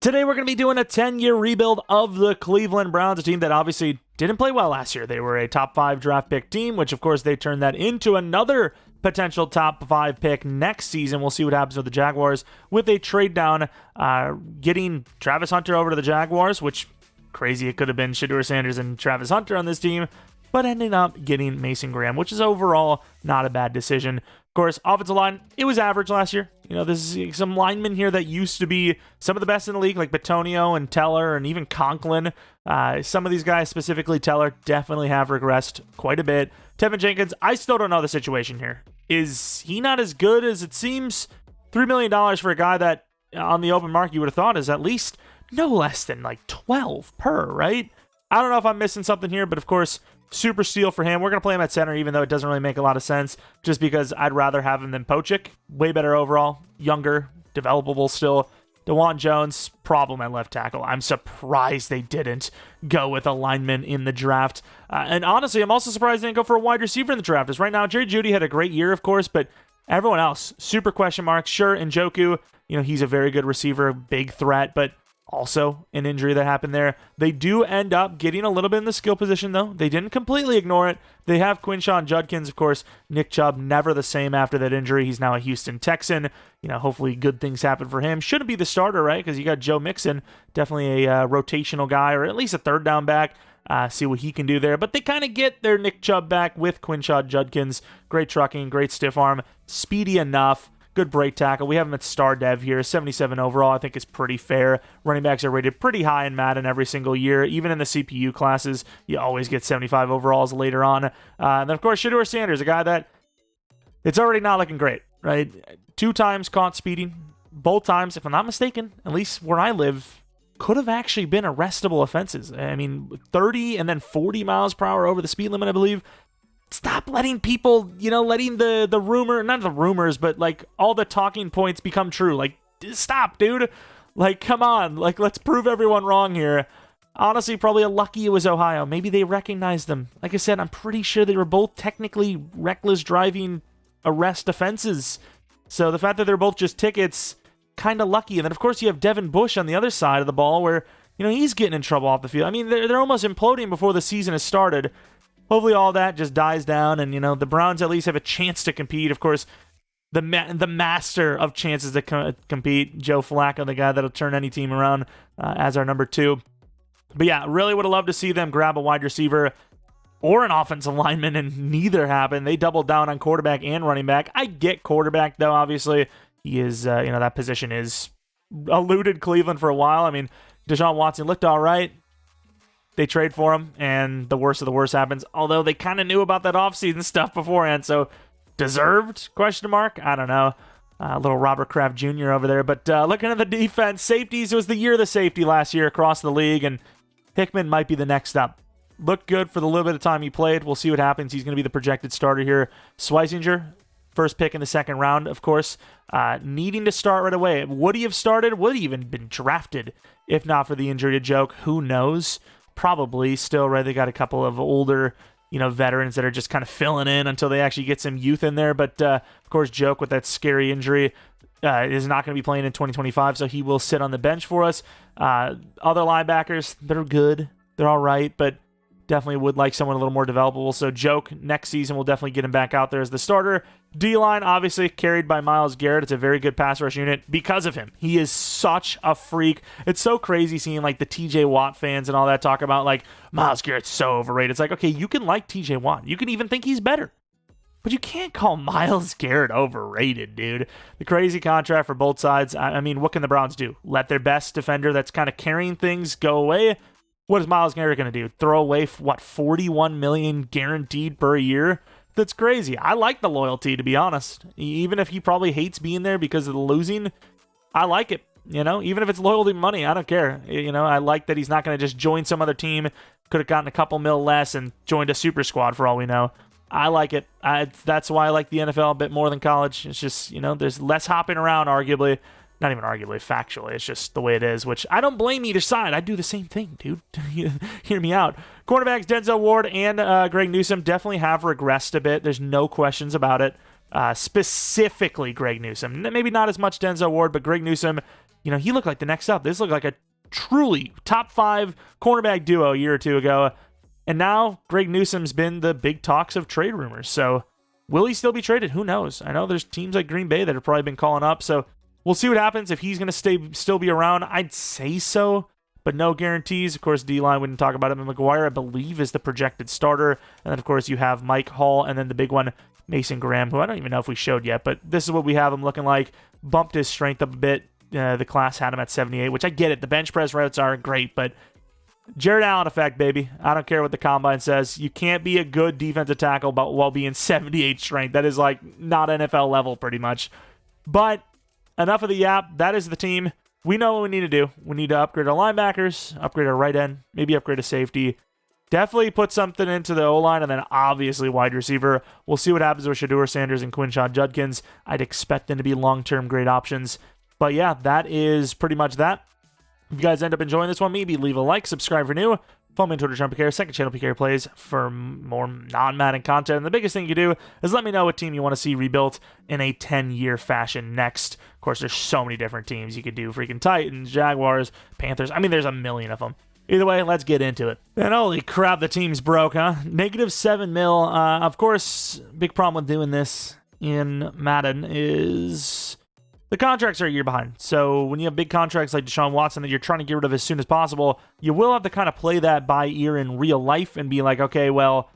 Today we're going to be doing a 10-year rebuild of the Cleveland Browns, a team that obviously didn't play well last year. They were a top 5 draft pick team, which of course they turned that into another potential top 5 pick next season. We'll see what happens with the Jaguars with a trade down, getting Travis Hunter over to the Jaguars, which crazy it could have been Shedeur Sanders and Travis Hunter on this team, but ending up getting Mason Graham, which is overall not a bad decision. Of course, offensive line, it was average last year. You know, there's some linemen here that used to be some of the best in the league, like Bitonio and Teller and even Conklin. Some of these guys, specifically Teller, definitely have regressed quite a bit. Tevin Jenkins, I still don't know the situation here. Is he not as good as it seems? $3 million for a guy that on the open market you would have thought is at least no less than like 12 per, right? I don't know if I'm missing something here, but of course, super steal for him. We're going to play him at center, even though it doesn't really make a lot of sense, just because I'd rather have him than Pochik. Way better overall, younger, developable still. DeJuan Jones, problem at left tackle. I'm surprised they didn't go with a lineman in the draft. And honestly, I'm also surprised they didn't go for a wide receiver in the draft. As right now, Jerry Jeudy had a great year, of course, but everyone else, super question marks. Sure, Njoku, he's a very good receiver, big threat, but also an injury that happened there. They do end up getting a little bit in the skill position, though. They didn't completely ignore it. They have Quinshon Judkins, of course. Nick Chubb, never the same after that injury. He's now a Houston Texan. Hopefully good things happen for him. Shouldn't be the starter, right? Because you got Joe Mixon, definitely a rotational guy, or at least a third down back. See what he can do there. But they kind of get their Nick Chubb back with Quinshon Judkins. Great trucking, great stiff arm, speedy enough. Good break tackle. We have him at star dev here. 77 overall, I think is pretty fair. Running backs are rated pretty high in Madden every single year. Even in the CPU classes, you always get 75 overalls later on. And then, of course, Shedeur Sanders, a guy that it's already not looking great, right? 2 times caught speeding. Both times, if I'm not mistaken, at least where I live, could have actually been arrestable offenses. I mean, 30 and then 40 miles per hour over the speed limit, I believe. Stop letting people, letting the rumor, not the rumors, but like all the talking points become true. Like, stop, dude. Like, come on. Like, let's prove everyone wrong here. Honestly, probably lucky it was Ohio. Maybe they recognized them. Like I said, I'm pretty sure they were both technically reckless driving arrest offenses. So the fact that they're both just tickets, kind of lucky. And then, of course, you have Devin Bush on the other side of the ball where, he's getting in trouble off the field. I mean, they're almost imploding before the season has started. Hopefully all that just dies down, and, the Browns at least have a chance to compete. Of course, the master of chances to compete, Joe Flacco, the guy that'll turn any team around as our number 2. But yeah, really would have loved to see them grab a wide receiver or an offensive lineman, and neither happened. They doubled down on quarterback and running back. I get quarterback, though, obviously. He is, that position is eluded Cleveland for a while. I mean, Deshaun Watson looked all right. They trade for him, and the worst of the worst happens. Although they kind of knew about that offseason stuff beforehand, so deserved? Question mark? I don't know. Little Robert Kraft Jr. over there. But looking at the defense, safeties, it was the year of the safety last year across the league, and Hickman might be the next up. Looked good for the little bit of time he played. We'll see what happens. He's going to be the projected starter here. Schweizinger, first pick in the second round, of course, needing to start right away. Would he have started? Would he even been drafted if not for the injury to Joke? Who knows? Probably still, right? They got a couple of older, veterans that are just kind of filling in until they actually get some youth in there. But, of course, Joke with that scary injury is not going to be playing in 2025, so he will sit on the bench for us. Other linebackers, they're good. They're all right, but definitely would like someone a little more developable. So Joke, next season, we'll definitely get him back out there as the starter. D-line, obviously, carried by Myles Garrett. It's a very good pass rush unit because of him. He is such a freak. It's so crazy seeing, like, the T.J. Watt fans and all that talk about, like, Myles Garrett's so overrated. It's like, okay, you can like T.J. Watt. You can even think he's better. But you can't call Myles Garrett overrated, dude. The crazy contract for both sides. I mean, what can the Browns do? Let their best defender that's kind of carrying things go away? What is Myles Garrett going to do? Throw away, $41 million guaranteed per year? That's crazy. I like the loyalty, to be honest. Even if he probably hates being there because of the losing, I like it. Even if it's loyalty money, I don't care. I like that he's not going to just join some other team. Could have gotten a couple mil less and joined a super squad for all we know. I like it. That's why I like the NFL a bit more than college. It's just, there's less hopping around, arguably. Not even arguably, factually. It's just the way it is, which I don't blame either side. I do the same thing, dude. Hear me out. Cornerbacks Denzel Ward and Greg Newsome definitely have regressed a bit. There's no questions about it. Specifically Greg Newsome. Maybe not as much Denzel Ward, but Greg Newsome, he looked like the next up. This looked like a truly top 5 cornerback duo a year or two ago. And now Greg Newsome's been the big talks of trade rumors. So will he still be traded? Who knows? I know there's teams like Green Bay that have probably been calling up. So we'll see what happens. If he's going to still be around, I'd say so, but no guarantees. Of course, D-line, we didn't talk about it. McGuire, I believe, is the projected starter. And then, of course, you have Mike Hall, and then the big one, Mason Graham, who I don't even know if we showed yet, but this is what we have him looking like. Bumped his strength up a bit. The class had him at 78, which I get it. The bench press routes are great, but Jared Allen effect, baby. I don't care what the combine says. You can't be a good defensive tackle while being 78 strength. That is like not NFL level pretty much. But enough of the yap. That is the team. We know what we need to do. We need to upgrade our linebackers, upgrade our right end, maybe upgrade a safety. Definitely put something into the O-line, and then obviously wide receiver. We'll see what happens with Shedeur Sanders and Quinshon Judkins. I'd expect them to be long-term great options. But yeah, that is pretty much that. If you guys end up enjoying this one, maybe leave a like, subscribe for new. Follow me on Twitter, Jeromepkr, second channel, PK Plays, for more non-Madden content. And the biggest thing you do is let me know what team you want to see rebuilt in a 10-year fashion next. Of course, there's so many different teams you could do. Freaking Titans, Jaguars, Panthers. I mean, there's a million of them. Either way, let's get into it. And holy crap, the team's broke, huh? -7 mil. Of course, big problem with doing this in Madden is the contracts are a year behind. So when you have big contracts like Deshaun Watson that you're trying to get rid of as soon as possible, you will have to kind of play that by ear in real life and be like, okay, well,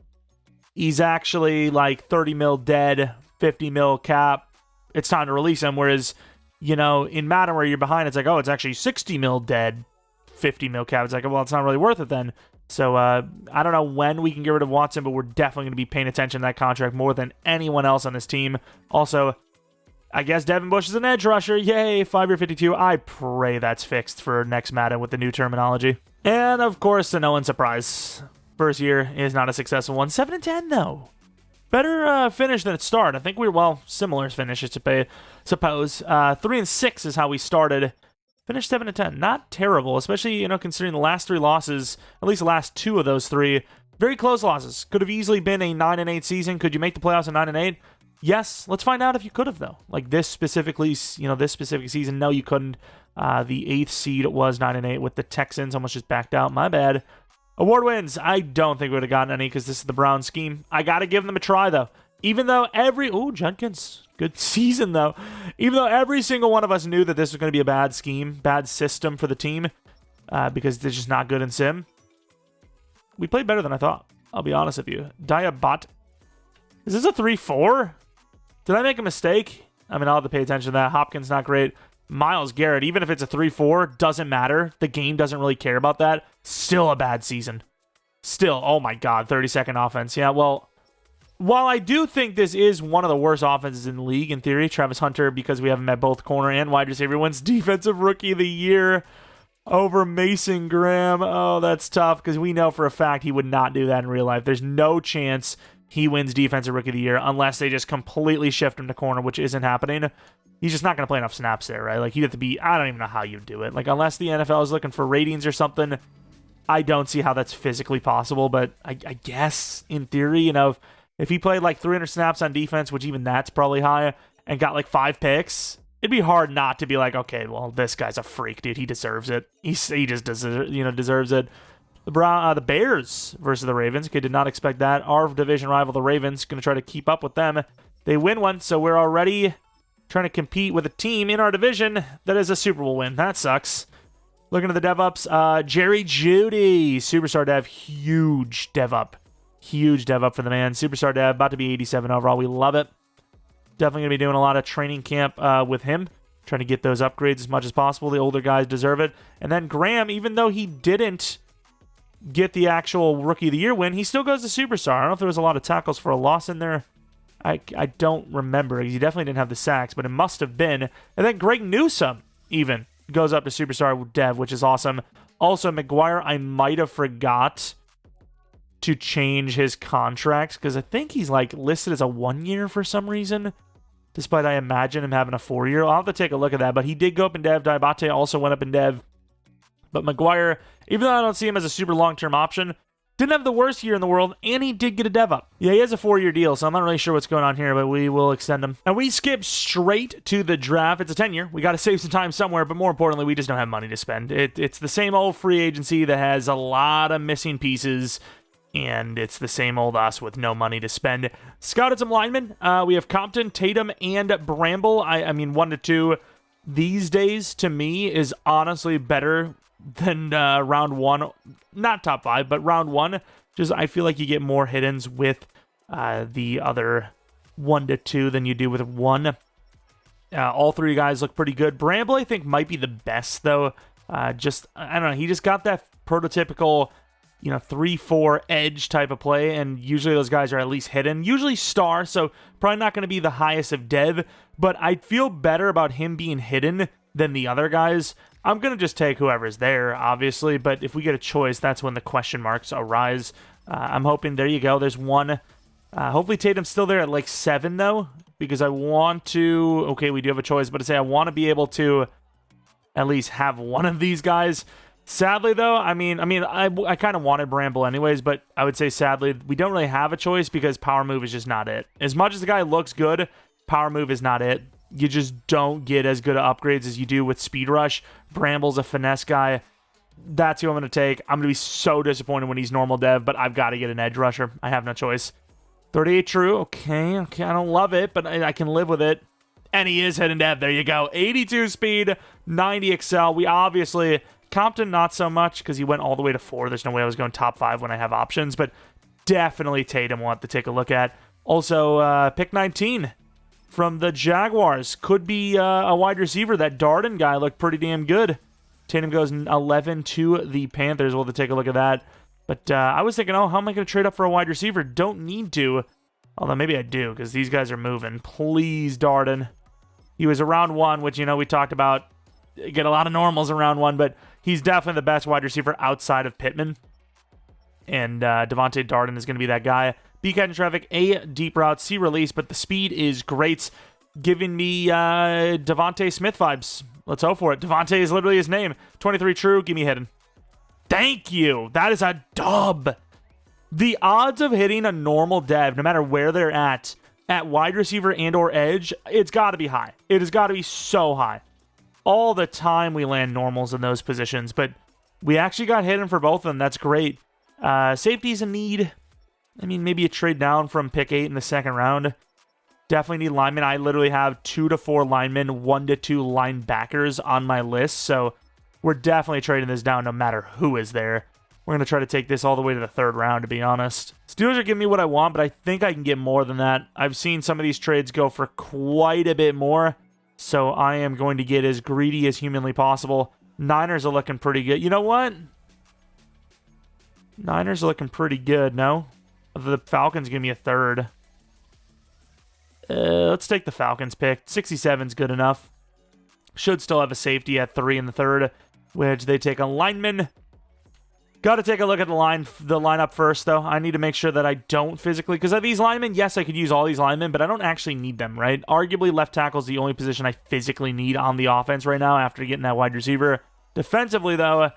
he's actually like 30 mil dead, 50 mil cap. It's time to release him. Whereas, in Madden where you're behind, it's like, oh, it's actually 60 mil dead, 50 mil cap. It's like, well, it's not really worth it then. So I don't know when we can get rid of Watson, but we're definitely going to be paying attention to that contract more than anyone else on this team. Also, I guess Devin Bush is an edge rusher. Yay, 5-year 52. I pray that's fixed for next Madden with the new terminology. And of course, to no one's surprise, first year is not a successful one. 7-10 though. Better finish than it started. I think similar finish, I suppose. 3-6 is how we started. Finished 7-10. Not terrible, especially, considering the last 3 losses, at least the last 2 of those 3, very close losses. Could have easily been a 9-8 season. Could you make the playoffs at 9-8? Yes. Let's find out if you could have, though. Like this specific season, no, you couldn't. The 8th seed was 9-8 with the Texans. Almost just backed out. My bad. Award wins. I don't think we would have gotten any because this is the Browns scheme. I got to give them a try, though. Even though Judkins, good season, though. Even though every single one of us knew that this was going to be a bad scheme, bad system for the team, because they're just not good in sim. We played better than I thought. I'll be honest with you. Diabot. Is this a 3-4? Did I make a mistake? I mean, I'll have to pay attention to that. Hopkins, not great. Myles Garrett, even if it's a 3-4, doesn't matter. The game doesn't really care about that. Still a bad season. Still, oh my God, 30-second offense. Yeah, well, while I do think this is one of the worst offenses in the league, in theory, Travis Hunter, because we have him at both corner and wide receiver, wins Defensive Rookie of the Year over Mason Graham. Oh, that's tough, because we know for a fact he would not do that in real life. There's no chance he wins Defensive Rookie of the Year unless they just completely shift him to corner, which isn't happening. He's just not going to play enough snaps there, right? Like, he'd have to be, I don't even know how you do it. Like, unless the NFL is looking for ratings or something, I don't see how that's physically possible. But I guess, in theory, if he played like 300 snaps on defense, which even that's probably high, and got like 5 picks, it'd be hard not to be like, okay, well, this guy's a freak, dude. He deserves it. He just deserves it. The Bears versus the Ravens. Okay, did not expect that. Our division rival, the Ravens, going to try to keep up with them. They win one, so we're already trying to compete with a team in our division that is a Super Bowl win. That sucks. Looking at the dev ups, Jerry Jeudy, superstar dev, huge dev up. Huge dev up for the man. Superstar dev, about to be 87 overall. We love it. Definitely going to be doing a lot of training camp with him. Trying to get those upgrades as much as possible. The older guys deserve it. And then Graham, even though he didn't get the actual Rookie of the Year win, he still goes to Superstar. I don't know if there was a lot of tackles for a loss in there. I don't remember. He definitely didn't have the sacks, but it must have been. And then Greg Newsome even goes up to Superstar Dev, which is awesome. Also, McGuire, I might have forgot to change his contract because I think he's like listed as a 1-year for some reason, despite I imagine him having a 4-year. I'll have to take a look at that, but he did go up in Dev. Diabate also went up in Dev. But McGuire, even though I don't see him as a super long-term option, Didn't have the worst year in the world, and he did get a dev up. Yeah, he has a 4-year deal, so I'm not really sure what's going on here, but we will extend him. And we skip straight to the draft. It's a 10-year. We got to save some time somewhere, but more importantly, we just don't have money to spend. It's the same old free agency that has a lot of missing pieces, and it's the same old us with no money to spend. Scouted some linemen. We have Compton, Tatum, and Bramble. I mean, 1 to 2 these days, to me, is honestly better than round 1. Not top 5, but round 1. Just, I feel like you get more hit-ins with the other 1 to 2 than you do with 1. All 3 guys look pretty good. Bramble, I think, might be the best, though. I don't know. He just got that prototypical, 3-4 edge type of play, and usually those guys are at least hidden. Usually star, so probably not going to be the highest of dev, but I feel better about him being hidden than the other guys. I'm going to just take whoever's there, obviously, but if we get a choice, that's when the question marks arise. I'm hoping, there you go, there's 1. Hopefully Tatum's still there at like 7, though, because I want to, okay, we do have a choice, but I want to be able to at least have one of these guys. Sadly, though, I kind of wanted Bramble anyways, but I would say sadly, we don't really have a choice because power move is just not it. As much as the guy looks good, power move is not it. You just don't get as good of upgrades as you do with Speed Rush. Bramble's a finesse guy. That's who I'm going to take. I'm going to be so disappointed when he's normal dev, but I've got to get an edge rusher. I have no choice. 38 true. Okay. I don't love it, but I can live with it. And he is hidden dev. There you go. 82 speed, 90 excel. We obviously... Compton, not so much, because he went all the way to 4. There's no way I was going top 5 when I have options, but definitely Tatum we'll have to take a look at. Also, pick 19 from the Jaguars. Could be a wide receiver. That Darden guy looked pretty damn good. Tatum goes 11 to the Panthers. We'll have to take a look at that. But I was thinking, how am I going to trade up for a wide receiver? Don't need to. Although maybe I do, because these guys are moving. Please, Darden. He was around 1, which, we talked about. Get a lot of normals around 1, but he's definitely the best wide receiver outside of Pittman. And Devontae Darden is going to be that guy. B catch in traffic, A deep route, C release, but the speed is great. Giving me Devontae Smith vibes. Let's hope for it. Devontae is literally his name. 23 true, give me hidden. Thank you. That is a dub. The odds of hitting a normal dev, no matter where they're at wide receiver and or edge, it's got to be high. It has got to be so high. All the time we land normals in those positions, but we actually got hidden for both of them. That's great. Safety's a need. Maybe a trade down from pick 8 in the second round. Definitely need linemen. I literally have 2 to 4 linemen, 1 to 2 linebackers on my list, so we're definitely trading this down no matter who is there. We're going to try to take this all the way to the 3rd round, to be honest. Steelers are giving me what I want, but I think I can get more than that. I've seen some of these trades go for quite a bit more. So I am going to get as greedy as humanly possible. Niners are looking pretty good. You know what? Niners are looking pretty good, no? The Falcons give me a 3rd. Let's take the Falcons pick. 67's good enough. Should still have a safety at 3 in the 3rd, which they take a lineman. Got to take a look at the lineup first, though. I need to make sure that I don't physically... Because these linemen, yes, I could use all these linemen, but I don't actually need them, right? Arguably, left tackle is the only position I physically need on the offense right now after getting that wide receiver. Defensively, though,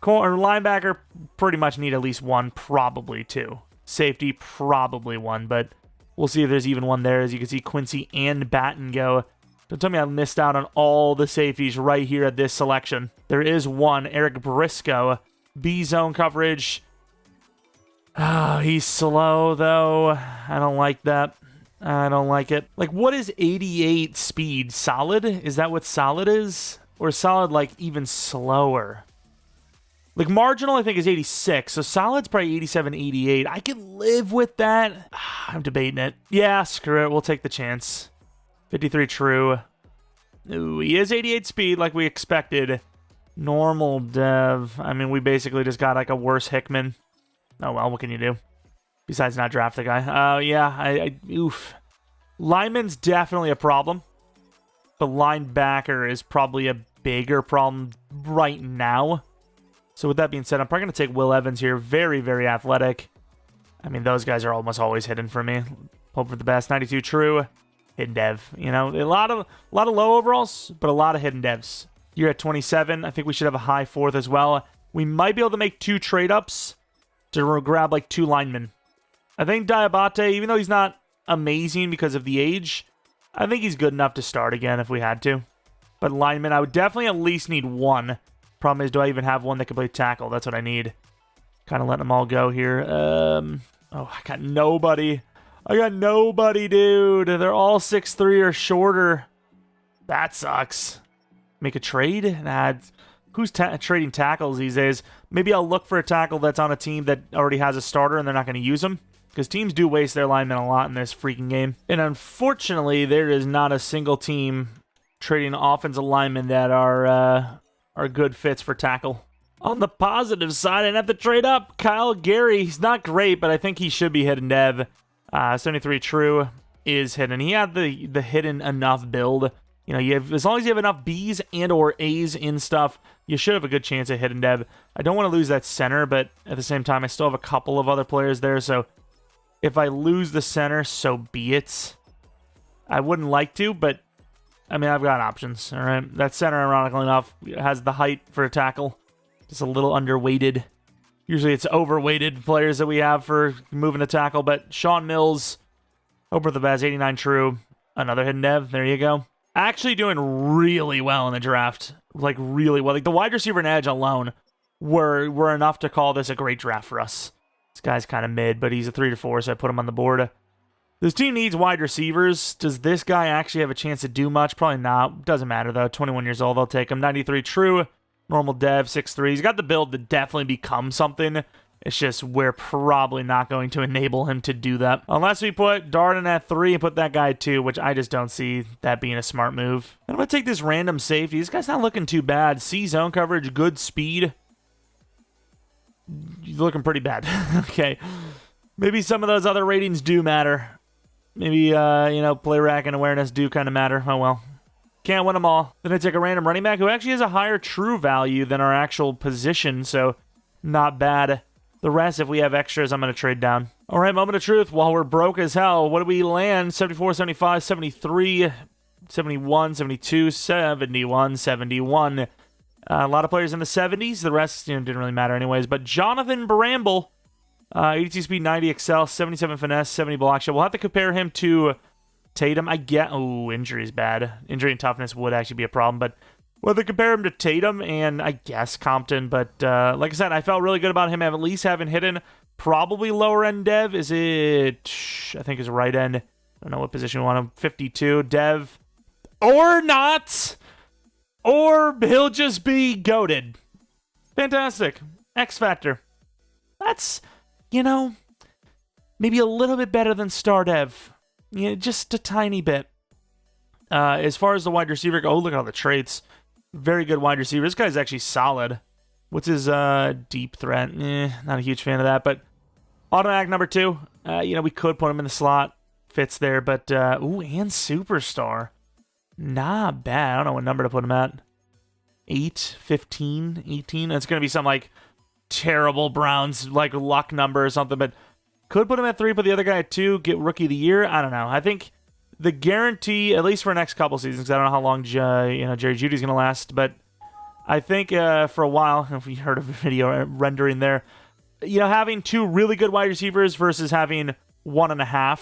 linebacker pretty much need at least 1, probably 2. Safety, probably 1, but we'll see if there's even 1 there. As you can see, Quincy and Batten go. Don't tell me I missed out on all the safeties right here at this selection. There is 1, Eric Briscoe. B-zone coverage. Oh, he's slow, though. I don't like that. I don't like it. Like, what is 88 speed? Solid? Is that what solid is? Or is solid, like, even slower? Like, marginal, I think, is 86. So solid's probably 87, 88. I can live with that. I'm debating it. Yeah, screw it. We'll take the chance. 53 true. Ooh, he is 88 speed like we expected. Normal dev. We basically just got like a worse Hickman. Oh well, what can you do? Besides not draft the guy. Yeah, oof. Lineman's definitely a problem. But linebacker is probably a bigger problem right now. So with that being said, I'm probably going to take Will Evans here. Very, very athletic. Those guys are almost always hidden for me. Hope for the best. 92 true. Hidden dev. A lot of low overalls, but a lot of hidden devs. You're at 27. I think we should have a high 4th as well. We might be able to make 2 trade-ups. to grab like 2 linemen. I think Diabate, even though he's not amazing because of the age, I think he's good enough to start again if we had to. But linemen, I would definitely at least need 1. Problem is, do I even have 1 that can play tackle? That's what I need. Kind of letting them all go here. Oh, I got nobody. I got nobody, dude. They're all 6'3" or shorter. That sucks. Make a trade? Nah, who's trading tackles these days? Maybe I'll look for a tackle that's on a team that already has a starter and they're not going to use them. Because teams do waste their linemen a lot in this freaking game. And unfortunately, there is not a single team trading offensive linemen that are good fits for tackle. On the positive side, I'd have to trade up. Kyle Gary, he's not great, but I think he should be hidden dev. 73 true is hidden. He had the hidden enough build. You know, as long as you have enough B's and or A's in stuff, you should have a good chance at hidden dev. I don't want to lose that center, but at the same time, I still have a couple of other players there, so if I lose the center, so be it. I wouldn't like to, but I mean, I've got options, all right? That center, ironically enough, has the height for a tackle. Just a little underweighted. Usually it's overweighted players that we have for moving the tackle, but Sean Mills, over the Baz, 89 true. Another hidden dev. There you go. Actually doing really well in the draft. Like, really well. Like, the wide receiver and edge alone were enough to call this a great draft for us. This guy's kind of mid, but he's a 3 to 4, so I put him on the board. This team needs wide receivers. Does this guy actually have a chance to do much? Probably not. Doesn't matter, though. 21 years old, I'll take him. 93 true. Normal dev, 6'3". He's got the build to definitely become something. It's just we're probably not going to enable him to do that. Unless we put Darden at 3 and put that guy at 2, which I just don't see that being a smart move. I'm going to take this random safety. This guy's not looking too bad. C zone coverage, good speed. He's looking pretty bad. Okay. Maybe some of those other ratings do matter. Maybe, play rack and awareness do kind of matter. Oh, well. Can't win them all. Then I take a random running back who actually has a higher true value than our actual position, so not bad. The rest, if we have extras, I'm going to trade down. All right, moment of truth. While we're broke as hell, what do we land? 74, 75, 73, 71, 72, 71, 71. A lot of players in the 70s. The rest didn't really matter anyways. But Jonathan Bramble, 82 speed, 90 excel, 77 finesse, 70 block shot. We'll have to compare him to Tatum. Injury is bad. Injury and toughness would actually be a problem, but we'll have to compare him to Tatum and I guess Compton. But like I said, I felt really good about him at least having hidden. Probably lower end dev. Is it, I think, is right end. I don't know what position we want him. 52 dev or not. Or he'll just be goated. Fantastic. X Factor. That's, maybe a little bit better than Star Dev. Just a tiny bit. As far as the wide receiver go, look at all the traits. Very good wide receiver. This guy's actually solid. What's his deep threat? Not a huge fan of that, but automatic number 2. We could put him in the slot. Fits there, but and superstar. Not bad. I don't know what number to put him at. 8, 15, 18. It's going to be some like terrible Browns like luck number or something, but could put him at 3, put the other guy at 2, get rookie of the year. I don't know. I think the guarantee, at least for the next couple seasons, because I don't know how long Jerry Jeudy's going to last, but I think for a while, if you heard of a video rendering there, having 2 really good wide receivers versus having 1.5,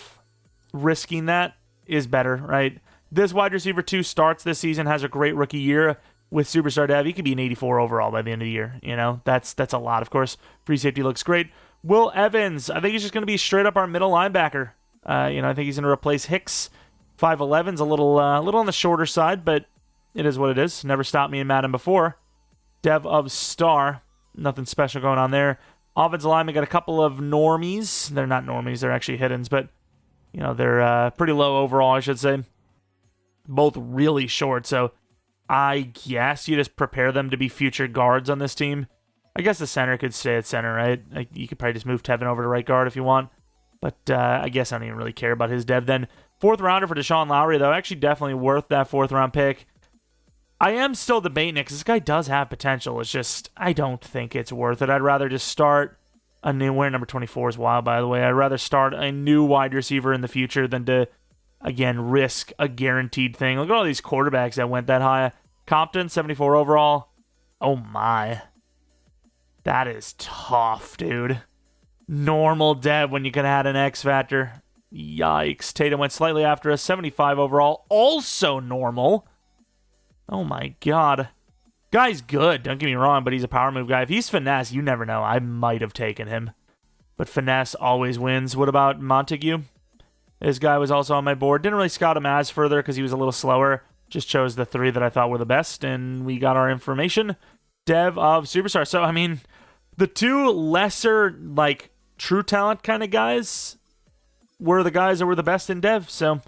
risking that is better, right? This wide receiver 2 starts this season, has a great rookie year with Superstar Dev. He could be an 84 overall by the end of the year. That's a lot, of course. Free safety looks great. Will Evans, I think he's just going to be straight up our middle linebacker. I think he's going to replace Hicks. 5'11's a little on the shorter side, but it is what it is. Never stopped me in Madden before. Dev of Star. Nothing special going on there. Offensive lineman got a couple of normies. They're not normies. They're actually hiddens, but they're pretty low overall, I should say. Both really short, so I guess you just prepare them to be future guards on this team. I guess the center could stay at center, right? You could probably just move Tevin over to right guard if you want. But I guess I don't even really care about his dev then. 4th rounder for Deshaun Lowry, though. Actually definitely worth that 4th round pick. I am still debating it because this guy does have potential. It's just, I don't think it's worth it. I'd rather just start a new, where number 24 is wild, by the way. I'd rather start a new wide receiver in the future than to, again, risk a guaranteed thing. Look at all these quarterbacks that went that high. Compton, 74 overall. Oh my. That is tough, dude. Normal Dev when you could have had an X Factor. Yikes. Tatum went slightly after us. 75 overall. Also normal. Oh my god. Guy's good, don't get me wrong, but he's a power move guy. If he's finesse, you never know. I might have taken him. But finesse always wins. What about Montague? This guy was also on my board. Didn't really scout him as further because he was a little slower. Just chose the 3 that I thought were the best, and we got our information. Dev of Superstar. So, I mean, the 2 lesser, like, true talent kind of guys were the guys that were the best in Dev. So,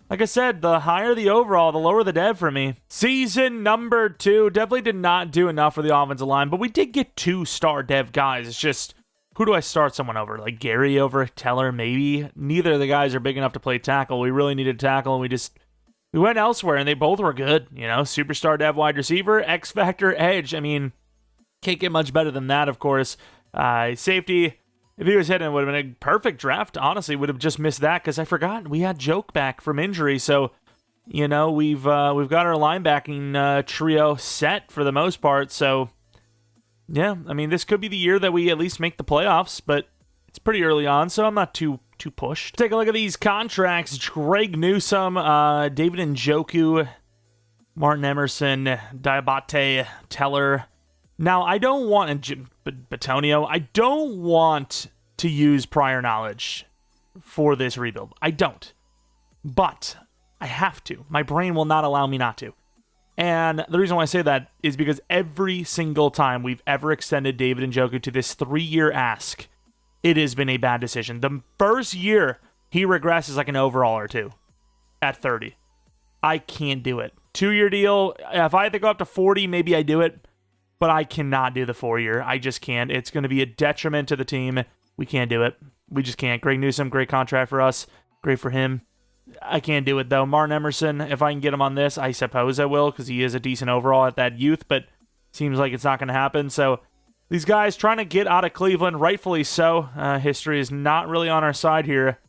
like I said, the higher the overall, the lower the Dev for me. Season number 2 definitely did not do enough for the offensive line, but we did get 2-star Dev guys. It's just, who do I start someone over? Like Gary over Teller, maybe? Neither of the guys are big enough to play tackle. We really needed tackle, and we went elsewhere, and they both were good. You know, Superstar Dev wide receiver, X Factor edge. I mean, can't get much better than that, of course. Safety, if he was hitting, it would have been a perfect draft. Honestly, would have just missed that because I forgot we had Joke back from injury. So, you know, we've got our linebacking trio set for the most part. So, yeah, I mean, this could be the year that we at least make the playoffs, but it's pretty early on, so I'm not too pushed. Take a look at these contracts. Greg Newsome, David Njoku, Martin Emerson, Diabate, Teller. Now, I don't want, Batonio, I don't want to use prior knowledge for this rebuild. I don't. But I have to. My brain will not allow me not to. And the reason why I say that is because every single time we've ever extended David Njoku to this 3-year ask, it has been a bad decision. The first year, he regresses like an overall or 2 at 30. I can't do it. 2-year deal, if I had to go up to 40, maybe I do it. But I cannot do the 4-year. I just can't. It's going to be a detriment to the team. We can't do it. We just can't. Greg Newsome, great contract for us. Great for him. I can't do it, though. Martin Emerson, if I can get him on this, I suppose I will, because he is a decent overall at that youth, but seems like it's not going to happen. So these guys trying to get out of Cleveland, rightfully so. History is not really on our side here.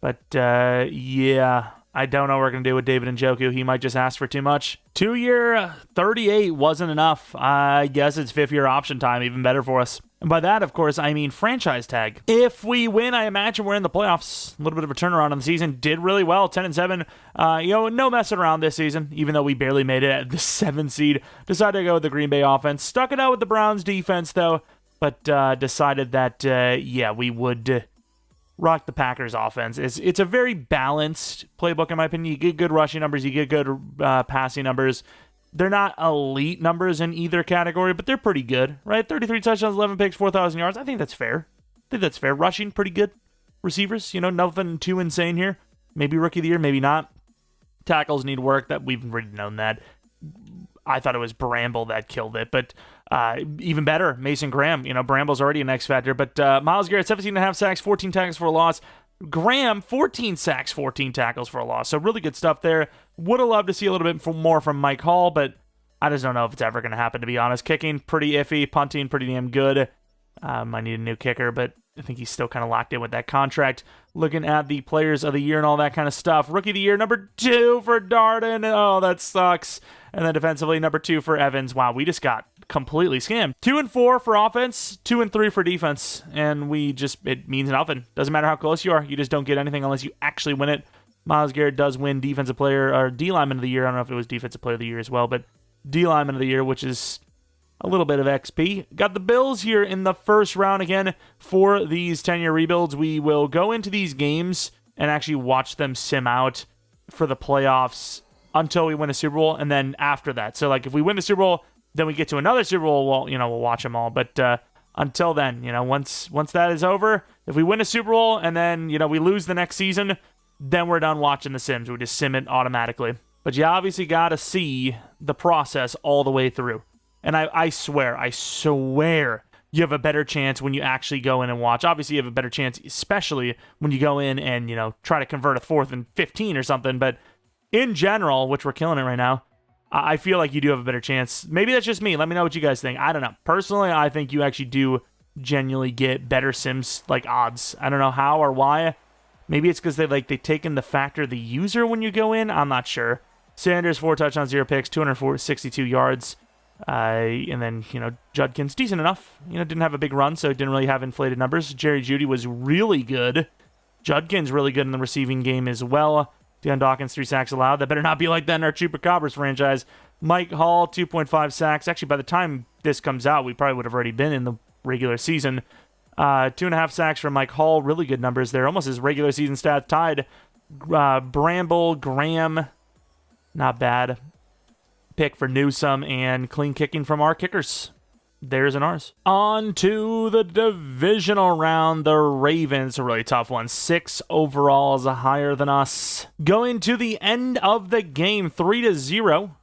But, yeah, I don't know what we're going to do with David Njoku. He might just ask for too much. 2-year, 38 wasn't enough. I guess it's 5th-year option time, even better for us. And by that, of course, I mean franchise tag. If we win, I imagine we're in the playoffs. A little bit of a turnaround on the season. Did really well, 10-7. No messing around this season, even though we barely made it at the 7th seed. Decided to go with the Green Bay offense. Stuck it out with the Browns defense, though, but decided that, yeah, we would rock the Packers offense. It's a very balanced playbook, in my opinion. You get good rushing numbers, you get good passing numbers. They're not elite numbers in either category, but they're pretty good, right? 33 touchdowns, 11 picks, 4,000 yards. I think that's fair. Rushing, pretty good. Receivers, nothing too insane here. Maybe rookie of the year, maybe not. Tackles need work. That we've already known that. I thought it was Bramble that killed it, but even better, Mason Graham. Bramble's already an X Factor, but Myles Garrett, 17.5 sacks, 14 tackles for a loss. Graham, 14 sacks, 14 tackles for a loss. So really good stuff there. Would have loved to see a little bit more from Mike Hall, but I just don't know if it's ever going to happen, to be honest. Kicking, pretty iffy. Punting, pretty damn good. I need a new kicker, but I think he's still kind of locked in with that contract. Looking at the players of the year and all that kind of stuff. Rookie of the year, number 2 for Darden. Oh, that sucks. And then defensively, number 2 for Evans. Wow, we just got completely scammed. 2 and 4 for offense, 2 and 3 for defense. And it means nothing. Doesn't matter how close you are. You just don't get anything unless you actually win it. Myles Garrett does win defensive player, or D lineman of the year. I don't know if it was defensive player of the year as well, but D lineman of the year, which is a little bit of XP. Got the Bills here in the first round again for these 10-year rebuilds. We will go into these games and actually watch them sim out for the playoffs until we win a Super Bowl, and then after that. So, if we win the Super Bowl, then we get to another Super Bowl, well, we'll watch them all. But until then, once that is over, if we win a Super Bowl and then, we lose the next season, then we're done watching the Sims. We just sim it automatically. But you obviously got to see the process all the way through. And I swear, you have a better chance when you actually go in and watch. Obviously, you have a better chance, especially when you go in and, try to convert a 4th and 15 or something. But in general, which we're killing it right now, I feel like you do have a better chance. Maybe that's just me. Let me know what you guys think. I don't know. Personally, I think you actually do genuinely get better Sims, odds. I don't know how or why. Maybe it's because they take in the factor of the user when you go in. I'm not sure. Sanders, 4 touchdowns, 0 picks, 262 yards. And then, Judkins, decent enough. Didn't have a big run, so didn't really have inflated numbers. Jerry Jeudy was really good. Judkins really good in the receiving game as well. Deion Dawkins, 3 sacks allowed. That better not be like that in our Chupacabras franchise. Mike Hall, 2.5 sacks. Actually, by the time this comes out, we probably would have already been in the regular season. 2.5 sacks from Mike Hall. Really good numbers there. Almost his regular season stats tied. Bramble, Graham, not bad. Pick for Newsome, and clean kicking from our kickers. Theirs and ours. On to the divisional round. The Ravens, a really tough one. 6 overalls higher than us. Going to the end of the game, 3-0.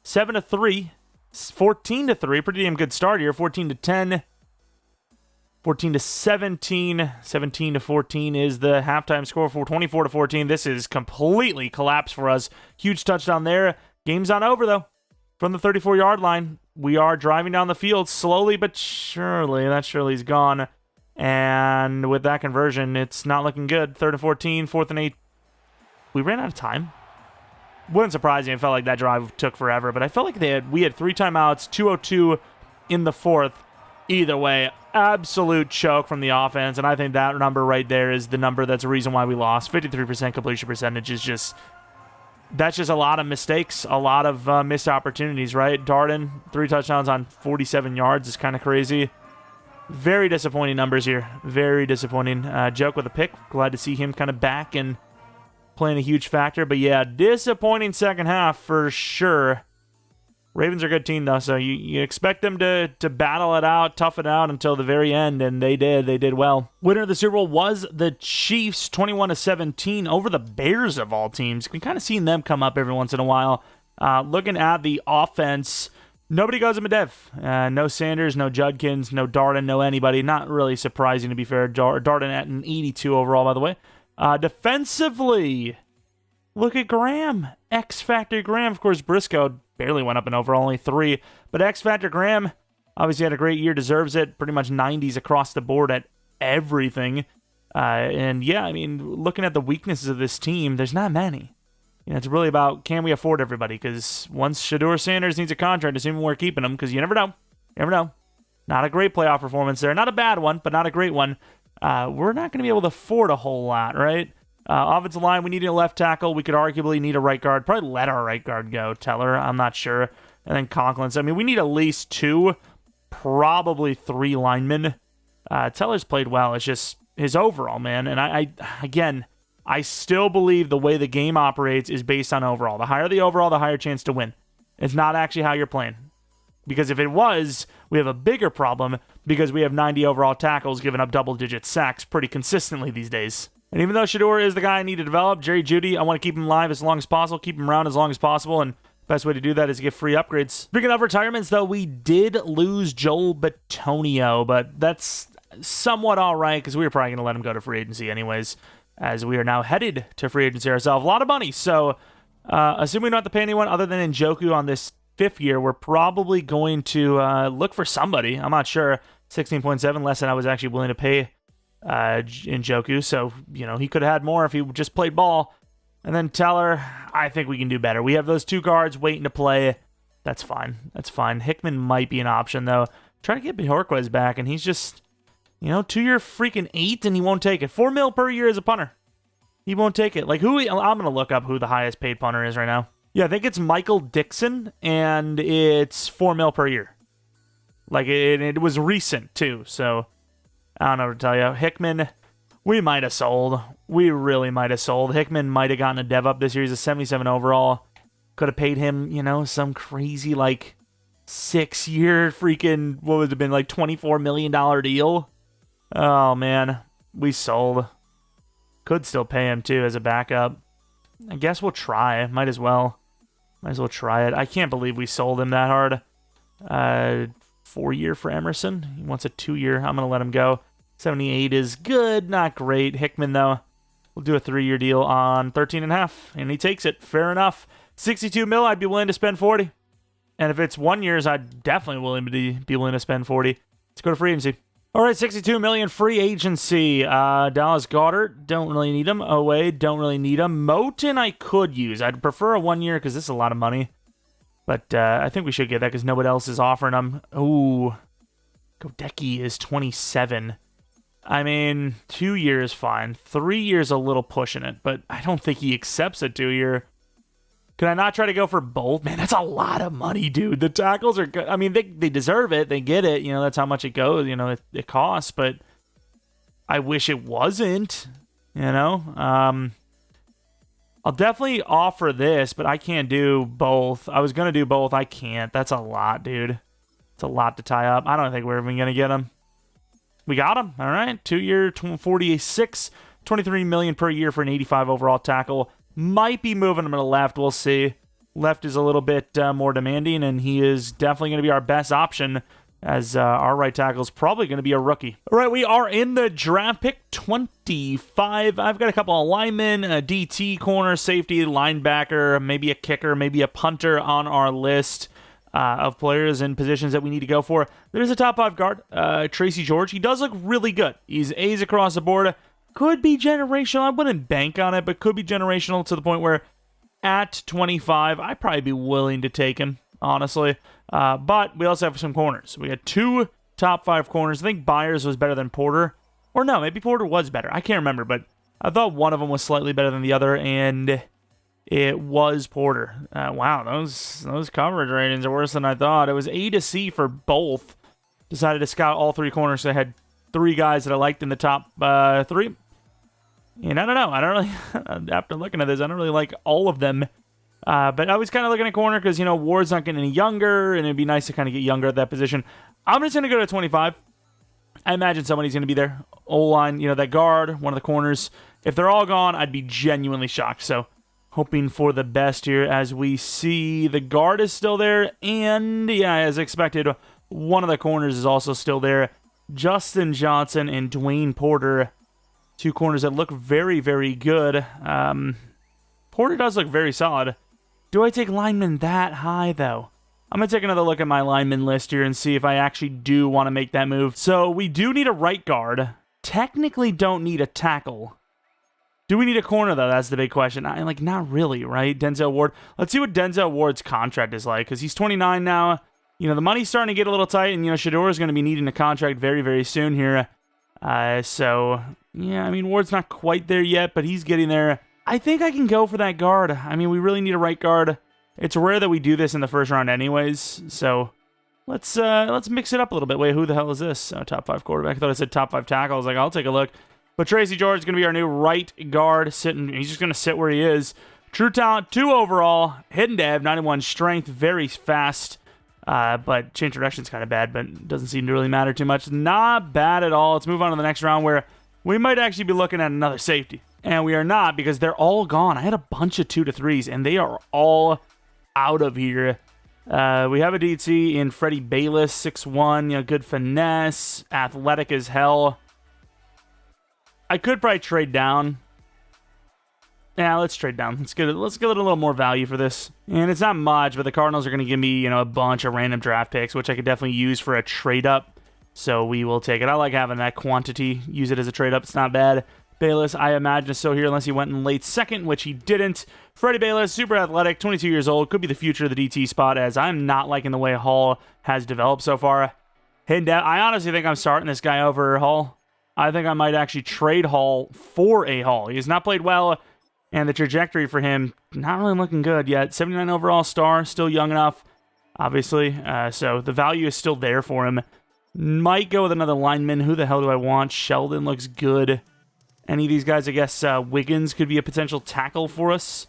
7-3. 14-3. Pretty damn good start here. 14-10. 14-17. 17-14 is the halftime score for 24-14. This is completely collapsed for us. Huge touchdown there. Game's not over, though. From the 34-yard line, we are driving down the field slowly but surely. That surely's gone. And with that conversion, it's not looking good. 3rd and 14, 4th and 8. We ran out of time. Wouldn't surprise me. It felt like that drive took forever, but I felt like we had 3 timeouts, 2:02 in the 4th. Either way, absolute choke from the offense, and I think that number right there is the number that's the reason why we lost. 53% completion percentage is just... That's just a lot of mistakes, a lot of missed opportunities, right? Darden, 3 touchdowns on 47 yards is kind of crazy. Very disappointing numbers here. Very disappointing. Joke with a pick. Glad to see him kind of back and playing a huge factor. But yeah, disappointing second half for sure. Ravens are a good team, though, so you expect them to battle it out, tough it out until the very end, and they did. They did well. Winner of the Super Bowl was the Chiefs, 21-17 over the Bears of all teams. We kind of seen them come up every once in a while. Looking at the offense, nobody goes to Medev. No Sanders, no Judkins, no Darden, no anybody. Not really surprising, to be fair. Darden at an 82 overall, by the way. Defensively, look at Graham. X-Factor Graham. Of course, Briscoe barely went up and over, only 3. But X-Factor Graham obviously had a great year, deserves it. Pretty much 90s across the board at everything. And yeah, I mean, looking at the weaknesses of this team, there's not many. It's really about, can we afford everybody? Because once Shedeur Sanders needs a contract, assuming we're keeping him, because you never know. You never know. Not a great playoff performance there. Not a bad one, but not a great one. We're not going to be able to afford a whole lot, right? Offensive line, we need a left tackle. We could arguably need a right guard. Probably let our right guard go, Teller. I'm not sure. And then Conklin. So, I mean, we need at least 2, probably 3 linemen. Teller's played well. It's just his overall, man. And I still believe the way the game operates is based on overall. The higher the overall, the higher chance to win. It's not actually how you're playing. Because if it was, we have a bigger problem because we have 90 overall tackles giving up double-digit sacks pretty consistently these days. And even though Shedeur is the guy I need to develop, Jerry Jeudy, I want to keep him live as long as possible, keep him around as long as possible, and best way to do that is to get free upgrades. Speaking of retirements, though, we did lose Joel Bitonio, but that's somewhat all right because we were probably going to let him go to free agency anyways, as we are now headed to free agency ourselves. A lot of money, so assuming we don't have to pay anyone other than Njoku on this 5th year, we're probably going to look for somebody. I'm not sure. 16.7, less than I was actually willing to pay Njoku, so he could have had more if he just played ball. And then Teller, I think we can do better. We have those 2 guards waiting to play. That's fine. Hickman might be an option, though. Try to get Bjorquez back, and he's just 2-year freaking 8, and he won't take it. $4 million per year as a punter. He won't take it. I'm gonna look up who the highest paid punter is right now. Yeah, I think it's Michael Dixon, and it's $4 million per year. It was recent too, so I don't know what to tell you. Hickman, we might have sold. We really might have sold. Hickman might have gotten a dev up this year. He's a 77 overall. Could have paid him, some crazy, 6-year freaking, what would it have been, $24 million deal? Oh, man. We sold. Could still pay him, too, as a backup. I guess we'll try. Might as well. Might as well try it. I can't believe we sold him that hard. 4-year for Emerson. He wants a 2-year. I'm going to let him go. 78 is good, not great. Hickman, though, we'll do a 3-year deal on 13.5, and he takes it. Fair enough. 62 mil, I'd be willing to spend 40. And if it's 1 year's, I'd definitely be willing to spend 40. Let's go to free agency. All right, 62 million free agency. Dallas Goedert, don't really need him. Oweh, don't really need him. Moten, I could use. I'd prefer a 1 year because this is a lot of money. But I think we should get that because nobody else is offering them. Ooh, Godecki is 27. I mean, 2 years fine. 3 years a little pushing it, but I don't think he accepts a 2-year. Can I not try to go for both? Man, that's a lot of money, dude. The tackles are good. I mean, they deserve it. They get it. You know, that's how much it goes. You know, it costs, but I wish it wasn't, you know. I'll definitely offer this, but I can't do both. I was going to do both. I can't. That's a lot, dude. It's a lot to tie up. I don't think we're even going to get him. We got him. All right. 2-year, 46, 23 million per year for an 85 overall tackle. Might be moving him to the left. We'll see. Left is a little bit more demanding, and he is definitely going to be our best option, as our right tackle is probably going to be a rookie. All right, we are in the draft pick 25. I've got a couple of linemen, a DT, corner, safety, linebacker, maybe a kicker, maybe a punter on our list of players and positions that we need to go for. There's a top 5 guard, Tracy George. He does look really good. He's A's across the board. Could be generational. I wouldn't bank on it, but could be generational to the point where at 25, I'd probably be willing to take him, honestly. But we also have some corners. We had 2 top 5 corners. I think Byers was better than Porter. Or no, maybe Porter was better. I can't remember, but I thought one of them was slightly better than the other, and it was Porter. Wow, those coverage ratings are worse than I thought. It was A to C for both. Decided to scout all 3 corners, so I had 3 guys that I liked in the top 3. And I don't know. I don't really, after looking at this, I don't really like all of them. But I was kind of looking at corner because, you know, Ward's not getting any younger, and it'd be nice to kind of get younger at that position. I'm just going to go to 25. I imagine somebody's going to be there. O-line, you know, that guard, one of the corners. If they're all gone, I'd be genuinely shocked. So, hoping for the best here as we see the guard is still there. And, yeah, as expected, one of the corners is also still there. Justin Johnson and Dwayne Porter. 2 corners that look very, very good. Porter does look very solid. Do I take linemen that high, though? I'm going to take another look at my lineman list here and see if I actually do want to make that move. So we do need a right guard. Technically don't need a tackle. Do we need a corner, though? That's the big question. Not really, right? Denzel Ward. Let's see what Denzel Ward's contract is like, because he's 29 now. You know, the money's starting to get a little tight, and, you know, Shedeur is going to be needing a contract very, very soon here. So, yeah, I mean, Ward's not quite there yet, but he's getting there. I think I can go for that guard. I mean, we really need a right guard. It's rare that we do this in the first round anyways, so let's mix it up a little bit. Wait, who the hell is this? Oh, top 5 quarterback. I thought I said top 5 tackle. I was like, I'll take a look. But Tracy George is going to be our new right guard. He's just going to sit where he is. True talent, 2 overall. Hidden dev, 91 strength, very fast. But change direction's kind of bad, but doesn't seem to really matter too much. Not bad at all. Let's move on to the next round where we might actually be looking at another safety. And we are not because they're all gone. I had a bunch of 2 to 3s, and they are all out of here. We have a DT in Freddie Bayless, 6'1", you know, good finesse, athletic as hell. I could probably trade down. Yeah, let's trade down. Let's get a little more value for this. And it's not much, but the Cardinals are going to give me, you know, a bunch of random draft picks, which I could definitely use for a trade up. So we will take it. I like having that quantity. Use it as a trade up. It's not bad. Bayless, I imagine, is still here unless he went in late second, which he didn't. Freddie Bayless, super athletic, 22 years old. Could be the future of the DT spot, as I'm not liking the way Hall has developed so far. I honestly think I'm starting this guy over Hall. I think I might actually trade Hall for a Hall. He has not played well, and the trajectory for him, not really looking good yet. 79 overall star, still young enough, obviously. So the value is still there for him. Might go with another lineman. Who the hell do I want? Sheldon looks good. Any of these guys, I guess Wiggins could be a potential tackle for us.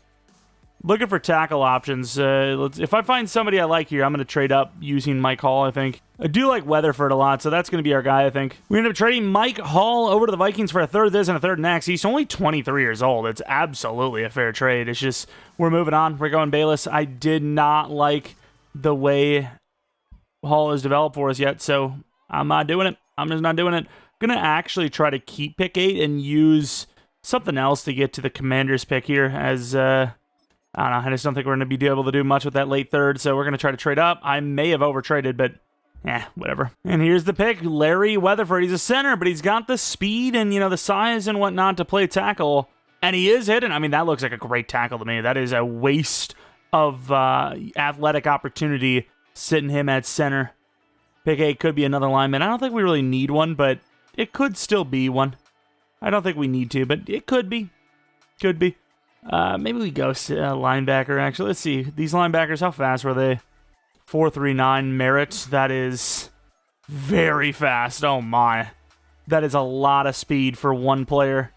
Looking for tackle options. If I find somebody I like here, I'm going to trade up using Mike Hall, I think. I do like Weatherford a lot, so that's going to be our guy, I think. We ended up trading Mike Hall over to the Vikings for a third this and a third next. He's only 23 years old. It's absolutely a fair trade. It's just, we're moving on. We're going Bayless. I did not like the way Hall has developed for us yet, so I'm not doing it. I'm just not doing it. I'm going to actually try to keep pick 8 and use something else to get to the Commanders pick here, as I don't know, I just don't think we're going to be able to do much with that late third, so we're going to try to trade up. I may have overtraded, but whatever. And here's the pick, Larry Weatherford. He's a center, but he's got the speed and, you know, the size and whatnot to play tackle, and he is hitting. I mean, that looks like a great tackle to me. That is a waste of athletic opportunity sitting him at center. Pick 8 could be another lineman. I don't think we really need one, but it could still be one. I don't think we need to, but it could be. Could be. Maybe we go linebacker, actually. Let's see. These linebackers, how fast were they? 4.39 merit. That is very fast. Oh, my. That is a lot of speed for one player.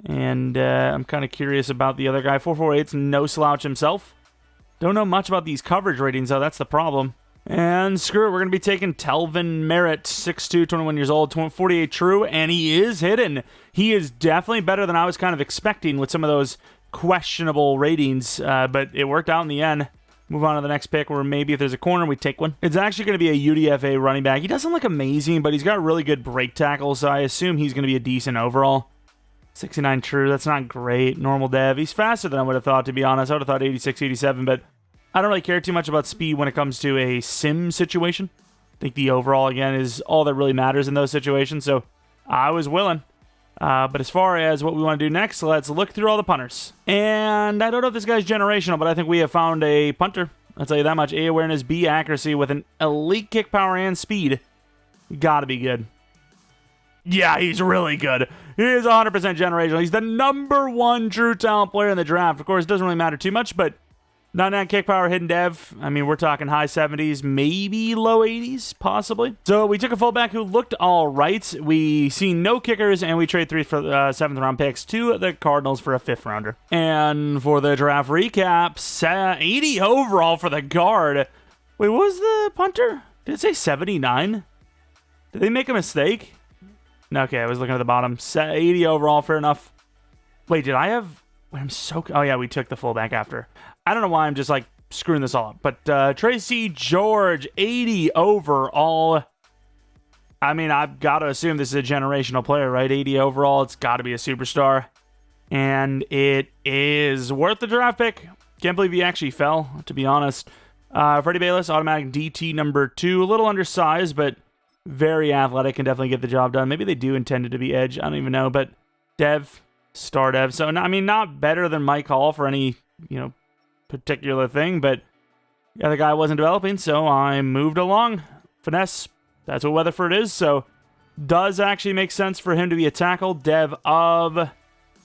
And I'm kind of curious about the other guy. 4.48's no slouch himself. Don't know much about these coverage ratings, though. That's the problem. And screw it. We're going to be taking Telvin Merritt, 6'2", 21 years old, 48 true, and he is hidden. He is definitely better than I was kind of expecting with some of those questionable ratings, but it worked out in the end. Move on to the next pick, where maybe if there's a corner, we take one. It's actually going to be a UDFA running back. He doesn't look amazing, but he's got really good break tackles, so I assume he's going to be a decent overall. 69 true, that's not great. Normal dev. He's faster than I would have thought, to be honest. I would have thought 86, 87, but I don't really care too much about speed when it comes to a sim situation. I think the overall, again, is all that really matters in those situations, so I was willing. But as far as what we want to do next, let's look through all the punters. And I don't know if this guy's generational, but I think we have found a punter. I'll tell you that much. A awareness, B accuracy with an elite kick power and speed. Gotta be good. Yeah, he's really good. He is 100% generational. He's the #1 true talent player in the draft. Of course, it doesn't really matter too much, but 99 kick power, hidden dev. I mean, we're talking high 70s, maybe low 80s, possibly. So we took a fullback who looked all right. We see no kickers, and we trade 3 for 7th round picks to the Cardinals for a 5th rounder. And for the draft recap, 80 overall for the guard. Wait, what was the punter? Did it say 79? Did they make a mistake? Okay, I was looking at the bottom. 80 overall, fair enough. Wait, did I have... Wait, I'm so... Oh, yeah, we took the fullback after. I don't know why I'm just, like, screwing this all up. But Tracy George, 80 overall. I mean, I've got to assume this is a generational player, right? 80 overall, it's got to be a superstar. And it is worth the draft pick. Can't believe he actually fell, to be honest. Freddie Bayless, automatic DT #2. A little undersized, but very athletic, can definitely get the job done. Maybe they do intend it to be edge. I don't even know. But dev, star dev. So, I mean, not better than Mike Hall for any, particular thing, but the other guy wasn't developing, so I moved along. Finesse, that's what Weatherford is, so does actually make sense for him to be a tackle. Dev of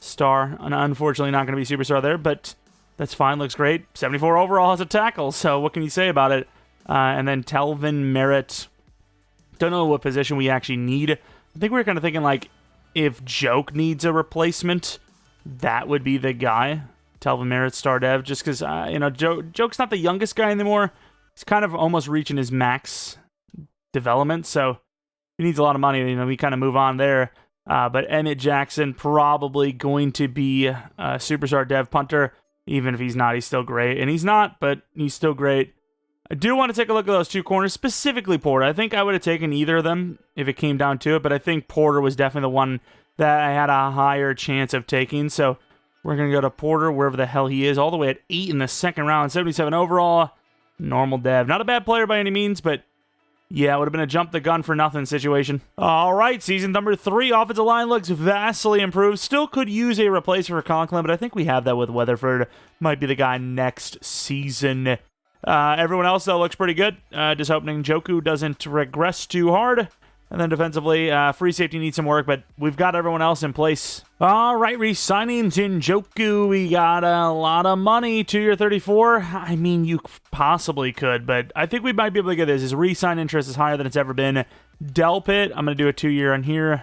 star, and unfortunately not going to be superstar there, but that's fine, looks great. 74 overall as a tackle, so what can you say about it? And then Telvin Merritt, don't know what position we actually need. I think we were kind of thinking, like, if Joke needs a replacement, that would be the guy. Telvin Merritt, star dev, just because, Joke's not the youngest guy anymore. He's kind of almost reaching his max development, so he needs a lot of money. We kind of move on there. But Emmett Jackson, probably going to be a superstar dev punter. Even if he's not, he's still great. And he's not, but he's still great. I do want to take a look at those two corners, specifically Porter. I think I would have taken either of them if it came down to it, but I think Porter was definitely the one that I had a higher chance of taking, so we're going to go to Porter, wherever the hell he is, all the way at 8 in the second round, 77 overall, normal dev. Not a bad player by any means, but yeah, it would have been a jump the gun for nothing situation. All right, season number 3, offensive line looks vastly improved. Still could use a replacement for Conklin, but I think we have that with Weatherford. Might be the guy next season. Everyone else, though, looks pretty good. Just hoping Njoku doesn't regress too hard. And then defensively, free safety needs some work, but we've got everyone else in place. All right, re-signing Njoku. We got a lot of money, 2-year 34. I mean, you possibly could, but I think we might be able to get this. His re-sign interest is higher than it's ever been. Delpit, I'm going to do a 2-year on here.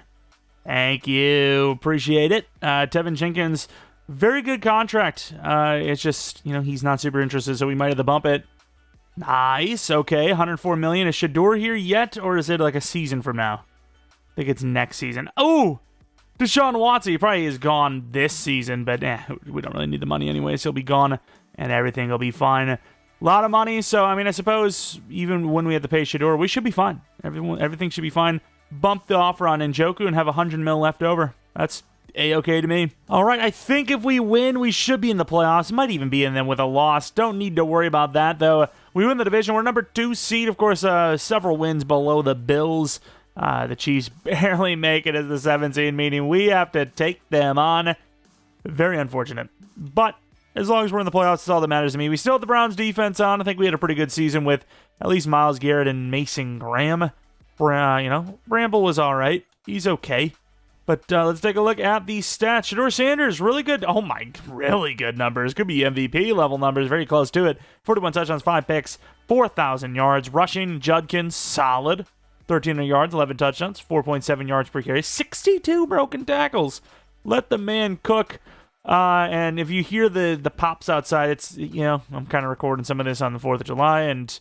Thank you. Appreciate it. Tevin Jenkins, very good contract. It's just, he's not super interested, so we might have to bump it. Nice. Okay, $104 million. Is Shedeur here yet, or is it like a season from now? I think it's next season. Oh, Deshaun Watson. He probably is gone this season, but we don't really need the money anyway, so he'll be gone, and everything will be fine. A lot of money, so, I suppose even when we have to pay Shedeur, we should be fine. Everything should be fine. Bump the offer on Njoku and have $100 million left over. That's A-okay to me. All right, I think if we win, we should be in the playoffs. Might even be in them with a loss. Don't need to worry about that, though. We win the division. We're number 2 seed. Of course, several wins below the Bills. The Chiefs barely make it as the 7th seed, meaning we have to take them on. Very unfortunate. But as long as we're in the playoffs, it's all that matters to me. We still have the Browns defense on. I think we had a pretty good season with at least Myles Garrett and Mason Graham. Bramble was all right. He's okay. But let's take a look at the stats. Shedeur Sanders, really good. Oh my, really good numbers. Could be MVP level numbers, very close to it. 41 touchdowns, 5 picks, 4,000 yards. Rushing, Judkins, solid. 1,300 yards, 11 touchdowns, 4.7 yards per carry, 62 broken tackles. Let the man cook. And if you hear the pops outside, it's, I'm kind of recording some of this on the 4th of July, and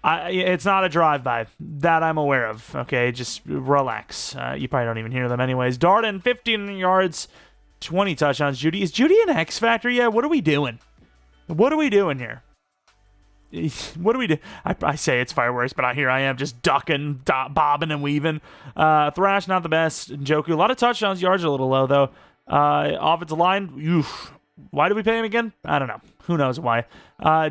it's not a drive-by that I'm aware of. Okay, just relax. You probably don't even hear them anyways. Darden, 15 yards, 20 touchdowns. Is Judy an X Factor yet? What are we doing? What are we doing here? What do we do? I say it's fireworks, but here I am just ducking, bobbing, and weaving. Thrash, not the best. Njoku, a lot of touchdowns. Yards are a little low, though. Offensive line, oof. Why do we pay him again? I don't know. Who knows why.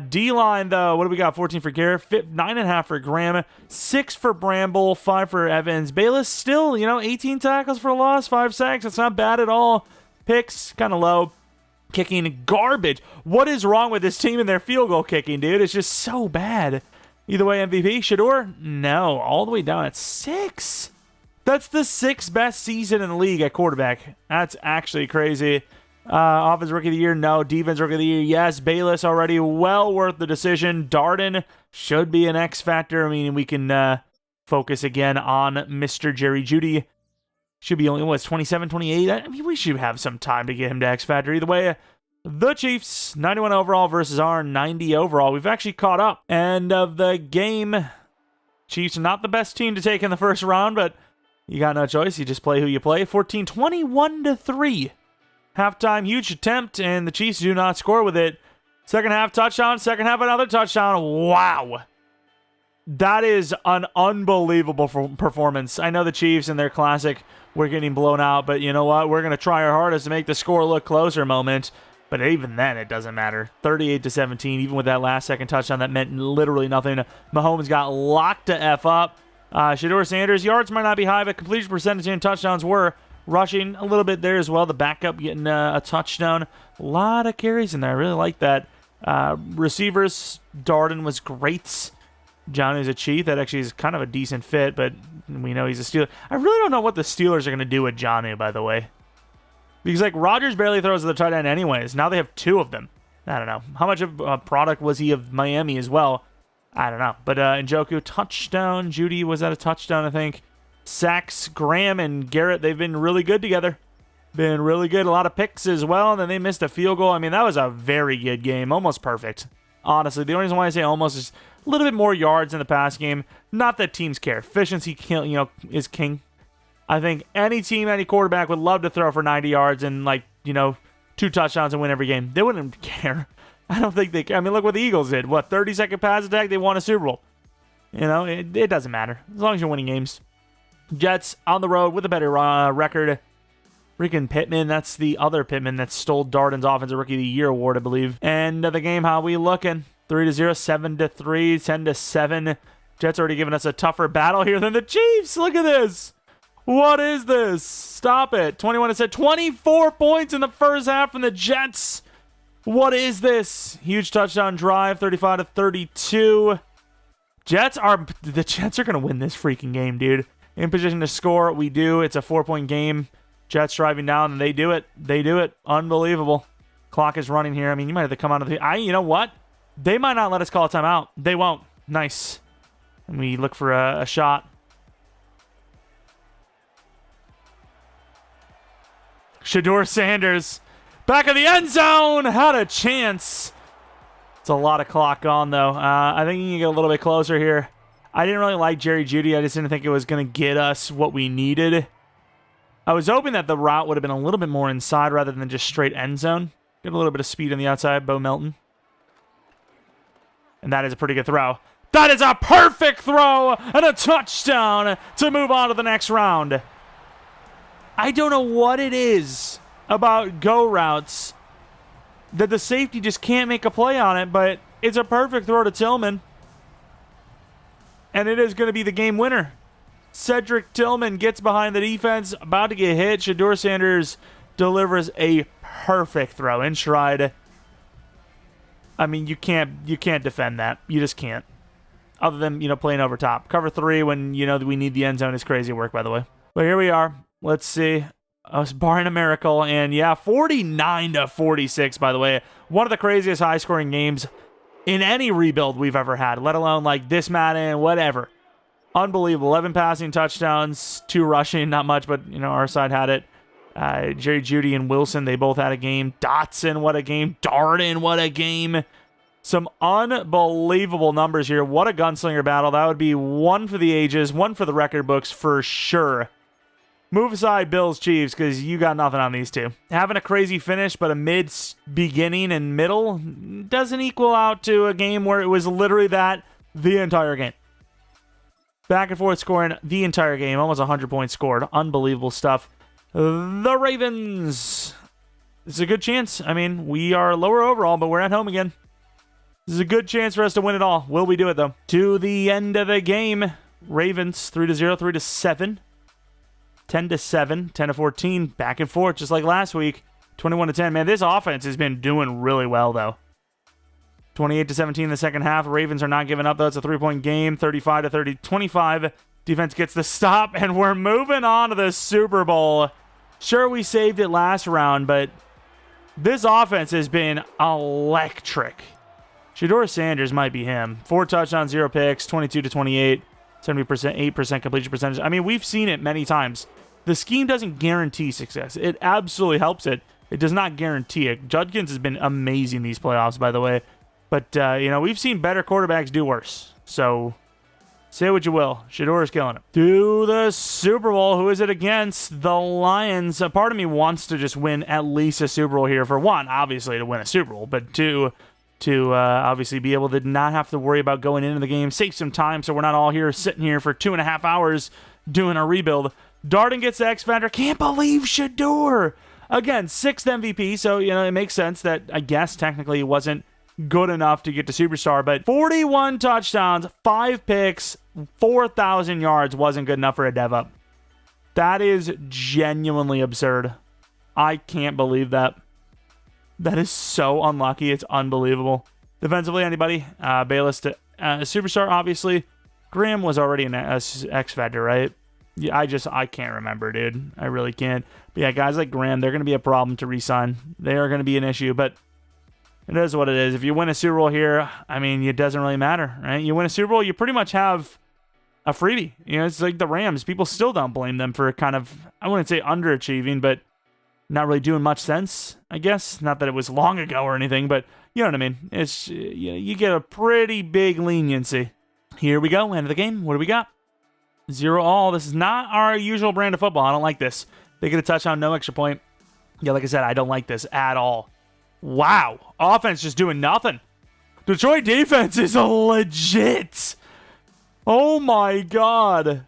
D-line, though, what do we got? 14 for Garrett, 9.5 for Graham, 6 for Bramble, 5 for Evans. Bayless still, 18 tackles for a loss, 5 sacks. That's not bad at all. Picks, kind of low. Kicking, garbage. What is wrong with this team and their field goal kicking, dude? It's just so bad. Either way, MVP. Shedeur? No. All the way down at 6. That's the 6th best season in the league at quarterback. That's actually crazy. Offensive Rookie of the Year, no. Defense Rookie of the Year, yes. Bayless already well worth the decision. Darden should be an X factor. I mean, we can focus again on Mr. Jerry Jeudy. Should be only, 27, 28? I mean, we should have some time to get him to X factor. Either way, the Chiefs, 91 overall versus our 90 overall. We've actually caught up. End of the game. Chiefs are not the best team to take in the first round, but you got no choice. You just play who you play. 21-3. Halftime, huge attempt, and the Chiefs do not score with it. Second half, touchdown. Second half, another touchdown. Wow. That is an unbelievable performance. I know the Chiefs and their classic, we're getting blown out, but you know what? We're going to try our hardest to make the score look closer moment. But even then, it doesn't matter. 38-17, even with that last second touchdown, that meant literally nothing. Mahomes got locked to F up. Shedeur Sanders, yards might not be high, but completion percentage and touchdowns were. Rushing a little bit there as well. The backup getting a touchdown. A lot of carries in there. I really like that. Receivers, Darden was great. Johnny's a Chief. That actually is kind of a decent fit, but we know he's a Steeler. I really don't know what the Steelers are going to do with Johnny, by the way. Because, Rodgers barely throws to the tight end anyways. Now they have 2 of them. I don't know. How much of a product was he of Miami as well? I don't know. But Njoku, touchdown. Jeudy, was that a touchdown, I think? Sacks, Graham and Garrett, they've been really good together. Been really good. A lot of picks as well, and then they missed a field goal. I mean, that was a very good game. Almost perfect. Honestly, the only reason why I say almost is a little bit more yards in the pass game. Not that teams care. Efficiency, is king. I think any team, any quarterback would love to throw for 90 yards and, 2 touchdowns and win every game. They wouldn't care. I don't think they care. I mean, look what the Eagles did. 30-second pass attack? They won a Super Bowl. It doesn't matter. As long as you're winning games. Jets on the road with a better record. Freaking Pittman, that's the other Pittman that stole Darden's Offensive Rookie of the Year award, I believe. End of the game, how we looking? 3-0, 7-3, 10-7. Jets already giving us a tougher battle here than the Chiefs. Look at this. What is this? Stop it. 21-7, 24 points in the first half from the Jets. What is this? Huge touchdown drive, 35-32. The Jets are going to win this freaking game, dude. In position to score, we do. It's a 4-point game. Jets driving down, and they do it. They do it. Unbelievable. Clock is running here. I mean, you might have to come out of the... You know what? They might not let us call a timeout. They won't. Nice. And we look for a shot. Shedeur Sanders. Back of the end zone. Had a chance. It's a lot of clock gone, though. I think you can get a little bit closer here. I didn't really like Jerry Jeudy. I just didn't think it was going to get us what we needed. I was hoping that the route would have been a little bit more inside rather than just straight end zone. Get a little bit of speed on the outside. Bo Melton. And that is a pretty good throw. That is a perfect throw and a touchdown to move on to the next round. I don't know what it is about go routes that the safety just can't make a play on it, but it's a perfect throw to Tillman. And it is going to be the game winner. Cedric Tillman gets behind the defense, about to get hit. Shedeur Sanders delivers a perfect throw in stride. I mean, you can't defend that. You just can't. Other than, playing over top. Cover 3 when, we need the end zone is crazy work, by the way. But here we are. Let's see. Us barring a miracle. And yeah, 49-46, by the way. One of the craziest high-scoring games in any rebuild we've ever had, let alone like this Madden, whatever. Unbelievable. 11 passing touchdowns, 2 rushing, not much, but, our side had it. Jerry Jeudy and Wilson, they both had a game. Dotson, what a game. Darden, what a game. Some unbelievable numbers here. What a gunslinger battle. That would be one for the ages, one for the record books for sure. Move aside Bills Chiefs because you got nothing on these two. Having a crazy finish, but a mid-beginning and middle doesn't equal out to a game where it was literally that the entire game. Back and forth scoring the entire game. Almost 100 points scored. Unbelievable stuff. The Ravens. It's a good chance. I mean, we are lower overall, but we're at home again. This is a good chance for us to win it all. Will we do it, though? To the end of the game. Ravens, 3-0, 3-7. 10-7, 10-14. Back and forth, just like last week. 21-10. Man, this offense has been doing really well, though. 28-17 in the second half. Ravens are not giving up, though. It's a 3-point game. 35-30, 25. Defense gets the stop, and we're moving on to the Super Bowl. Sure, we saved it last round, but this offense has been electric. Shedeur Sanders might be him. 4 touchdowns, 0 picks, 22-28, 70%, 8% completion percentage. I mean, we've seen it many times. The scheme doesn't guarantee success. It absolutely helps it. It does not guarantee it. Judkins has been amazing these playoffs, by the way. But, we've seen better quarterbacks do worse. So, say what you will. Shedeur is killing it. To the Super Bowl. Who is it against? The Lions. A part of me wants to just win at least a Super Bowl here. For one, obviously, to win a Super Bowl. But two, to obviously be able to not have to worry about going into the game. Save some time so we're not all here sitting here for 2.5 hours doing a rebuild. Darden gets the X Factor. Can't believe Shedeur. Again, 6th MVP. So, it makes sense that I guess technically it wasn't good enough to get to Superstar, but 41 touchdowns, 5 picks, 4,000 yards wasn't good enough for a dev up. That is genuinely absurd. I can't believe that. That is so unlucky. It's unbelievable. Defensively, anybody? Bayless to Superstar, obviously. Graham was already an X Factor, right? Yeah, I can't remember, dude. I really can't. But yeah, guys like Graham, they're going to be a problem to re-sign. They are going to be an issue, but it is what it is. If you win a Super Bowl here, I mean, it doesn't really matter, right? You win a Super Bowl, you pretty much have a freebie. It's like the Rams. People still don't blame them for kind of, I wouldn't say underachieving, but not really doing much sense, I guess. Not that it was long ago or anything, but you know what I mean. It's you get a pretty big leniency. Here we go, end of the game. What do we got? 0-all. This is not our usual brand of football. I don't like this. They get a touchdown, no extra point. Yeah, like I said, I don't like this at all. Wow. Offense just doing nothing. Detroit defense is legit. Oh my God.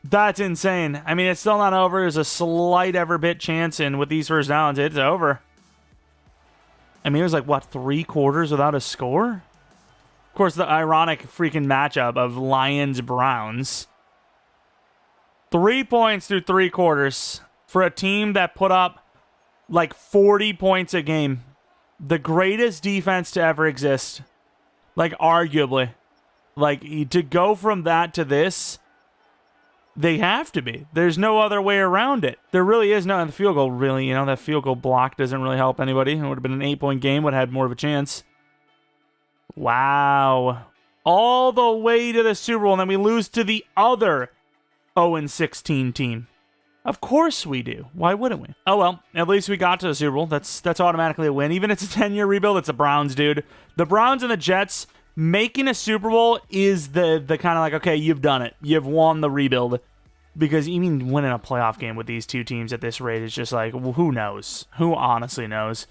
That's insane. I mean, it's still not over. There's a slight ever bit chance, and with these first downs, it's over. I mean, it was like, what, 3 quarters without a score? Of course, the ironic freaking matchup of Lions-Browns. 3 points through 3 quarters for a team that put up like 40 points a game. The greatest defense to ever exist. Like, arguably. Like, to go from that to this, they have to be. There's no other way around it. There really is no, and the field goal really, that field goal block doesn't really help anybody. It would have been an 8-point game, would have had more of a chance. Wow. All the way to the Super Bowl, and then we lose to the other 0-16 team. Of course we do. Why wouldn't we? Oh well, at least we got to the Super Bowl. That's automatically a win. Even if it's a 10-year rebuild, it's the Browns, dude. The Browns and the Jets making a Super Bowl is the kind of like, okay, you've done it. You've won the rebuild. Because even winning a playoff game with these two teams at this rate is just like, well, who knows? Who honestly knows?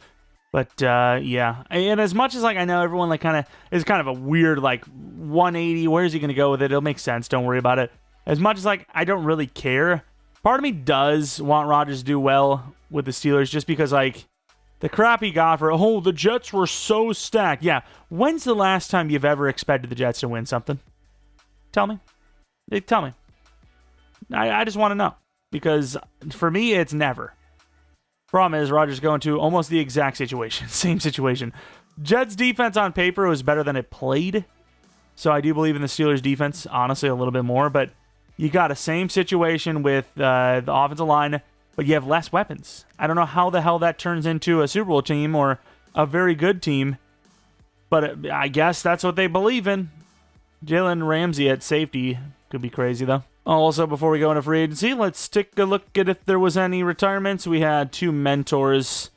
But yeah, and as much as like I know everyone like kind of is kind of a weird like 180. Where's he going to go with it? It'll make sense. Don't worry about it. As much as like I don't really care. Part of me does want Rodgers to do well with the Steelers just because, like, the crap he got for, the Jets were so stacked. Yeah, when's the last time you've ever expected the Jets to win something? Tell me. Tell me. I just want to know. Because for me, it's never. Problem is, Rodgers going to almost the exact situation. Same situation. Jets defense on paper was better than it played. So I do believe in the Steelers defense, honestly, a little bit more. But you got a same situation with the offensive line, but you have less weapons. I don't know how the hell that turns into a Super Bowl team or a very good team, but I guess that's what they believe in. Jalen Ramsey at safety could be crazy, though. Also, before we go into free agency, let's take a look at if there was any retirements. We had 2 mentors,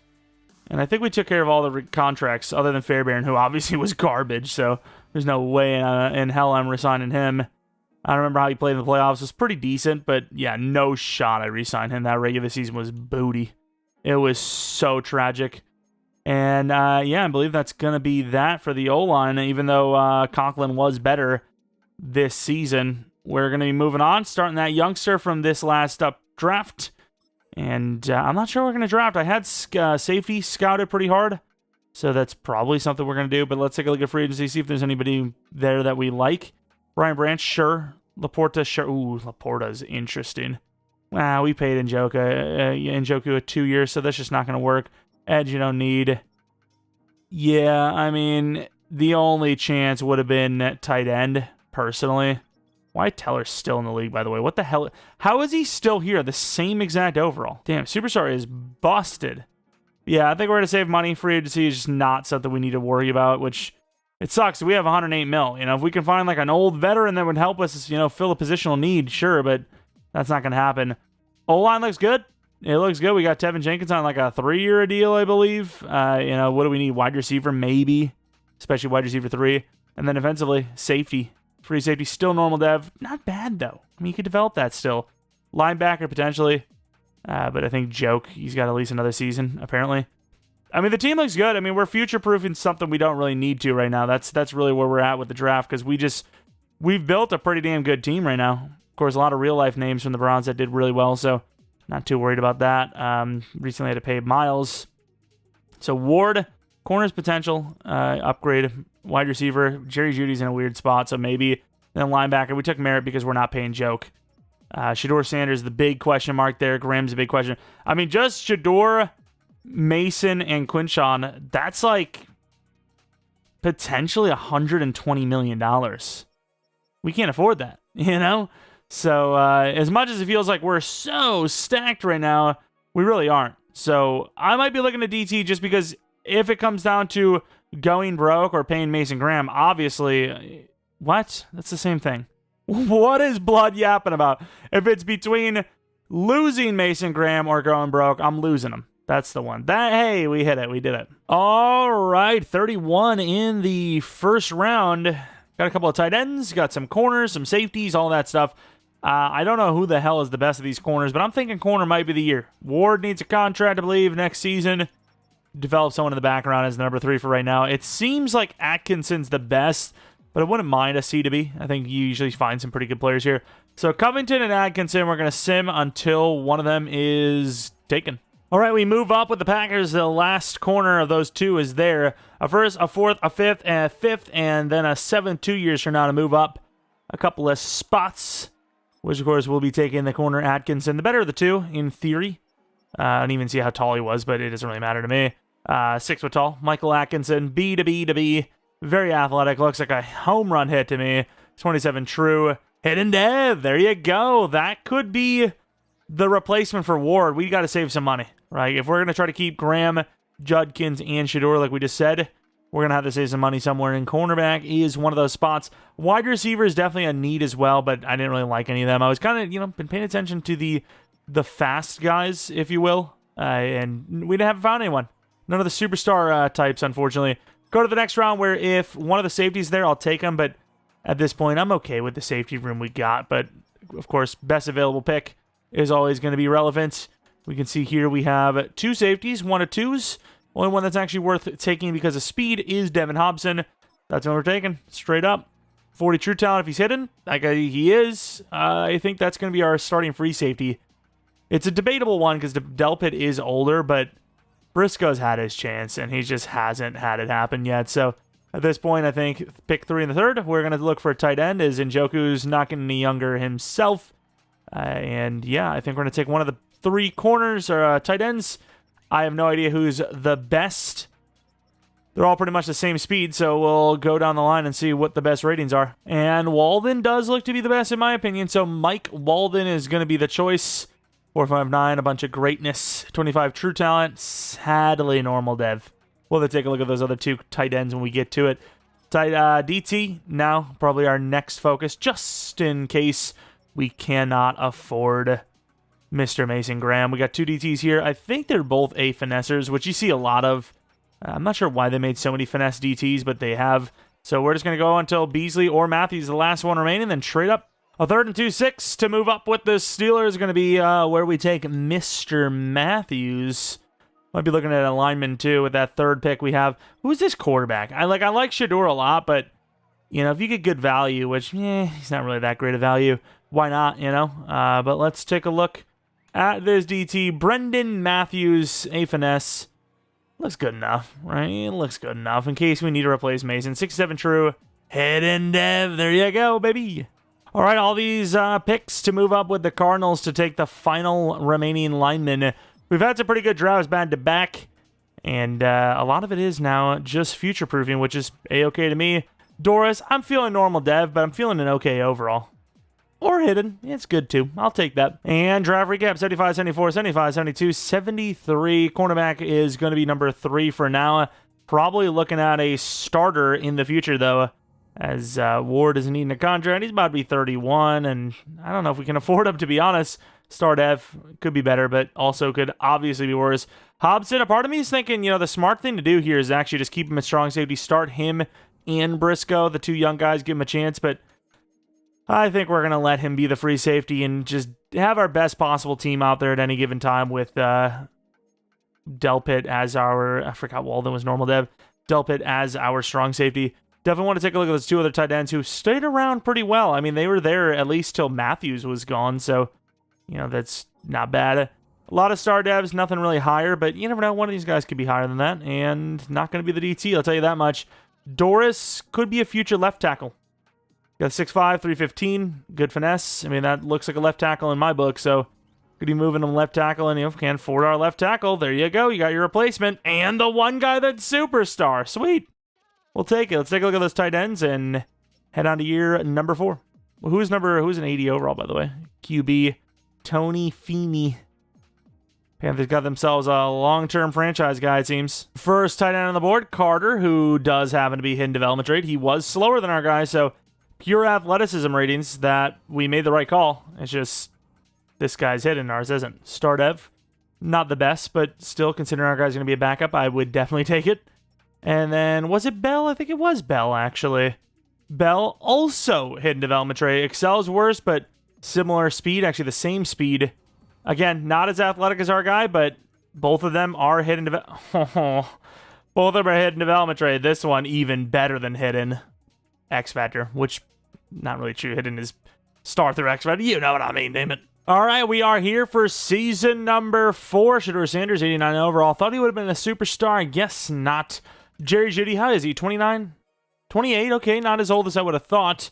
and I think we took care of all the contracts other than Fairbairn, who obviously was garbage, so there's no way in hell I'm resigning him. I don't remember how he played in the playoffs. It was pretty decent, but yeah, no shot I re-signed him. That regular season was booty. It was so tragic. And yeah, I believe that's going to be that for the O-line, even though Conklin was better this season. We're going to be moving on, starting that youngster from this last draft. And I'm not sure we're going to draft. I had safety scouted pretty hard, so that's probably something we're going to do. But let's take a look at free agency, see if there's anybody there that we like. Brian Branch, sure. Laporta, sure. Ooh, Laporta's interesting. Wow, we paid Njoku a 2 years, so that's just not going to work. Edge, you don't need. Yeah, I mean, the only chance would have been at tight end, personally. Why Teller's still in the league, by the way? What the hell? How is he still here? The same exact overall. Damn, Superstar is busted. Yeah, I think we're going to save money. Free agency is just not something we need to worry about, which it sucks. We have 108 mil. You know, if we can find like an old veteran that would help us, you know, fill a positional need, sure, but that's not going to happen. O-line looks good. It looks good. We got Tevin Jenkins on like a 3-year deal, I believe. You know, what do we need? Wide receiver, maybe. Especially wide receiver 3. And then defensively, safety. Free safety, still normal dev. Not bad, though. I mean, you could develop that still. Linebacker, potentially. But I think Joke, he's got at least another season, apparently. I mean, the team looks good. I mean, we're future-proofing something we don't really need to right now. That's really where we're at with the draft, because we've built a pretty damn good team right now. Of course, a lot of real-life names from the Browns that did really well, so not too worried about that. Recently had to pay Miles. So Ward, corners potential, upgrade. Wide receiver, Jerry Jeudy's in a weird spot, so maybe. Then linebacker, we took Merritt because we're not paying Joke. Shedeur Sanders, the big question mark there. Graham's a big question. I mean, just Shedeur, Mason, and Quinshawn, that's like potentially $120 million. We can't afford that, you know? So as much as it feels like we're so stacked right now, we really aren't. So I might be looking at DT just because if it comes down to going broke or paying Mason Graham, obviously, what? That's the same thing. What is Blood yapping about? If it's between losing Mason Graham or going broke, I'm losing him. That's the one. Hey, we hit it. We did it. All right, 31 in the first round. Got a couple of tight ends, got some corners, some safeties, all that stuff. I don't know who the hell is the best of these corners, but I'm thinking corner might be the year. Ward needs a contract, I believe, next season. Develop someone in the background as the number 3 for right now. It seems like Atkinson's the best, but I wouldn't mind a C to B. I think you usually find some pretty good players here. So Covington and Atkinson, we're going to sim until one of them is taken. All right, we move up with the Packers. The last corner of those 2 is there. A first, a fourth, a fifth, and then a 7th 2 years from now to move up a couple of spots, which, of course, will be taking the corner Atkinson. The better of the 2, in theory. I don't even see how tall he was, but it doesn't really matter to me. 6 foot tall. Michael Atkinson, B to B to B. Very athletic. Looks like a home run hit to me. 27 true. Hidden dev. There you go. That could be the replacement for Ward. We got to save some money, right? If we're going to try to keep Graham, Judkins, and Shedeur, like we just said, we're going to have to save some money somewhere. And cornerback is one of those spots. Wide receiver is definitely a need as well, but I didn't really like any of them. I was kind of, been paying attention to the fast guys, if you will, and we haven't found anyone. None of the superstar types, unfortunately. Go to the next round where if one of the safeties there, I'll take them. But at this point, I'm okay with the safety room we got. But, of course, best available pick is always going to be relevant. We can see here we have 2 safeties, 1 of 2s. Only one that's actually worth taking because of speed is Devin Hobson. That's what we're taking, straight up. 40 true talent if he's hidden, like he is. I think that's going to be our starting free safety. It's a debatable one because Delpit is older, but Briscoe's had his chance, and he just hasn't had it happen yet. So at this point, I think pick 3 in the 3rd. We're going to look for a tight end, as Njoku's not getting any younger himself. And yeah, I think we're going to take one of the 3 corners or tight ends. I have no idea who's the best They're all pretty much the same speed, so we'll go down the line and see what the best ratings are. And Walden does look to be the best in my opinion, so Mike Walden is going to be the choice. 459, a bunch of greatness. 25 true talent, sadly normal dev. We'll take a look at those other two tight ends when we get to it. DT, now probably our next focus, just in case we cannot afford Mr. Mason Graham. We got two DTs here. I think they're both A finessers, which you see a lot of. I'm not sure why they made so many finesse DTs, but they have. So we're just going to go until Beasley or Matthews, the last one remaining, then trade up. A 3rd and 2-6 to move up with the Steelers is going to be where we take Mr. Matthews. Might be looking at a lineman, too, with that 3rd pick we have. Who's this quarterback? I like Shedeur a lot, but, you know, if you get good value, which, he's not really that great of value, why not, you know? But let's take a look at this DT. Brendan Matthews, A finesse. Looks good enough, right? Looks good enough in case we need to replace Mason. 6-7 true. Hidden dev. There you go, baby. All right, all these picks to move up with the Cardinals to take the final remaining linemen. We've had some pretty good drafts back to back, and a lot of it is now just future-proofing, which is A-okay to me. Doris, I'm feeling normal dev, but I'm feeling an okay overall. Or hidden. It's good, too. I'll take that. And draft recap, 75, 74, 75, 72, 73. Cornerback is going to be number 3 for now. Probably looking at a starter in the future, though, as Ward is needing a contract. He's about to be 31, and I don't know if we can afford him, to be honest. Star dev could be better, but also could obviously be worse. Hobson, a part of me is thinking, you know, the smart thing to do here is actually just keep him at strong safety, start him and Briscoe, the two young guys, give him a chance, but I think we're going to let him be the free safety and just have our best possible team out there at any given time with Delpit as our, I forgot Walden was normal dev, Delpit as our strong safety. Definitely want to take a look at those two other tight ends who stayed around pretty well. I mean, they were there at least till Matthews was gone, so, you know, that's not bad. A lot of star devs, nothing really higher, but you never know. One of these guys could be higher than that, and not going to be the DT, I'll tell you that much. Doris could be a future left tackle. Got 6'5", 315, good finesse. I mean, that looks like a left tackle in my book, so could be moving him left tackle, and you know, can't afford our left tackle. There you go, you got your replacement, and the one guy that's superstar. Sweet. We'll take it. Let's take a look at those tight ends and head on to year number 4. Well, who's an 80 overall, by the way? QB Tony Feeney. Panthers got themselves a long-term franchise guy, it seems. First tight end on the board, Carter, who does happen to be hidden development rate. He was slower than our guy, so pure athleticism ratings that we made the right call. It's just this guy's hidden, ours isn't. Star dev, not the best, but still, considering our guy's going to be a backup, I would definitely take it. And then, was it Bell? I think it was Bell, actually. Bell, also hidden development trait. Excel's worse, but similar speed. Actually, the same speed. Again, not as athletic as our guy, but both of them are hidden both of them are hidden development trait. This one, even better than hidden. X Factor, which, not really true. Hidden is star through X Factor. You know what I mean, damn it. All right, we are here for season number 4. Shedeur Sanders, 89 overall. Thought he would have been a superstar. I guess not. Jerry Jeudy, how is he? 29? 28? Okay, not as old as I would have thought.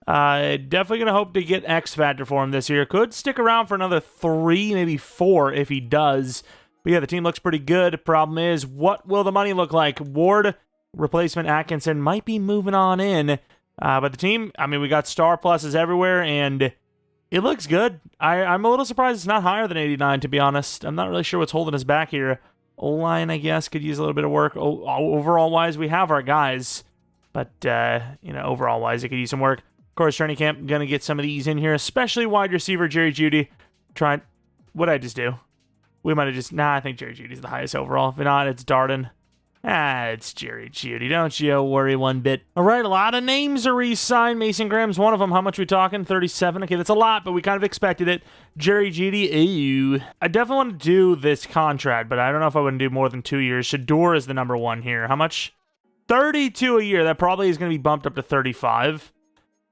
Definitely going to hope to get X Factor for him this year. Could stick around for another 3, maybe 4 if he does. But yeah, the team looks pretty good. Problem is, what will the money look like? Ward, replacement Atkinson might be moving on in. But the team, I mean, we got star pluses everywhere, and it looks good. I'm a little surprised it's not higher than 89, to be honest. I'm not really sure what's holding us back here. O-line, I guess, could use a little bit of work. Overall-wise, we have our guys. But, you know, overall-wise, it could use some work. Of course, training camp, going to get some of these in here, especially wide receiver Jerry Jeudy. What'd I just do? We might have just... Nah, I think Jerry Judy's the highest overall. If not, it's Darden. It's Jerry Jeudy. Don't you worry one bit. All right, a lot of names are re-signed. Mason Graham's one of them. How much we talking? 37. Okay, that's a lot, but we kind of expected it. Jerry Jeudy, ew. I definitely want to do this contract, but I don't know if I wouldn't do more than 2 years. Shedeur is the number 1 here. How much? 32 a year. That probably is going to be bumped up to 35.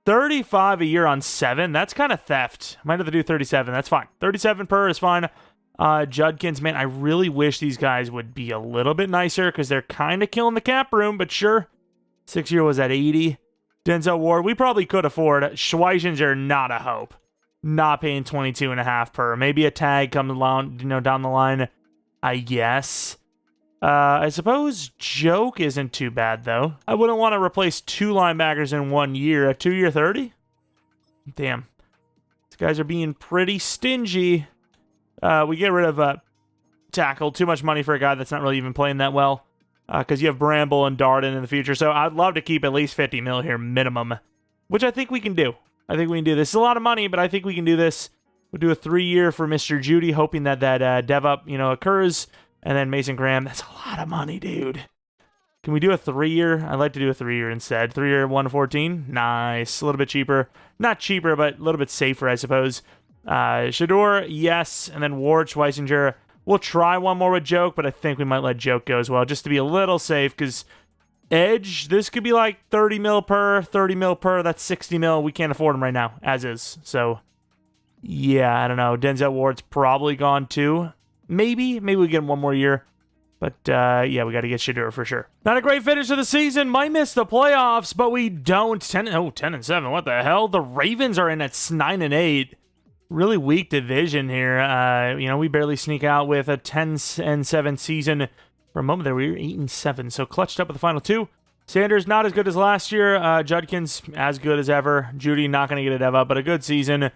35 a year on 7. That's kind of theft. Might have to do 37. That's fine. 37 per is fine. Judkins, man, I really wish these guys would be a little bit nicer because they're kind of killing the cap room, but sure. 6-year was at 80. Denzel Ward, we probably could afford. Schweizinger, not a hope. Not paying 22.5 per. Maybe a tag coming along, you know, down the line, I guess. I suppose Joke isn't too bad, though. I wouldn't want to replace 2 linebackers in 1 year. A 2-year 30? Damn. These guys are being pretty stingy. We get rid of tackle. Too much money for a guy that's not really even playing that well. Because you have Bramble and Darden in the future. So I'd love to keep at least 50 mil here minimum. Which I think we can do. I think we can do this. It's a lot of money, but I think we can do this. We'll do a 3-year for Mr. Judy, hoping that dev up, occurs. And then Mason Graham. That's a lot of money, dude. Can we do a 3-year? I'd like to do a 3-year instead. 3-year, 114. Nice. A little bit cheaper. Not cheaper, but a little bit safer, I suppose. Shedeur, yes. And then Ward, Schweisinger. We'll try one more with Joke, but I think we might let Joke go as well, just to be a little safe, because Edge, this could be like 30 mil per, 30 mil per. That's 60 mil. We can't afford him right now, as is. So, yeah, I don't know. Denzel Ward's probably gone too. Maybe we get him 1 more year. But, yeah, we got to get Shedeur for sure. Not a great finish of the season. Might miss the playoffs, but we don't. 10-7. What the hell? The Ravens are in at 9-8. Really weak division here. We barely sneak out with a 10-7 season. For a moment there, we were 8-7. So clutched up with the final 2. Sanders, not as good as last year. Judkins, as good as ever. Judy, not going to get a dev up, but a good season.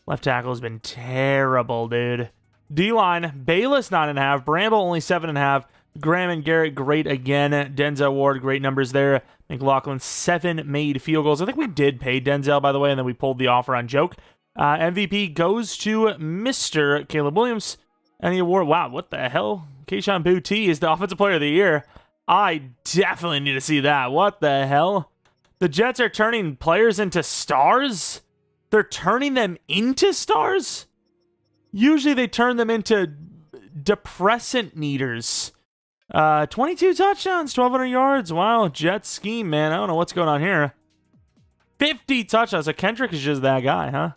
Left tackle has been terrible, dude. D-line, Bayless 9.5, Bramble only 7.5, Graham and Garrett great again, Denzel Ward great numbers there, McLaughlin 7 made field goals. I think we did pay Denzel, by the way, and then we pulled the offer on Joke. MVP goes to Mr. Caleb Williams, and the award, wow, what the hell? Kayshon Boutte is the Offensive Player of the Year. I definitely need to see that. What the hell? The Jets are turning players into stars? They're turning them into stars? Usually they turn them into depressant needers. 22 touchdowns, 1,200 yards. Wow, Jet scheme, man. I don't know what's going on here. 50 touchdowns. So Kendrick is just that guy, huh?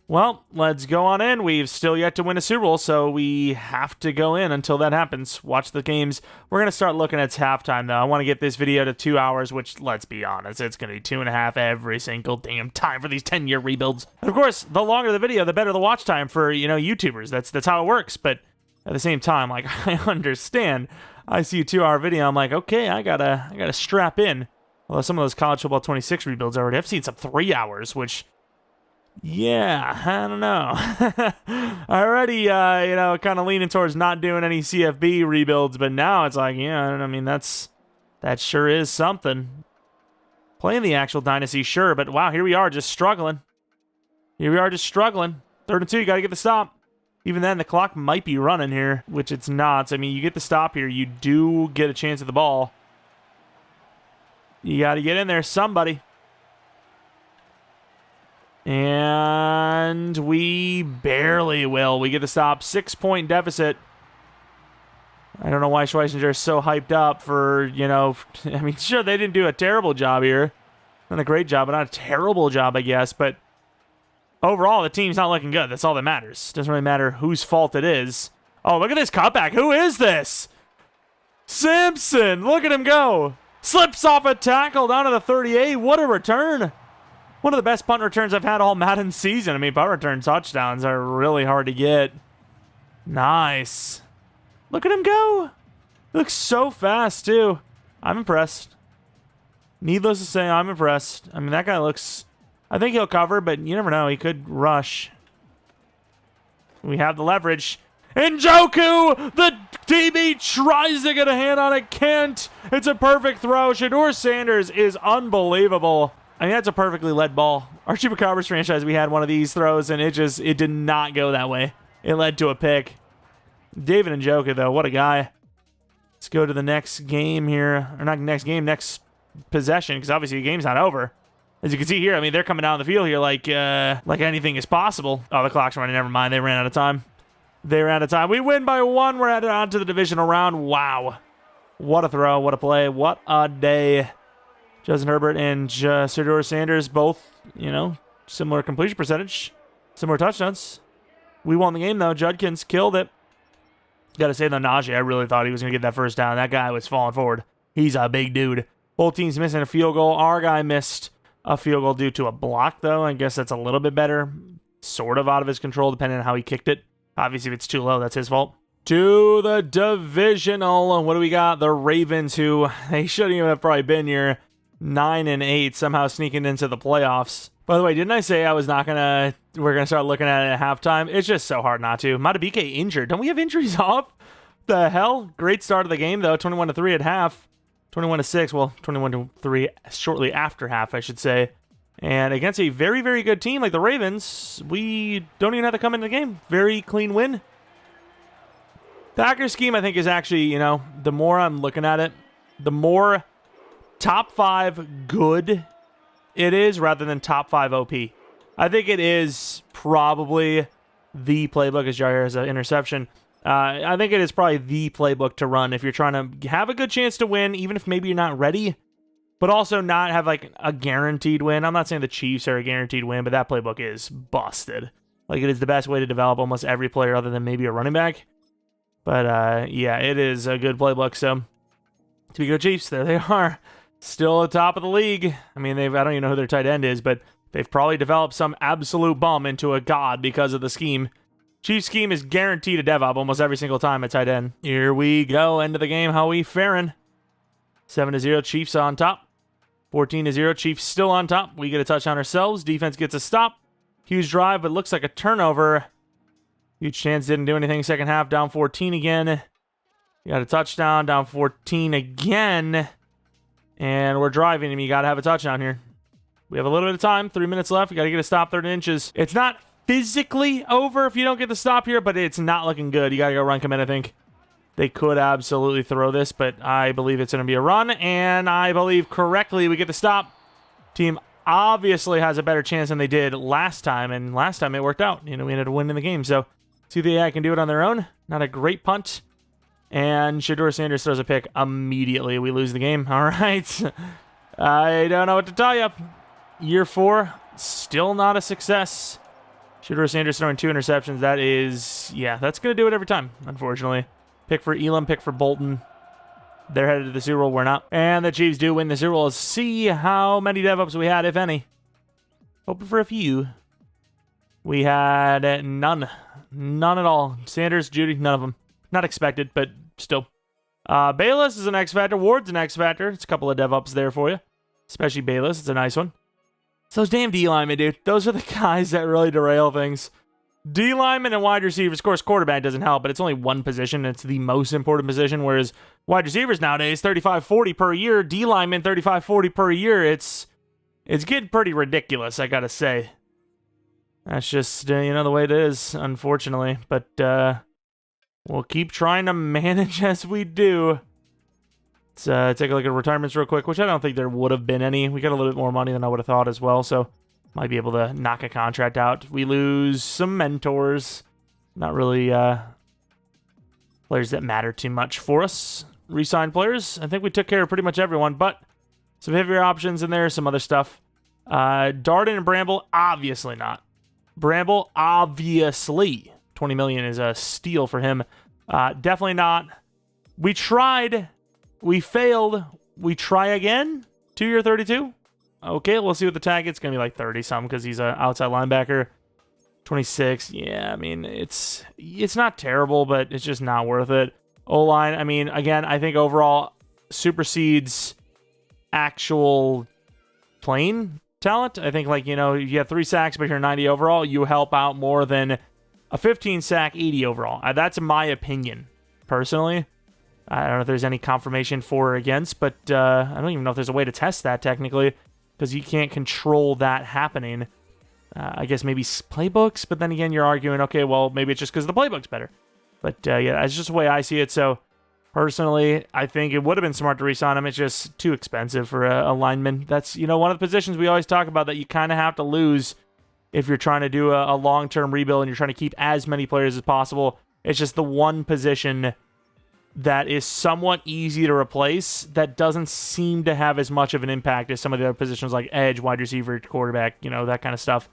Well, let's go on in. We've still yet to win a Super Bowl, so we have to go in until that happens. Watch the games. We're going to start looking at halftime, though. I want to get this video to 2 hours, which, let's be honest, it's going to be 2.5 every single damn time for these 10-year rebuilds. And, of course, the longer the video, the better the watch time for, YouTubers. That's how it works. But at the same time, like, I understand. I see a 2-hour video. I'm like, okay, I gotta strap in. Well, some of those College Football 26 rebuilds already. I've seen some 3 hours, which... yeah, I don't know. Already, kind of leaning towards not doing any CFB rebuilds, but now it's like, yeah, I mean, that sure is something. Playing the actual Dynasty, sure, but wow, here we are just struggling. 3rd and 2, you got to get the stop. Even then, the clock might be running here, which it's not. I mean, you get the stop here, you do get a chance at the ball. You got to get in there, somebody. And we barely will. We get the stop. 6-point deficit. I don't know why Schweisinger is so hyped up for, I mean, sure, they didn't do a terrible job here. Not a great job, but not a terrible job, I guess. But overall, the team's not looking good. That's all that matters. Doesn't really matter whose fault it is. Oh, look at this cutback. Who is this? Simpson. Look at him go. Slips off a tackle down to the 38. What a return. One of the best punt returns I've had all Madden season. I mean, punt return touchdowns are really hard to get. Nice. Look at him go. He looks so fast, too. I'm impressed. Needless to say, I'm impressed. I mean, that guy looks... I think he'll cover, but you never know. He could rush. We have the leverage. Njoku! The DB tries to get a hand on it. Can't. It's a perfect throw. Shedeur Sanders is unbelievable. I mean, that's a perfectly led ball. Our Chupacabras franchise, we had one of these throws, and it did not go that way. It led to a pick. David Njoku, though, what a guy. Let's go to the next game here. Or not next game, next possession, because obviously the game's not over. As you can see here, I mean, they're coming down the field here like anything is possible. Oh, the clock's running. Never mind. They ran out of time. We win by 1. We're added on to the divisional round. Wow. What a throw. What a play. What a day. Justin Herbert and Shedeur Sanders, both, similar completion percentage, similar touchdowns. We won the game, though. Judkins killed it. Got to say, though, Najee, I really thought he was going to get that first down. That guy was falling forward. He's a big dude. Both teams missing a field goal. Our guy missed a field goal due to a block, though. I guess that's a little bit better. Sort of out of his control, depending on how he kicked it. Obviously, if it's too low, that's his fault. to the divisional. What do we got? The Ravens, who they shouldn't even have probably been here. 9-8, somehow sneaking into the playoffs. By the way, didn't I say we're gonna start looking at it at halftime? It's just so hard not to. Matabike injured. Don't we have injuries off? The hell? Great start of the game though. 21-3 at half. 21-6. Well, 21-3 shortly after half, I should say. And against a very, very good team like the Ravens, we don't even have to come into the game. Very clean win. Packers scheme, I think, is actually, the more I'm looking at it, the more top 5 good it is rather than top 5 OP. I think it is probably the playbook, as Jair has an interception. I think it is probably the playbook to run if you're trying to have a good chance to win, even if maybe you're not ready, but also not have like a guaranteed win. I'm not saying the Chiefs are a guaranteed win, but that playbook is busted. Like, it is the best way to develop almost every player other than maybe a running back. But yeah, it is a good playbook. So, speaking of Chiefs, there they are. Still at the top of the league. I mean, I don't even know who their tight end is, but they've probably developed some absolute bum into a god because of the scheme. Chiefs scheme is guaranteed to DevOps almost every single time at tight end. Here we go. End of the game. How we faring? 7-0, Chiefs on top. 14-0, Chiefs still on top. We get a touchdown ourselves. Defense gets a stop. Huge drive, but looks like a turnover. Huge chance, didn't do anything. Second half, down 14 again. You got a touchdown, down 14 again. And we're driving him. You got to have a touchdown here. We have a little bit of time. 3 minutes left. We got to get a stop, 30 inches. It's not physically over if you don't get the stop here, but it's not looking good. You got to go run commit, I think. They could absolutely throw this, but I believe it's going to be a run, and I believe correctly we get the stop. Team obviously has a better chance than they did last time, and last time it worked out. We ended up winning the game, so see if they can do it on their own. Not a great punt. And Shedeur Sanders throws a pick immediately. We lose the game. All right. I don't know what to tell you. Year 4, still not a success. Shedeur Sanders throwing 2 interceptions. That is, that's going to do it every time, unfortunately. Pick for Elam, pick for Bolton. They're headed to the Super Bowl. We're not. And the Chiefs do win the Super Bowl. Let's see how many DevOps we had, if any. Hoping for a few. We had none. None at all. Sanders, Judy, none of them. Not expected, but still. Bayless is an X Factor. Ward's an X Factor. It's a couple of DevOps there for you. Especially Bayless. It's a nice one. So those damn D-linemen, dude. Those are the guys that really derail things. D-linemen and wide receivers. Of course, quarterback doesn't help, but it's only one position. It's the most important position, whereas wide receivers nowadays, 35-40 per year. D-linemen, 35-40 per year. It's getting pretty ridiculous, I gotta say. That's just, the way it is, unfortunately. But, we'll keep trying to manage as we do. Let's take a look at retirements real quick, which I don't think there would have been any. We got a little bit more money than I would have thought as well, so might be able to knock a contract out. We lose some mentors. Not really players that matter too much for us. Re-signed players. I think we took care of pretty much everyone, but some heavier options in there, some other stuff. Darden and Bramble, obviously not. Bramble, obviously. 20 million is a steal for him. Definitely not. We tried. We failed. We try again. 2-year 32. Okay, we'll see what the tag is. It's going to be like 30-something because he's an outside linebacker. 26. Yeah, I mean, it's not terrible, but it's just not worth it. O-line, I mean, again, I think overall supersedes actual playing talent. I think, if you have 3 sacks, but you're 90 overall, you help out more than a 15-sack, 80 overall. That's my opinion, personally. I don't know if there's any confirmation for or against, but I don't even know if there's a way to test that, technically, because you can't control that happening. I guess maybe playbooks, but then again, you're arguing, okay, well, maybe it's just because the playbook's better. But, yeah, that's just the way I see it. So, personally, I think it would have been smart to re-sign him. It's just too expensive for a lineman. That's, one of the positions we always talk about that you kind of have to lose if you're trying to do a long-term rebuild and you're trying to keep as many players as possible. It's just the one position that is somewhat easy to replace that doesn't seem to have as much of an impact as some of the other positions like edge, wide receiver, quarterback, that kind of stuff.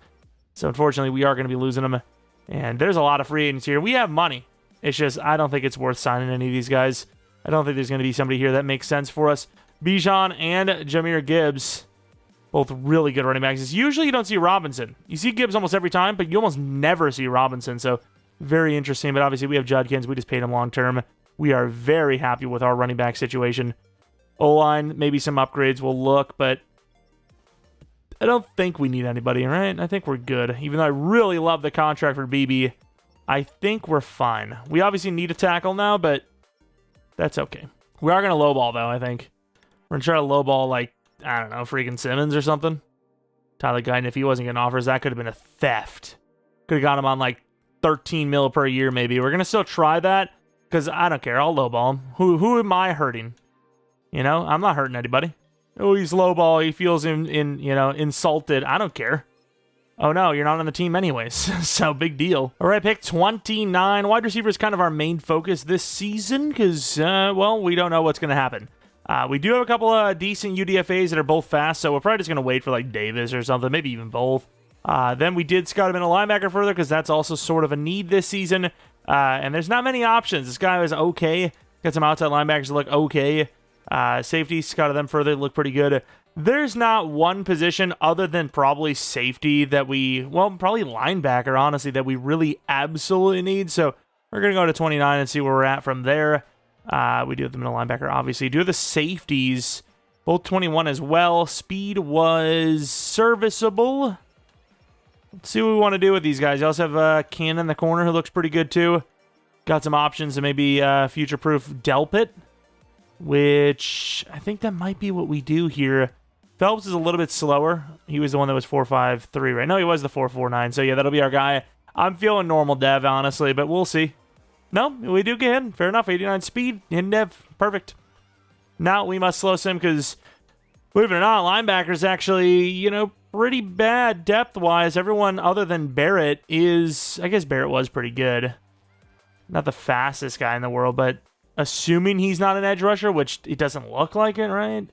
So unfortunately, we are going to be losing them. And there's a lot of free agents here. We have money. It's just, I don't think it's worth signing any of these guys. I don't think there's going to be somebody here that makes sense for us. Bijan and Jahmyr Gibbs, both really good running backs. Usually you don't see Robinson. You see Gibbs almost every time, but you almost never see Robinson. So Very interesting, but obviously we have Judkins. We just paid him long-term. We are very happy with our running back situation. O-line, maybe some upgrades will look, but I don't think we need anybody, right? I think we're good. Even though I really love the contract for BB, I think we're fine. We obviously need a tackle now, but that's okay. We are going to lowball, though, I think. We're going to try to lowball, like, I don't know, freaking Simmons or something. Tyler Guyton, if he wasn't getting offers, that could have been a theft. Could have got him on, like, 13 mil per year, maybe. We're going to still try that, because I don't care. I'll lowball him. Who am I hurting? You know, I'm not hurting anybody. Oh, he's lowball. He feels insulted. I don't care. Oh, no, you're not on the team anyways. So, big deal. All right, pick 29. Wide receiver is kind of our main focus this season because, well, we don't know what's going to happen. We do have a couple of decent UDFAs that are both fast, so we're probably just going to wait for, like, Davis or something, maybe even both. Then we did scout him in a linebacker further because that's also sort of a need this season. And there's not many options. This guy was okay. Got some outside linebackers that look okay. Safety, scouted them further, look pretty good. There's not one position other than probably safety that probably linebacker, honestly, that we really absolutely need. So we're going to go to 29 and see where we're at from there. We do have the middle linebacker, obviously. Do have the safeties, both 21 as well. Speed was serviceable. Let's see what we want to do with these guys. You also have Cannon in the corner who looks pretty good too. Got some options to maybe future-proof Delpit, which I think that might be what we do here. Phelps is a little bit slower. He was the one that was 4.53, right? No, he was the 4.49. So, yeah, that'll be our guy. I'm feeling normal dev, honestly, but we'll see. No, we do get hidden. Fair enough. 89 speed. Hidden dev. Perfect. Now we must slow sim because, believe it or not, linebacker's actually, pretty bad depth-wise. Everyone other than Barrett is... I guess Barrett was pretty good. Not the fastest guy in the world, but assuming he's not an edge rusher, which it doesn't look like it, right?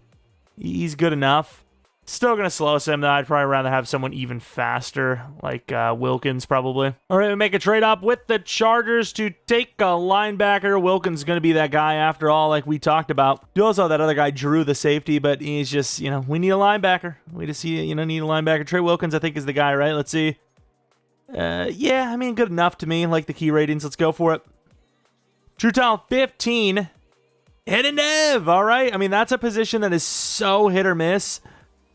He's good enough. Still going to slow sim, though. I'd probably rather have someone even faster, like Wilkins, probably. All right, we make a trade-up with the Chargers to take a linebacker. Wilkins is going to be that guy, after all, like we talked about. You also have that other guy, Drew, the safety, but he's just, we need a linebacker. We just need a linebacker. Trey Wilkins, I think, is the guy, right? Let's see. Yeah, I mean, good enough to me. Like the key ratings. Let's go for it. True talent, 15. Hidden dev. All right. I mean, that's a position that is so hit or miss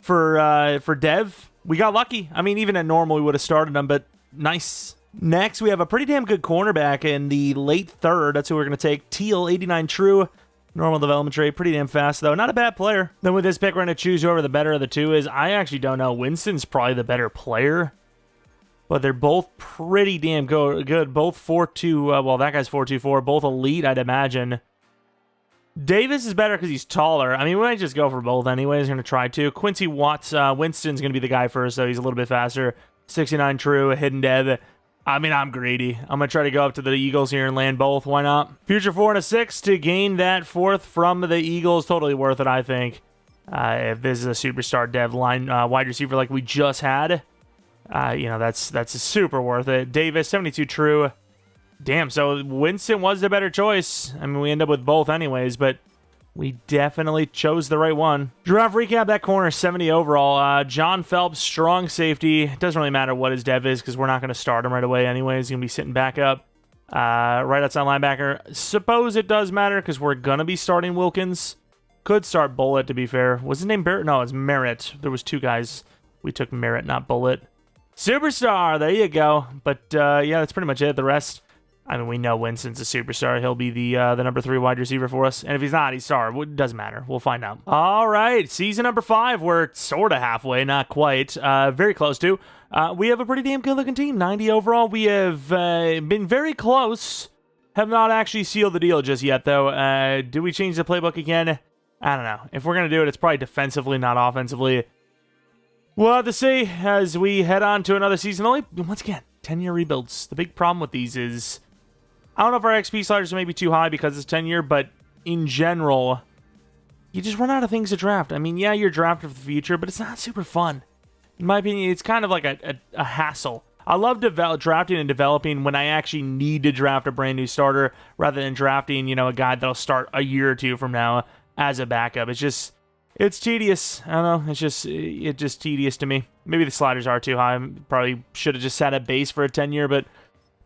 for dev. We got lucky. I mean, even at normal, we would have started him, but nice. Next, we have a pretty damn good cornerback in the late third. That's who we're going to take. Teal, 89 true. Normal development rate. Pretty damn fast, though. Not a bad player. Then with this pick, we're going to choose whoever the better of the two is. I actually don't know. Winston's probably the better player. But they're both pretty damn good. Both 4.2. Well, that guy's 4.24. Both elite, I'd imagine. Davis is better because he's taller. I mean, we might just go for both anyways. We're going to try to. Quincy Watts, Winston's going to be the guy first, so he's a little bit faster. 69 true, hidden dev. I mean, I'm greedy. I'm going to try to go up to the Eagles here and land both. Why not? Future 4 and a 6 to gain that fourth from the Eagles. Totally worth it, I think. If this is a superstar dev line wide receiver like we just had. That's super worth it. Davis, 72 true. Damn, so Winston was the better choice. I mean, we end up with both anyways, but we definitely chose the right one. Draft recap, that corner, 70 overall. John Phelps, strong safety. It doesn't really matter what his dev is because we're not going to start him right away anyways. He's going to be sitting back up. Right outside linebacker. Suppose it does matter because we're going to be starting Wilkins. Could start Bullet, to be fair. Was his name Barrett? No, it's Merritt. There was two guys. We took Merritt, not Bullet. Superstar, there you go. But, yeah, that's pretty much it. The rest... I mean, we know Winston's a superstar. He'll be the number 3 wide receiver for us. And if he's not, he's star. It doesn't matter. We'll find out. All right. Season number 5. We're sort of halfway. Not quite. Very close to. We have a pretty damn good-looking team. 90 overall. We have been very close. Have not actually sealed the deal just yet, though. Do we change the playbook again? I don't know. If we're going to do it, it's probably defensively, not offensively. We'll have to see as we head on to another season. Only, once again, 10-year rebuilds. The big problem with these is... I don't know if our XP sliders are maybe too high because it's 10-year, but in general, you just run out of things to draft. I mean, yeah, you're drafted for the future, but it's not super fun. In my opinion, it's kind of like a hassle. I love drafting and developing when I actually need to draft a brand new starter rather than drafting, a guy that'll start a year or two from now as a backup. It's tedious. I don't know. It's just tedious to me. Maybe the sliders are too high. Probably should have just set a base for a 10-year, but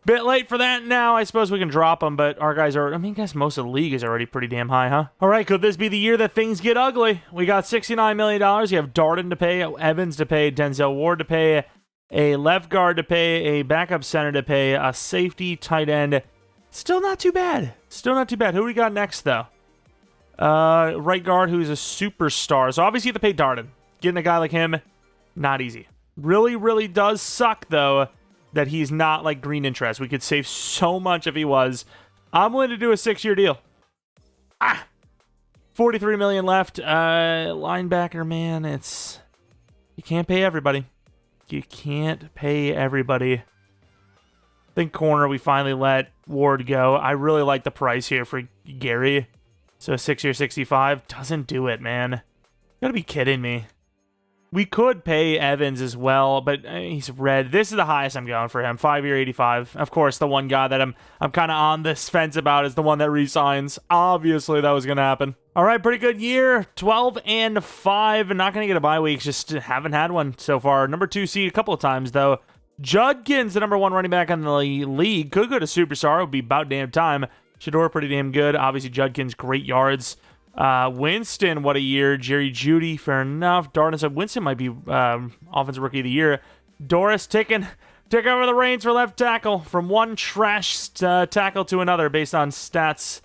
Bit late for that now. I suppose we can drop them, but our guys are... I mean, I guess most of the league is already pretty damn high, huh? All right, could this be the year that things get ugly? We got $69 million. You have Darden to pay, Evans to pay, Denzel Ward to pay, a left guard to pay, a backup center to pay, a safety, tight end. Still not too bad. Still not too bad. Who do we got next, though? Right guard, who's a superstar. So obviously you have to pay Darden. Getting a guy like him, not easy. Really, really does suck, though, that he's not like green interest. We could save so much if he was. I'm willing to do a 6-year deal. 43 million left. Linebacker, man, it's... You can't pay everybody. You can't pay everybody. I think corner, we finally let Ward go. I really like the price here for Gary. So 6-year 65 doesn't do it, man. You gotta be kidding me. We could pay Evans as well, but he's red. This is the highest I'm going for him. 5-year 85. Of course, the one guy that I'm kind of on this fence about is the one that resigns. Obviously, that was going to happen. All right, pretty good year. 12-5. Not going to get a bye week. Just haven't had one so far. Number 2 seed a couple of times, though. Judkins, the number 1 running back in the league, could go to superstar. It would be about damn time. Shedeur, pretty damn good. Obviously, Judkins, great yards. Winston, what a year. Jerry Jeudy, fair enough. Darden said Winston might be offensive rookie of the year. Doris took over the reins for left tackle from one trash tackle to another based on stats.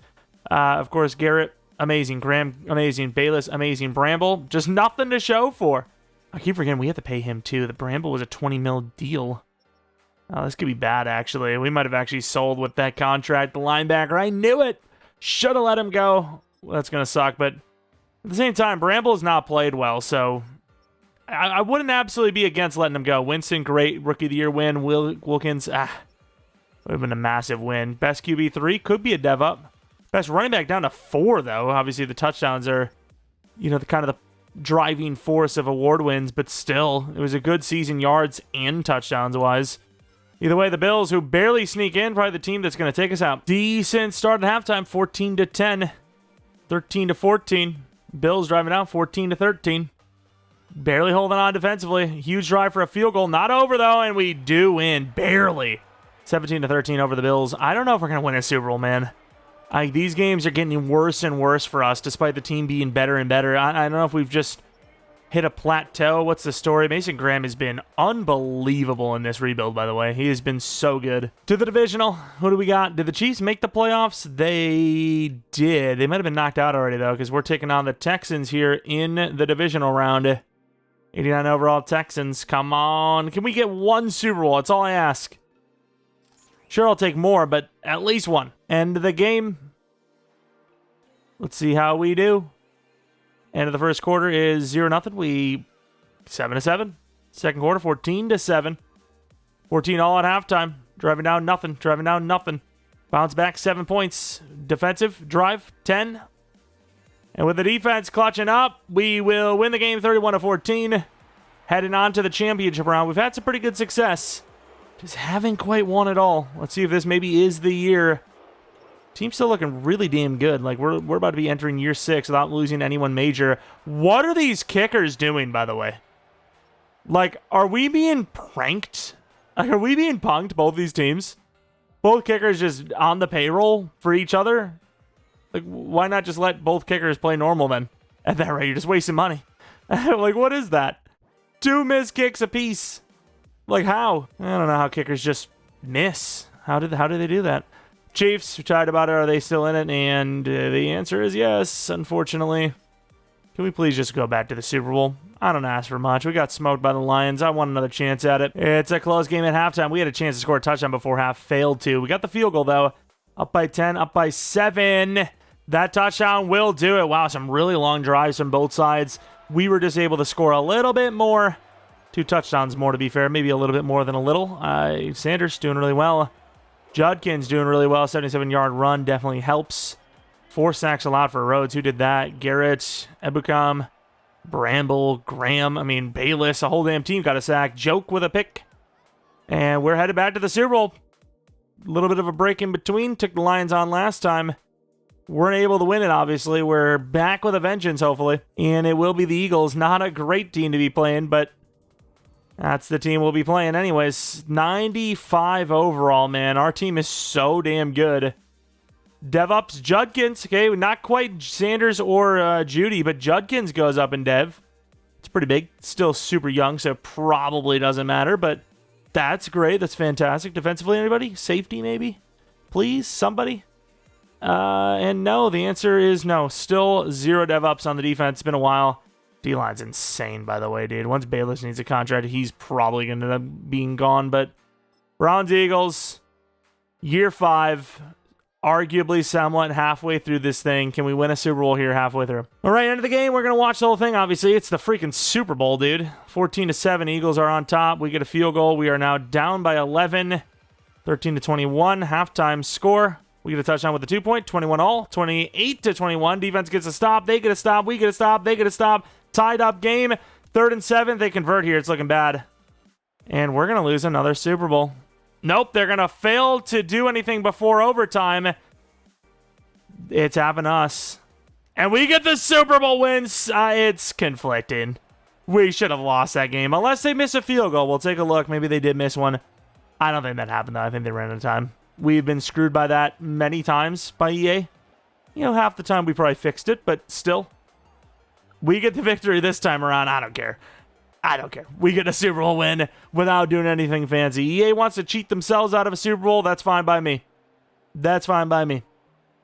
Of course, Garrett, amazing. Graham, amazing. Bayless, amazing. Bramble, just nothing to show for. I keep forgetting we have to pay him too. The Bramble was a 20 mil deal. Oh, this could be bad, actually. We might have actually sold with that contract. The linebacker, I knew it. Should have let him go. That's going to suck, but at the same time, Bramble has not played well, so I wouldn't absolutely be against letting him go. Winston, great Rookie of the Year win. Wilkins, would have been a massive win. Best QB3, could be a dev up. Best running back down to 4, though. Obviously, the touchdowns are, the kind of the driving force of award wins, but still, it was a good season yards and touchdowns-wise. Either way, the Bills, who barely sneak in, probably the team that's going to take us out. Decent start at halftime, 14-10. 13-14. Bills driving out 14-13. Barely holding on defensively. Huge drive for a field goal. Not over, though, and we do win. Barely. 17-13 over the Bills. I don't know if we're going to win a Super Bowl, man. These games are getting worse and worse for us, despite the team being better and better. I don't know if we've just hit a plateau. What's the story? Mason Graham has been unbelievable in this rebuild, by the way. He has been so good. To the divisional, who do we got? Did the Chiefs make the playoffs? They did. They might have been knocked out already, though, because we're taking on the Texans here in the divisional round. 89 overall Texans. Come on. Can we get one Super Bowl? That's all I ask. Sure, I'll take more, but at least one. End of the game. Let's see how we do. End of the first quarter is 0-0. We 7-7. Second quarter, 14-7. 14 all at halftime. Driving down nothing. Bounce back 7 points. Defensive drive 10. And with the defense clutching up, we will win the game 31-14. Heading on to the championship round. We've had some pretty good success. Just haven't quite won it all. Let's see if this maybe is the year. Team's still looking really damn good. Like, we're about to be entering year 6 without losing anyone major. What are these kickers doing, by the way? Like, are we being pranked? Like, are we being punked, both these teams? Both kickers just on the payroll for each other? Like, why not just let both kickers play normal then? At that rate, you're just wasting money. Like, what is that? 2 missed kicks apiece. Like, how? I don't know how kickers just miss. How did they do that? Chiefs, we talked about it. Are they still in it? And the answer is yes, unfortunately. Can we please just go back to the Super Bowl? I don't ask for much. We got smoked by the Lions. I want another chance at it. It's a close game at halftime. We had a chance to score a touchdown before half. Failed to. We got the field goal, though. Up by 10, up by 7. That touchdown will do it. Wow, some really long drives from both sides. We were just able to score a little bit more. 2 touchdowns more, to be fair. Maybe a little bit more than a little. Sanders doing really well. Judkins doing really well. 77-yard run definitely helps. 4 sacks allowed for Rhodes. Who did that? Garrett, Ebukam, Bramble, Graham. I mean, Bayless. A whole damn team got a sack. Joke with a pick. And we're headed back to the Super Bowl. A little bit of a break in between. Took the Lions on last time. Weren't able to win it, obviously. We're back with a vengeance, hopefully. And it will be the Eagles. Not a great team to be playing, but That's the team we'll be playing anyways. 95 overall, man. Our team is so damn good. DevOps, Judkins. Okay, not quite Sanders or Judy, but Judkins goes up in Dev. It's pretty big. Still super young, so probably doesn't matter, but that's great. That's fantastic. Defensively, anybody? Safety, maybe? Please, somebody? And no, the answer is no. Still 0 DevOps on the defense. It's been a while. D-line's insane, by the way, dude. Once Bayless needs a contract, he's probably going to end up being gone. But Browns, Eagles, year 5, arguably somewhat halfway through this thing. Can we win a Super Bowl here halfway through? All right, end of the game. We're going to watch the whole thing, obviously. It's the freaking Super Bowl, dude. 14-7, Eagles are on top. We get a field goal. We are now down by 11, 13-21, halftime score. We get a touchdown with a 2-point, 21 all, 28-21. Defense gets a stop. They get a stop. We get a stop. They get a stop. Tied up game. 3rd and 7. They convert here. It's looking bad. And we're going to lose another Super Bowl. Nope, they're going to fail to do anything before overtime. It's happened to us. And we get the Super Bowl wins. It's conflicting. We should have lost that game. Unless they miss a field goal. We'll take a look. Maybe they did miss one. I don't think that happened, though. I think they ran out of time. We've been screwed by that many times by EA. You know, half the time we probably fixed it, but still. We get the victory this time around. I don't care. I don't care. We get a Super Bowl win without doing anything fancy. EA wants to cheat themselves out of a Super Bowl. That's fine by me. That's fine by me.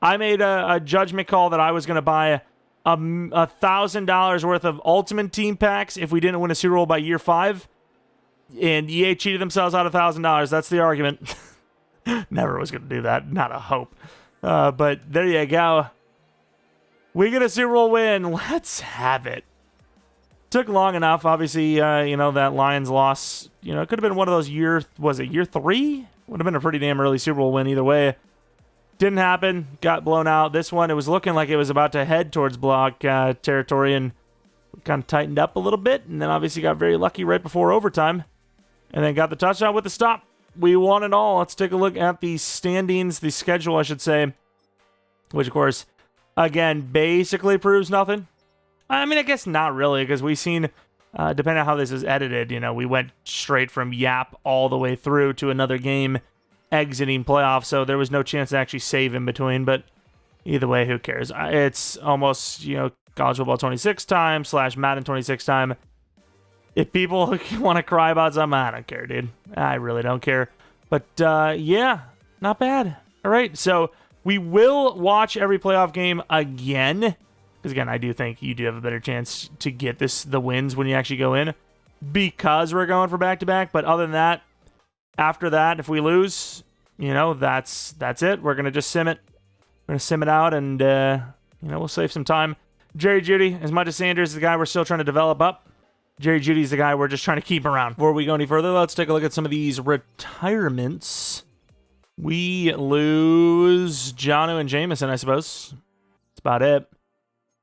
I made a judgment call that I was going to buy $1,000 worth of Ultimate Team packs if we didn't win a Super Bowl by year 5. And EA cheated themselves out of $1,000. That's the argument. Never was going to do that. Not a hope. But there you go. We get a Super Bowl win. Let's have it. Took long enough. Obviously, that Lions loss, it could have been one of those year 3? Would have been a pretty damn early Super Bowl win either way. Didn't happen. Got blown out. This one, it was looking like it was about to head towards block territory and kind of tightened up a little bit. And then obviously got very lucky right before overtime. And then got the touchdown with the stop. We won it all. Let's take a look at the standings, the schedule, I should say. Which, of course, again, basically proves nothing. I mean, I guess not really, because we've seen, depending on how this is edited, we went straight from Yap all the way through to another game exiting playoffs, so there was no chance to actually save in between, but either way, who cares? It's almost, college football 26 time / Madden 26 time. If people want to cry about something, I don't care, dude. I really don't care. But, yeah, not bad. All right, so we will watch every playoff game again. Because, again, I do think you do have a better chance to get the wins when you actually go in. Because we're going for back-to-back. But other than that, after that, if we lose, that's it. We're going to just sim it. We're going to sim it out and, we'll save some time. Jerry Jeudy, as much as Sanders is the guy we're still trying to develop up, Jerry Jeudy's the guy we're just trying to keep around. Before we go any further, let's take a look at some of these retirements. We lose Jonnu and Jameson, I suppose. That's about it.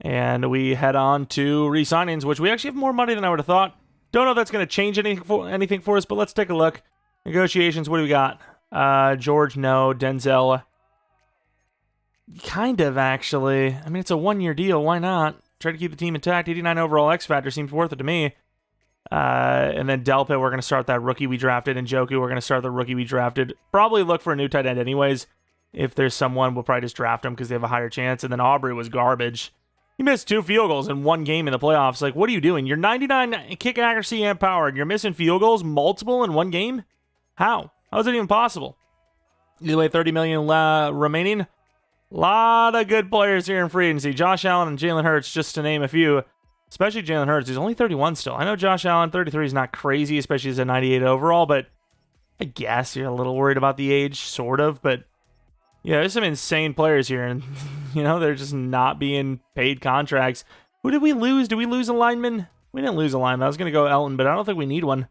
And we head on to re-signings, which we actually have more money than I would have thought. Don't know if that's going to change anything for us, but let's take a look. Negotiations, what do we got? George, no. Denzel, kind of, actually. I mean, it's a 1-year deal. Why not? Try to keep the team intact. 89 overall X Factor seems worth it to me. And then Delpit, we're going to start that rookie we drafted. And Joku, we're going to start the rookie we drafted. Probably look for a new tight end anyways. If there's someone, we'll probably just draft him because they have a higher chance. And then Aubrey was garbage. He missed 2 field goals in 1 game in the playoffs. Like, what are you doing? You're 99 kick accuracy and power, and you're missing field goals multiple in 1 game? How? How is it even possible? Either way, $30 million remaining. A lot of good players here in free agency. Josh Allen and Jalen Hurts, just to name a few. Especially Jalen Hurts. He's only 31 still. I know Josh Allen, 33 is not crazy, especially as a 98 overall, but I guess you're a little worried about the age, sort of. But yeah, there's some insane players here, and they're just not being paid contracts. Who did we lose? Did we lose a lineman? We didn't lose a lineman. I was going to go Elton, but I don't think we need one.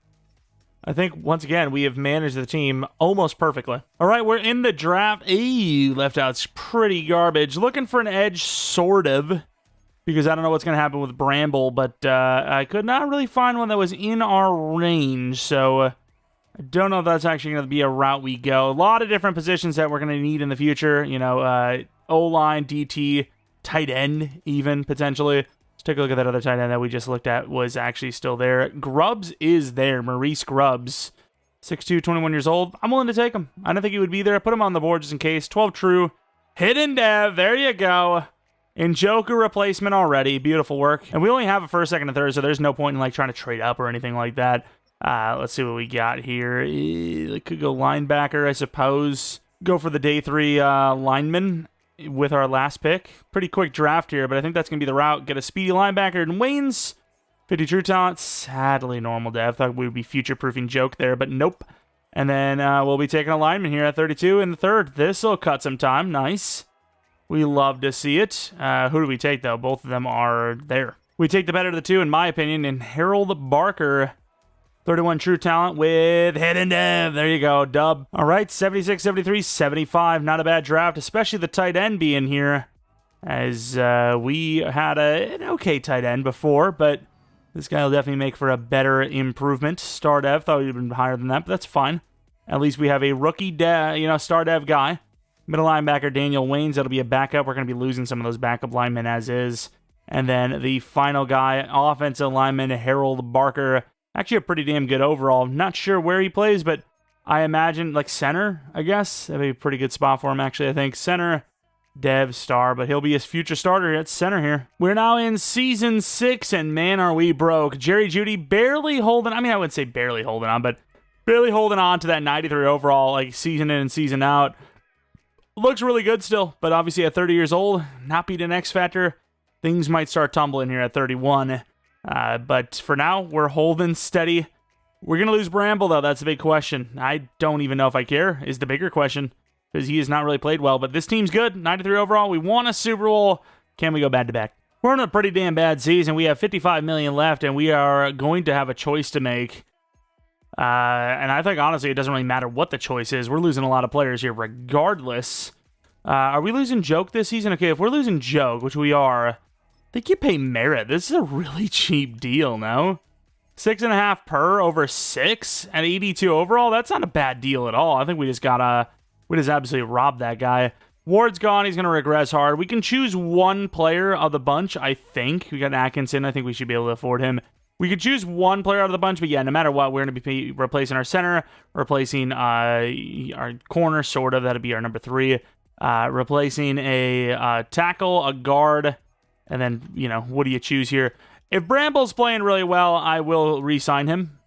I think, once again, we have managed the team almost perfectly. All right, we're in the draft. Left out's pretty garbage. Looking for an edge, sort of, because I don't know what's going to happen with Bramble, but I could not really find one that was in our range, so I don't know if that's actually going to be a route we go. A lot of different positions that we're going to need in the future. O-line, DT, tight end even, potentially. Let's take a look at that other tight end that we just looked at was actually still there. Grubbs is there. Maurice Grubbs. 6'2", 21 years old. I'm willing to take him. I don't think he would be there. I put him on the board just in case. 12 true. Hidden dev. There you go. Njoku replacement already. Beautiful work. And we only have a first, second, and third, so there's no point in like trying to trade up or anything like that. Let's see what we got here. It could go linebacker, I suppose. Go for the day 3 lineman with our last pick. Pretty quick draft here, but I think that's going to be the route. Get a speedy linebacker in Waynes. 50 true talent. Sadly, normal dev. Thought we would be future-proofing joke there, but nope. And then we'll be taking a lineman here at 32 in the third. This will cut some time. Nice. We love to see it. Who do we take, though? Both of them are there. We take the better of the two, in my opinion, and Harold Barker, 31 true talent with hidden dev. There you go, dub. All right, 76, 73, 75. Not a bad draft, especially the tight end being here, as we had an okay tight end before, but this guy will definitely make for a better improvement. Star dev, thought we'd been higher than that, but that's fine. At least we have a rookie star dev guy. Middle linebacker, Daniel Waynes. That'll be a backup. We're going to be losing some of those backup linemen as is. And then the final guy, offensive lineman, Harold Barker. Actually a pretty damn good overall. Not sure where he plays, but I imagine like center, I guess. That'd be a pretty good spot for him, actually, I think. Center, dev, star, but he'll be his future starter at center here. We're now in season 6, and man, are we broke. Jerry Jeudy barely holding, I wouldn't say barely holding on, but barely holding on to that 93 overall, like season in and season out. Looks really good still, but obviously at 30 years old, not beat an X Factor. Things might start tumbling here at 31. But for now, we're holding steady. We're going to lose Bramble, though. That's the big question. I don't even know if I care, is the bigger question, because he has not really played well. But this team's good. 93 overall. We won a Super Bowl. Can we go back-to-back? We're in a pretty damn bad season. We have $55 million left, and we are going to have a choice to make. And I think, honestly, it doesn't really matter what the choice is. We're losing a lot of players here regardless. Are we losing Joke this season? Okay, if we're losing Joke, which we are, I think you pay Merritt. This is a really cheap deal, no? 6.5 per over 6 at 82 overall. That's not a bad deal at all. I think we just absolutely robbed that guy. Ward's gone. He's going to regress hard. We can choose one player of the bunch, I think. We got Atkinson. I think we should be able to afford him. We could choose one player out of the bunch, but yeah, no matter what, we're going to be replacing our center, replacing our corner, sort of. That'd be our number 3. Replacing a tackle, a guard, and then, what do you choose here? If Bramble's playing really well, I will re-sign him.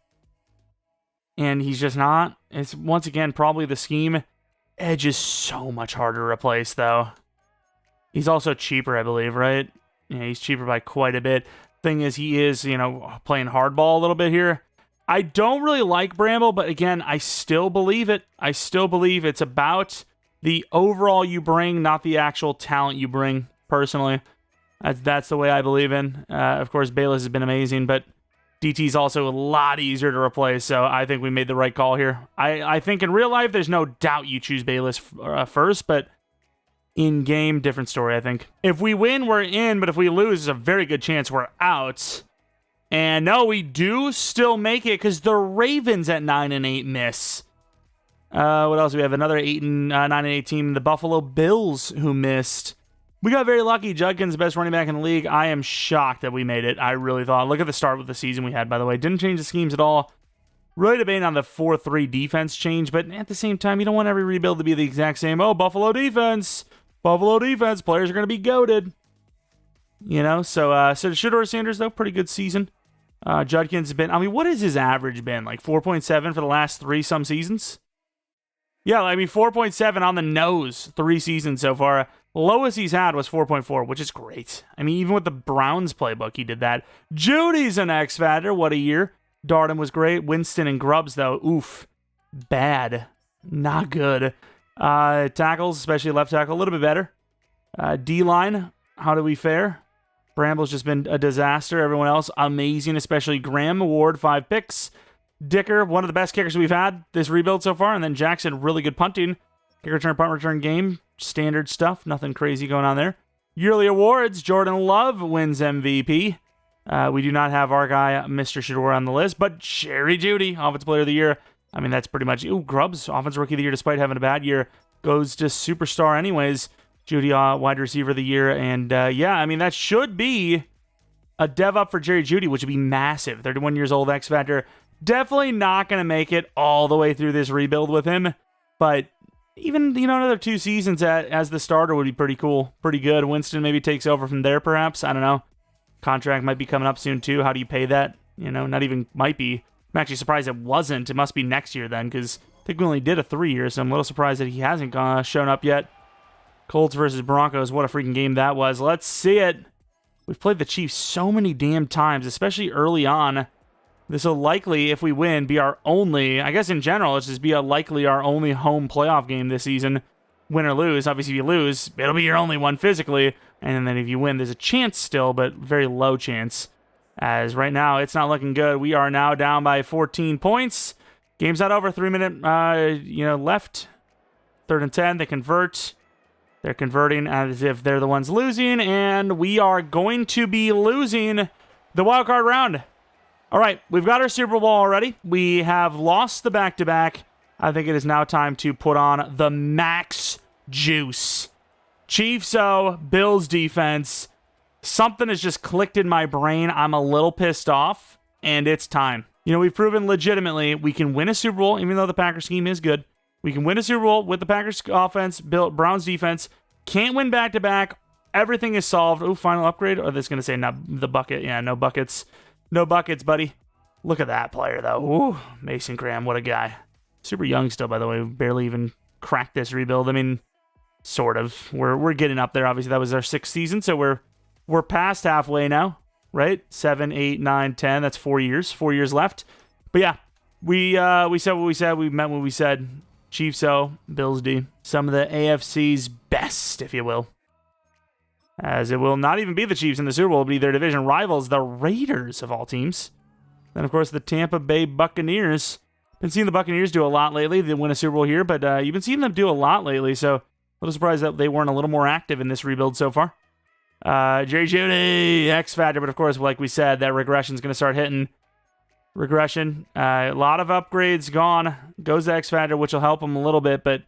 And he's just not. It's, once again, probably the scheme. Edge is so much harder to replace, though. He's also cheaper, I believe, right? Yeah, he's cheaper by quite a bit. Thing is, he is, playing hardball a little bit here. I don't really like Bramble, but again, I still believe it. I still believe it's about the overall you bring, not the actual talent you bring, personally. That's the way I believe in. Of course, Bayless has been amazing, but DT's also a lot easier to replace, so I think we made the right call here. I think in real life, there's no doubt you choose Bayless first, but in-game, different story, I think. If we win, we're in, but if we lose, there's a very good chance we're out. And no, we do still make it, because the Ravens at 9-8 miss. What else? We have another 9-8 team, the Buffalo Bills, who missed. We got very lucky. Judkins, the best running back in the league. I am shocked that we made it. I really thought. Look at the start of the season we had, by the way. Didn't change the schemes at all. Really debating on the 4-3 defense change, but at the same time, you don't want every rebuild to be the exact same. Oh, Buffalo defense. Buffalo defense. Players are going to be goated. So Shedeur Sanders, though, pretty good season. Judkins has been, what has his average been? Like 4.7 for the last 3 some seasons? Yeah, 4.7 on the nose, 3 seasons so far. Lowest he's had was 4.4, which is great. Even with the Browns playbook, he did that. Judy's an X Factor. What a year. Darden was great. Winston and Grubbs, though, oof. Bad. Not good. Tackles, especially left tackle, a little bit better. D-line, how do we fare? Bramble's just been a disaster. Everyone else, amazing, especially Graham. Ward, 5 picks. Dicker, one of the best kickers we've had this rebuild so far. And then Jackson, really good punting. Kick return, punt return game. Standard stuff. Nothing crazy going on there. Yearly awards. Jordan Love wins MVP. We do not have our guy, Mr. Shedeur, on the list. But Jerry Jeudy, Offensive Player of the Year. That's pretty much... Ooh, Grubbs, Offensive Rookie of the Year, despite having a bad year. Goes to Superstar anyways. Jeudy, Wide Receiver of the Year. And, that should be a dev up for Jerry Jeudy, which would be massive. 31 years old, X Factor. Definitely not going to make it all the way through this rebuild with him. But even, another 2 seasons as the starter would be pretty cool. Pretty good. Winston maybe takes over from there, perhaps. I don't know. Contract might be coming up soon, too. How do you pay that? Not even might be. I'm actually surprised it wasn't. It must be next year then, because I think we only did a 3-year, so I'm a little surprised that he hasn't shown up yet. Colts versus Broncos. What a freaking game that was. Let's see it. We've played the Chiefs so many damn times, especially early on. This will likely, if we win, be our only, I guess in general, it's just be likely our only home playoff game this season. Win or lose. Obviously, if you lose, it'll be your only one physically. And then if you win, there's a chance still, but very low chance. As right now, it's not looking good. We are now down by 14 points. Game's not over. 3 minute, left. 3rd and 10. They convert. They're converting as if they're the ones losing, and we are going to be losing the wild card round. All right, we've got our Super Bowl already. We have lost the back-to-back. I think it is now time to put on the max juice. Chiefs Bills defense. Something has just clicked in my brain. I'm a little pissed off, and it's time. We've proven legitimately we can win a Super Bowl, even though the Packers scheme is good. We can win a Super Bowl with the Packers offense, Browns defense. Can't win back-to-back. Everything is solved. Ooh, final upgrade? Or this going to say not the bucket? Yeah, no buckets. No buckets, buddy. Look at that player, though. Ooh, Mason Graham, what a guy. Super young still, by the way. Barely even cracked this rebuild. I mean, sort of. We're getting up there. Obviously, that was our 6th season, so we're past halfway now, right? 7, 8, 9, 10. That's 4 years. 4 years left. But yeah, we said what we said. We meant what we said. Chiefs Bills D. Some of the AFC's best, if you will. As it will not even be the Chiefs in the Super Bowl, it'll be their division rivals, the Raiders of all teams. Then, of course, the Tampa Bay Buccaneers. Been seeing the Buccaneers do a lot lately. They win a Super Bowl here, but you've been seeing them do a lot lately, so a little surprised that they weren't a little more active in this rebuild so far. Jerry Jeudy, X Factor, but of course, like we said, that regression is going to start hitting. Regression. A lot of upgrades gone. Goes to X Factor, which will help him a little bit, but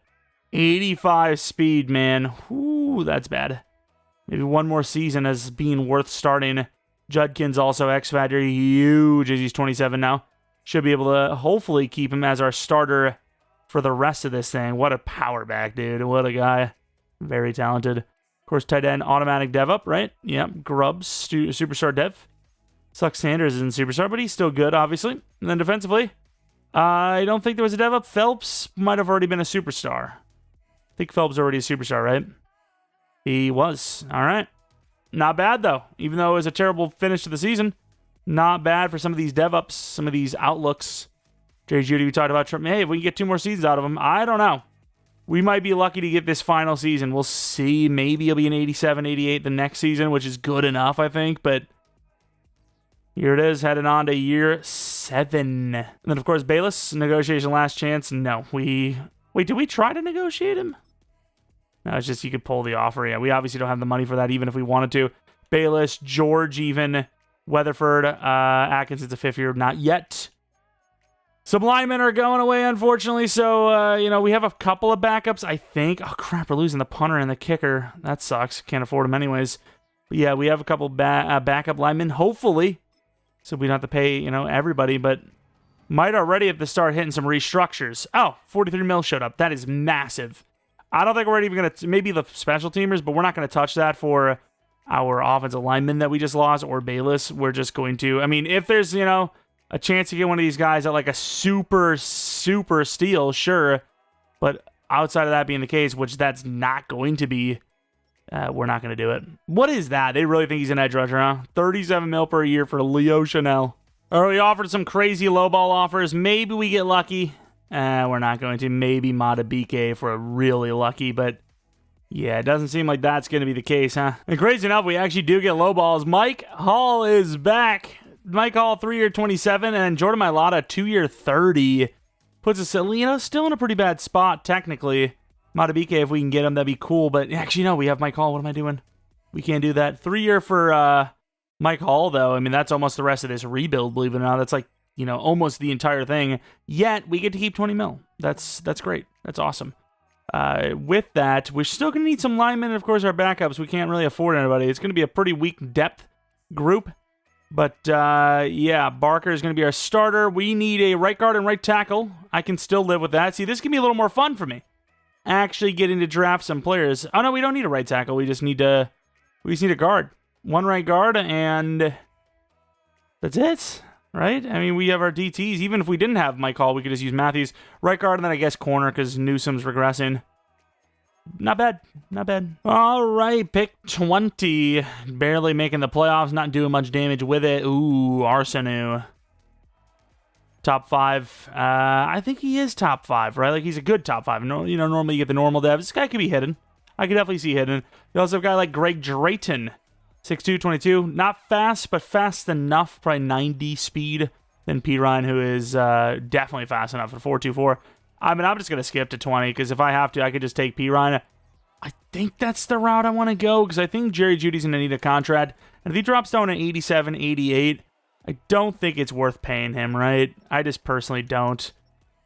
85 speed, man. Whoo, that's bad. Maybe one more season as being worth starting. Judkins also X Factor, huge as he's 27 now. Should be able to hopefully keep him as our starter for the rest of this thing. What a power back, dude. What a guy. Very talented. Of course, tight end, automatic dev up, right? Yep, Grubbs, superstar dev. Sucks Sanders isn't superstar, but he's still good, obviously. And then defensively, I don't think there was a dev up. Phelps might have already been a superstar. I think Phelps already a superstar, right? He was. All right. Not bad, though. Even though it was a terrible finish to the season, not bad for some of these dev-ups, some of these outlooks. Jerry Jeudy, we talked about Trump. Hey, if we can get 2 more seasons out of him, I don't know. We might be lucky to get this final season. We'll see. Maybe it'll be an 87, 88 the next season, which is good enough, I think. But here it is, heading on to year 7. And then, of course, Bayless, negotiation last chance. No, Wait, did we try to negotiate him? No, it's just you could pull the offer. Yeah, we obviously don't have the money for that, even if we wanted to. Bayless, George, even Weatherford, Atkinson's a 5th year, not yet. Some linemen are going away, unfortunately, so, we have a couple of backups, I think. Oh, crap, we're losing the punter and the kicker. That sucks. Can't afford them anyways. But, yeah, we have a couple backup linemen, hopefully, so we don't have to pay, everybody, but might already have to start hitting some restructures. Oh, 43 mil showed up. That is massive. I don't think we're even going to, maybe the special teamers, but we're not going to touch that for our offensive linemen that we just lost or Bayless. We're just going to, if there's, a chance to get one of these guys at like a super, super steal, sure. But outside of that being the case, which that's not going to be, we're not going to do it. What is that? They really think he's an edge rusher, huh? 37 mil per year for Leo Chanel. Or we offered some crazy lowball offers. Maybe we get lucky. We're not going to. Maybe Madden if we're really lucky, but yeah, it doesn't seem like that's going to be the case, huh? And crazy enough, we actually do get low balls. Mike Hall is back. Mike Hall, 3-year 27, and Jordan Mailata, 2-year 30. Puts us, still in a pretty bad spot, technically. Madden, if we can get him, that'd be cool, but actually, no, we have Mike Hall. What am I doing? We can't do that. 3-year for Mike Hall, though. That's almost the rest of this rebuild, believe it or not. That's like, almost the entire thing. Yet, we get to keep 20 mil. That's great. That's awesome. With that, we're still going to need some linemen, and of course, our backups. We can't really afford anybody. It's going to be a pretty weak depth group. But, yeah, Barker is going to be our starter. We need a right guard and right tackle. I can still live with that. See, this can be a little more fun for me. Actually getting to draft some players. Oh, no, we don't need a right tackle. We just need a guard. One right guard, and that's it, right? I mean, we have our DTs. Even if we didn't have Mike Hall, we could just use Matthews. Right guard, and then I guess corner, because Newsom's regressing. Not bad. Not bad. All right, pick 20. Barely making the playoffs, not doing much damage with it. Ooh, Arsenu. Top 5. I think he is top 5, right? Like, he's a good top 5. You know, normally you get the normal devs. This guy could be hidden. I could definitely see hidden. You also have a guy like Greg Drayton. 6'2", 22. Not fast, but fast enough. Probably 90 speed. Then P. Ryan, who is definitely fast enough for 4.24. I mean, I'm just going to skip to 20, because if I have to, I could just take P. Ryan. I think that's the route I want to go, because I think Jerry Jeudy's going to need a contract. And if he drops down to 87, 88, I don't think it's worth paying him, right? I just personally don't.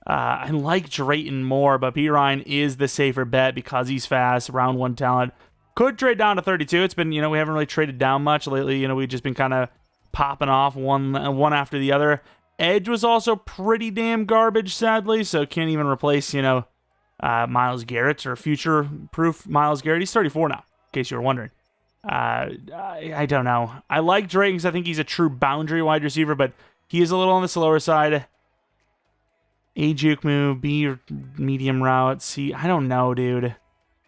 I like Drayton more, but P. Ryan is the safer bet because he's fast, round 1 talent. Could trade down to 32. It's been, we haven't really traded down much lately. We've just been kind of popping off one after the other. Edge was also pretty damn garbage, sadly, so can't even replace, Myles Garrett or future-proof Myles Garrett. He's 34 now, in case you were wondering. I don't know. I like Drake because I think he's a true boundary wide receiver, but he is a little on the slower side. A juke move, B medium route, C. I don't know, dude.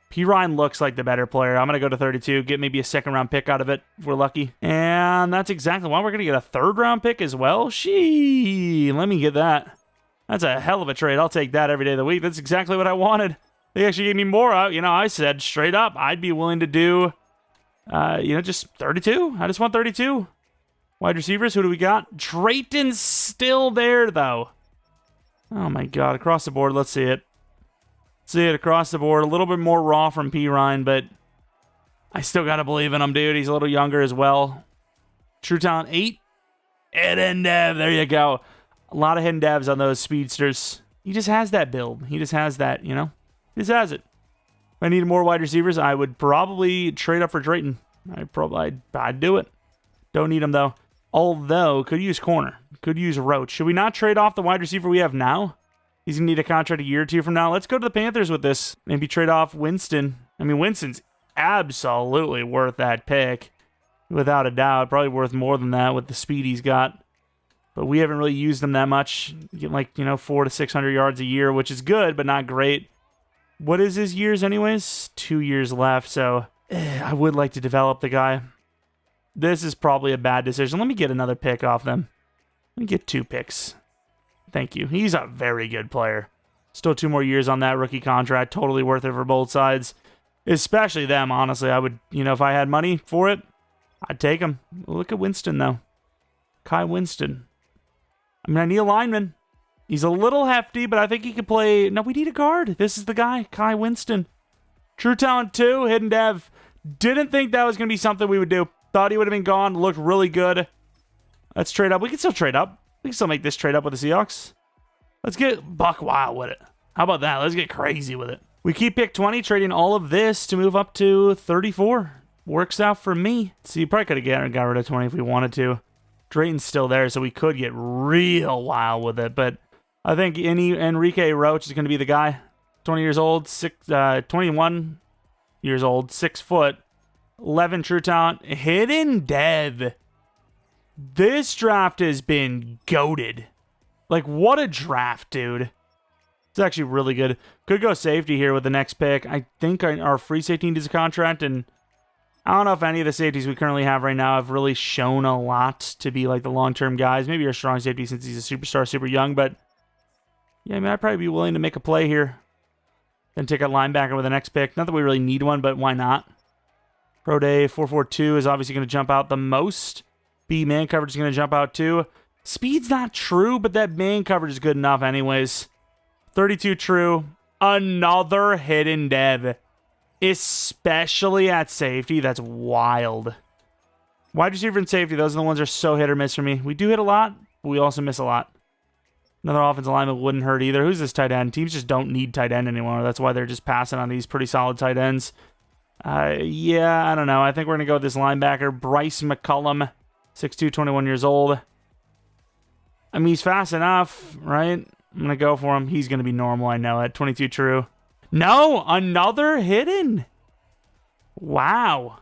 P. Ryan looks like the better player. I'm going to go to 32, get maybe a second-round pick out of it if we're lucky. And that's exactly why we're going to get a third-round pick as well. Let me get that. That's a hell of a trade. I'll take that every day of the week. That's exactly what I wanted. They actually gave me more out. I said straight up, I'd be willing to do, just 32. I just want 32. Wide receivers, who do we got? Drayton's still there, though. Oh, my God. Across the board, let's see it. See it across the board. A little bit more raw from P. Ryan, but I still got to believe in him, dude. He's a little younger as well. True talent 8. Hidden dev. There you go. A lot of hidden devs on those speedsters. He just has that build. He just has that, He just has it. If I needed more wide receivers, I would probably trade up for Drayton. I'd do it. Don't need him, though. Although, could use corner. Could use Roach. Should we not trade off the wide receiver we have now? He's going to need a contract a year or two from now. Let's go to the Panthers with this. Maybe trade off Winston. I mean, Winston's absolutely worth that pick. Without a doubt. Probably worth more than that with the speed he's got. But we haven't really used him that much. Get 400 to 600 yards a year, which is good, but not great. What is his years anyways? 2 years left, so I would like to develop the guy. This is probably a bad decision. Let me get another pick off them. Let me get 2 picks. Thank you. He's a very good player. Still 2 more years on that rookie contract. Totally worth it for both sides. Especially them, honestly. I would, if I had money for it, I'd take him. Look at Winston, though. Kai Winston. I mean, I need a lineman. He's a little hefty, but I think he could play. No, we need a guard. This is the guy, Kai Winston. True talent 2, hidden dev. Didn't think that was going to be something we would do. Thought he would have been gone. Looked really good. Let's trade up. We can still trade up. We can still make this trade up with the Seahawks. Let's get buck wild with it. How about that? Let's get crazy with it. We keep pick 20, trading all of this to move up to 34. Works out for me. So you probably could have got rid of 20 if we wanted to. Drayton's still there, so we could get real wild with it. But I think Enrique Roach is going to be the guy. 20 years old, 21 years old, 6 foot, 11 true talent, hidden dev. This draft has been goated. Like, what a draft, dude. It's actually really good. Could go safety here with the next pick. I think our free safety needs a contract, and I don't know if any of the safeties we currently have right now have really shown a lot to be like the long-term guys. Maybe our strong safety since he's a superstar, super young, but yeah, I mean, I'd probably be willing to make a play here. Then take a linebacker with the next pick. Not that we really need one, but why not? Pro Day 4.42 is obviously going to jump out the most. B man coverage is going to jump out too. Speed's not true, but that man coverage is good enough anyways. 32 true. Another hidden dev. Especially at safety. That's wild. Wide receiver and safety, those are the ones that are so hit or miss for me. We do hit a lot, but we also miss a lot. Another offensive lineman wouldn't hurt either. Who's this tight end? Teams just don't need tight end anymore. That's why they're just passing on these pretty solid tight ends. Yeah, I don't know. I think we're going to go with this linebacker, Bryce McCullum. 6'2", 21 years old. I mean, he's fast enough, right? I'm going to go for him. He's going to be normal, I know it. 22 true. No, another hidden. Wow.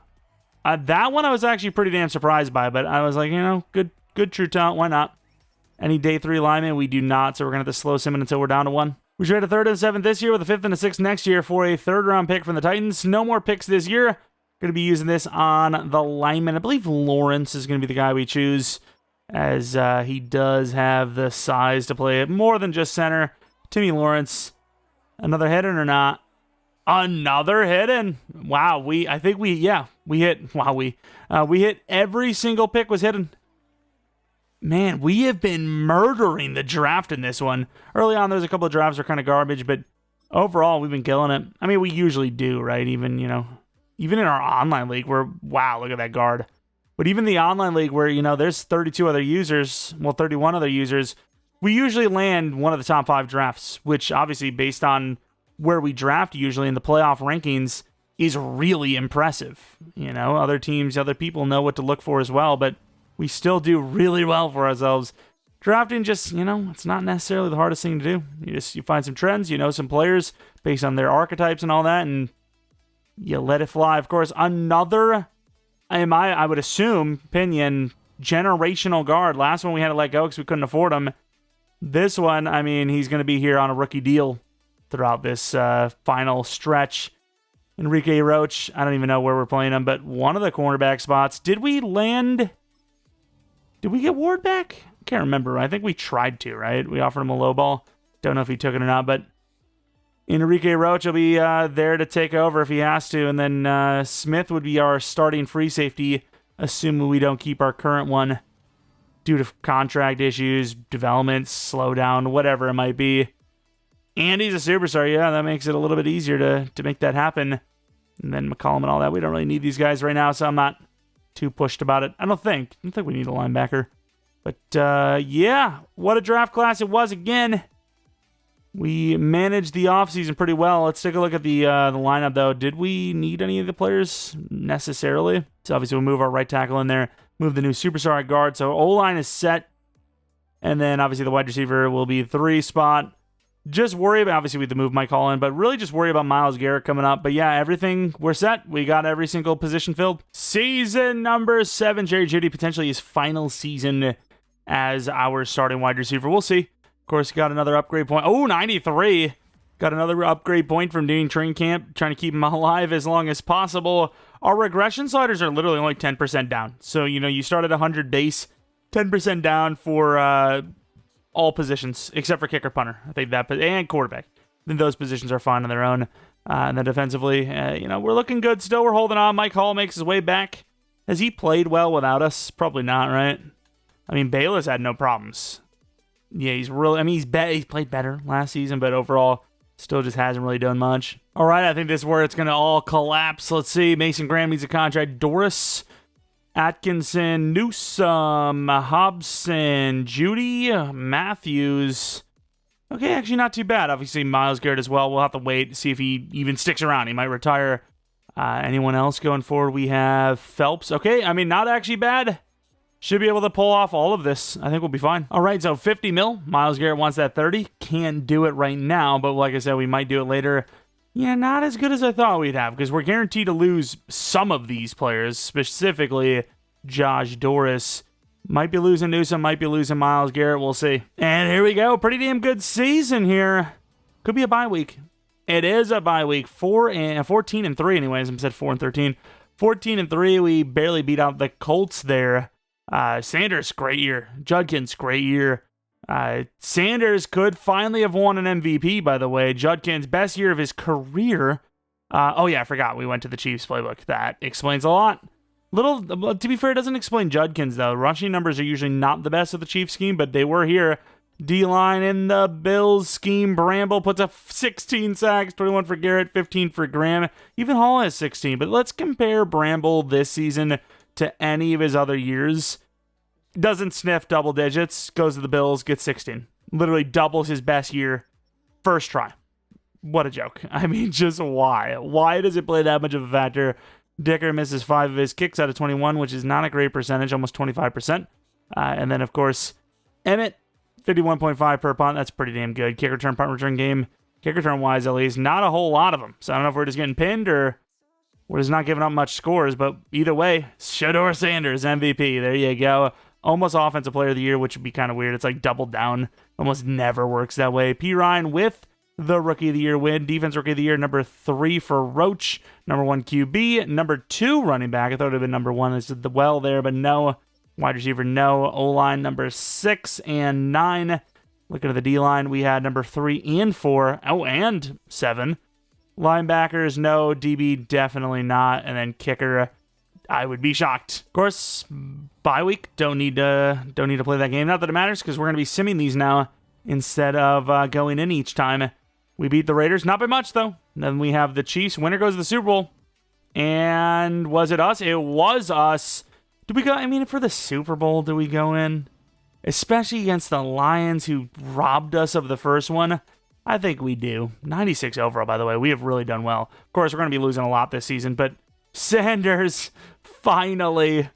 That one I was actually pretty damn surprised by, but I was like, good true talent. Why not? Any day 3 lineman? We do not, so we're going to have to slow Simmons until we're down to 1. We trade a 3rd and 7th this year with a 5th and a 6th next year for a 3rd-round pick from the Titans. No more picks this year. Going to be using this on the lineman. I believe Lawrence is going to be the guy we choose, as he does have the size to play it more than just center. Timmy Lawrence. Another hidden or not? Another hidden. Wow, we hit every single pick was hidden. Man, we have been murdering the draft in this one. Early on, there's a couple of drafts that are kind of garbage, but overall, we've been killing it. I mean, we usually do, right? Even in our online league, where, wow, look at that guard. But even the online league where, there's 31 other users, we usually land one of the top 5 drafts, which obviously based on where we draft usually in the playoff rankings is really impressive. Other teams, other people know what to look for as well, but we still do really well for ourselves. Drafting just, it's not necessarily the hardest thing to do. You find some trends, some players based on their archetypes and all that, and you let it fly. Of course, another, I would assume, opinion, generational guard. Last one we had to let go because we couldn't afford him. This one, he's going to be here on a rookie deal throughout this final stretch. Enrique Roach, I don't even know where we're playing him, but one of the cornerback spots. Did we get Ward back? I can't remember. I think we tried to, right? We offered him a low ball. Don't know if he took it or not, but Enrique Roach will be there to take over if he has to, and then Smith would be our starting free safety, assuming we don't keep our current one due to contract issues, developments, slowdown, whatever it might be. And he's a superstar. Yeah, that makes it a little bit easier to make that happen. And then McCollum and all that. We don't really need these guys right now, so I'm not too pushed about it. I don't think we need a linebacker. But, yeah, what a draft class it was again. We managed the offseason pretty well. Let's take a look at the lineup, though. Did we need any of the players necessarily? So, obviously, we'll move our right tackle in there, move the new superstar at guard. So, O-line is set. And then, obviously, the wide receiver will be 3 spot. Just worry about, obviously, we have to move Mike Hall in, but really just worry about Myles Garrett coming up. But yeah, everything, we're set. We got every single position filled. Season number 7, Jerry Jeudy, potentially his final season as our starting wide receiver. We'll see. Of course, got another upgrade point. Oh, 93. Got another upgrade point from doing training camp, trying to keep him alive as long as possible. Our regression sliders are literally only 10% down. So, you start at 100 base, 10% down for all positions except for kicker, punter. I think that, and quarterback. Then those positions are fine on their own. And then defensively, we're looking good still. We're holding on. Mike Hall makes his way back. Has he played well without us? Probably not, right? Bayless had no problems. Yeah, he's really, he's played better last season, but overall, still just hasn't really done much. All right, I think this is where it's going to all collapse. Let's see. Mason Graham needs a contract. Doris, Atkinson, Newsome, Hobson, Judy, Matthews. Okay, actually not too bad. Obviously, Myles Garrett as well. We'll have to wait to see if he even sticks around. He might retire. Anyone else going forward? We have Phelps. Okay, not actually bad. Should be able to pull off all of this. I think we'll be fine. All right, so 50 mil. Myles Garrett wants that 30. Can't do it right now, but like I said, we might do it later. Yeah, not as good as I thought we'd have, because we're guaranteed to lose some of these players, specifically Josh Doris. Might be losing Newsome, might be losing Myles Garrett. We'll see. And here we go. Pretty damn good season here. Could be a bye week. It is a bye week. 14-3 anyways. I said 4-13. 14-3. We barely beat out the Colts there. Sanders, great year. Judkins, great year. Sanders could finally have won an MVP, by the way. Judkins, best year of his career. Oh yeah, I forgot. We went to the Chiefs playbook. That explains a lot. To be fair, it doesn't explain Judkins, though. Rushing numbers are usually not the best of the Chiefs scheme, but they were here. D-line in the Bills scheme. Bramble puts up 16 sacks, 21 for Garrett, 15 for Graham. Even Hall has 16, but let's compare Bramble this season to any of his other years. Doesn't sniff double digits, goes to the Bills, gets 16. Literally doubles his best year, first try. What a joke. Just why? Why does it play that much of a factor? Dicker misses 5 of his kicks out of 21, which is not a great percentage, almost 25%. And then, of course, Emmett, 51.5 per punt. That's pretty damn good. Kick return, punt return game. Kick return-wise, at least, not a whole lot of them. So I don't know if we're just getting pinned or we're just not giving up much scores. But either way, Shedeur Sanders, MVP. There you go. Almost Offensive Player of the Year, which would be kind of weird. It's like double down. Almost never works that way. P. Ryan with the Rookie of the Year win. Defense Rookie of the Year, number 3 for Roach. Number 1 QB. Number 2 running back. I thought it would have been number 1. It's the well there, but no. Wide receiver, no. O-line, number 6 and 9. Looking at the D-line, we had number 3 and 4. Oh, and 7. Linebackers, no. DB, definitely not. And then kicker, I would be shocked. Of course, bye week. Don't need to play that game. Not that it matters, because we're going to be simming these now instead of going in each time. We beat the Raiders, not by much though. Then we have the Chiefs. Winner goes to the Super Bowl. And was it us? It was us. Did we go? I mean, for the Super Bowl, do we go in? Especially against the Lions, who robbed us of the first one. I think we do. 96 overall, by the way. We have really done well. Of course, we're going to be losing a lot this season, but Sanders, finally,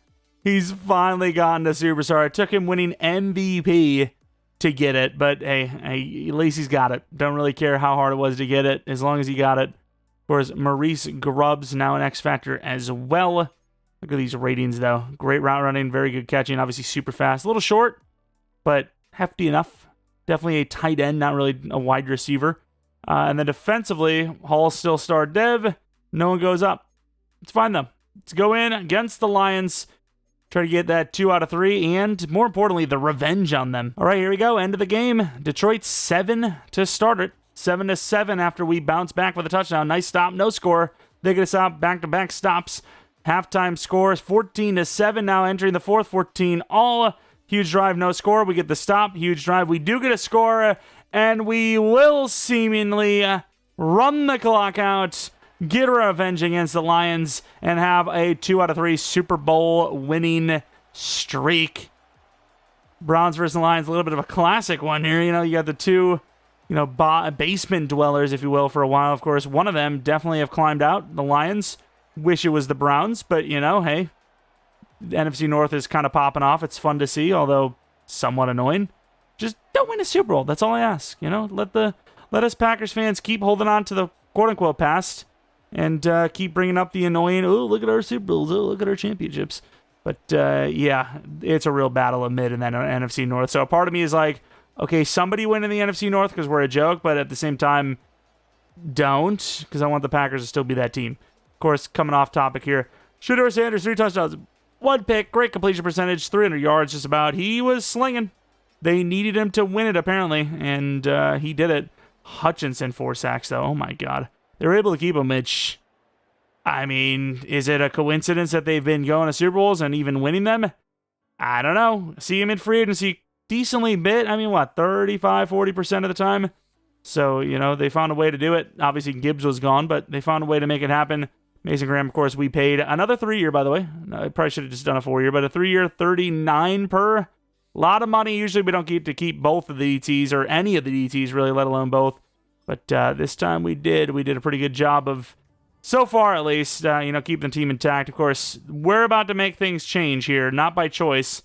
he's finally gotten to Superstar. It took him winning MVP to get it, but hey, at least he's got it. Don't really care how hard it was to get it, as long as he got it. Of course, Maurice Grubbs, now an X Factor as well. Look at these ratings, though. Great route running, very good catching, obviously super fast. A little short, but hefty enough. Definitely a tight end, not really a wide receiver. And then defensively, Hall still star dev. No one goes up. It's fine, though. Let's go in against the Lions. Try to get that 2 out of 3, and more importantly, the revenge on them. All right, here we go. End of the game. Detroit 7 to start it. 7-7 after we bounce back with a touchdown. Nice stop, no score. They get us out, back-to-back stops. Halftime scores 14-7. Now entering the fourth, 14 all. Huge drive, no score. We get the stop. Huge drive. We do get a score, and we will seemingly run the clock out, get a revenge against the Lions, and have a 2 out of 3 Super Bowl winning streak. Browns versus Lions, a little bit of a classic one here. You got the two, basement dwellers, if you will, for a while. Of course, one of them definitely have climbed out. The Lions. Wish it was the Browns, but, hey, the NFC North is kind of popping off. It's fun to see, although somewhat annoying. Just don't win a Super Bowl. That's all I ask. Let us Packers fans keep holding on to the quote-unquote past and keep bringing up the annoying, oh, look at our Super Bowls, oh, look at our championships. But, yeah, it's a real battle of mid in that NFC North. So a part of me is like, okay, somebody win in the NFC North because we're a joke, but at the same time, don't, because I want the Packers to still be that team. Course, coming off topic here. Shedeur Sanders, 3 touchdowns, 1 pick, great completion percentage, 300 yards just about. He was slinging. They needed him to win it, apparently, and he did it. Hutchinson, 4 sacks, though. Oh, my God. They were able to keep him, which, I mean, is it a coincidence that they've been going to Super Bowls and even winning them? I don't know. See him in free agency decently bit. I mean, 35, 40% of the time? So, they found a way to do it. Obviously, Gibbs was gone, but they found a way to make it happen. Mason Graham, of course, we paid another 3-year, by the way. I probably should have just done a 4-year, but a 3-year, 39 per. A lot of money. Usually we don't get to keep both of the DTs, or any of the DTs, really, let alone both. But this time we did. We did a pretty good job of, so far at least, keeping the team intact. Of course, we're about to make things change here, not by choice.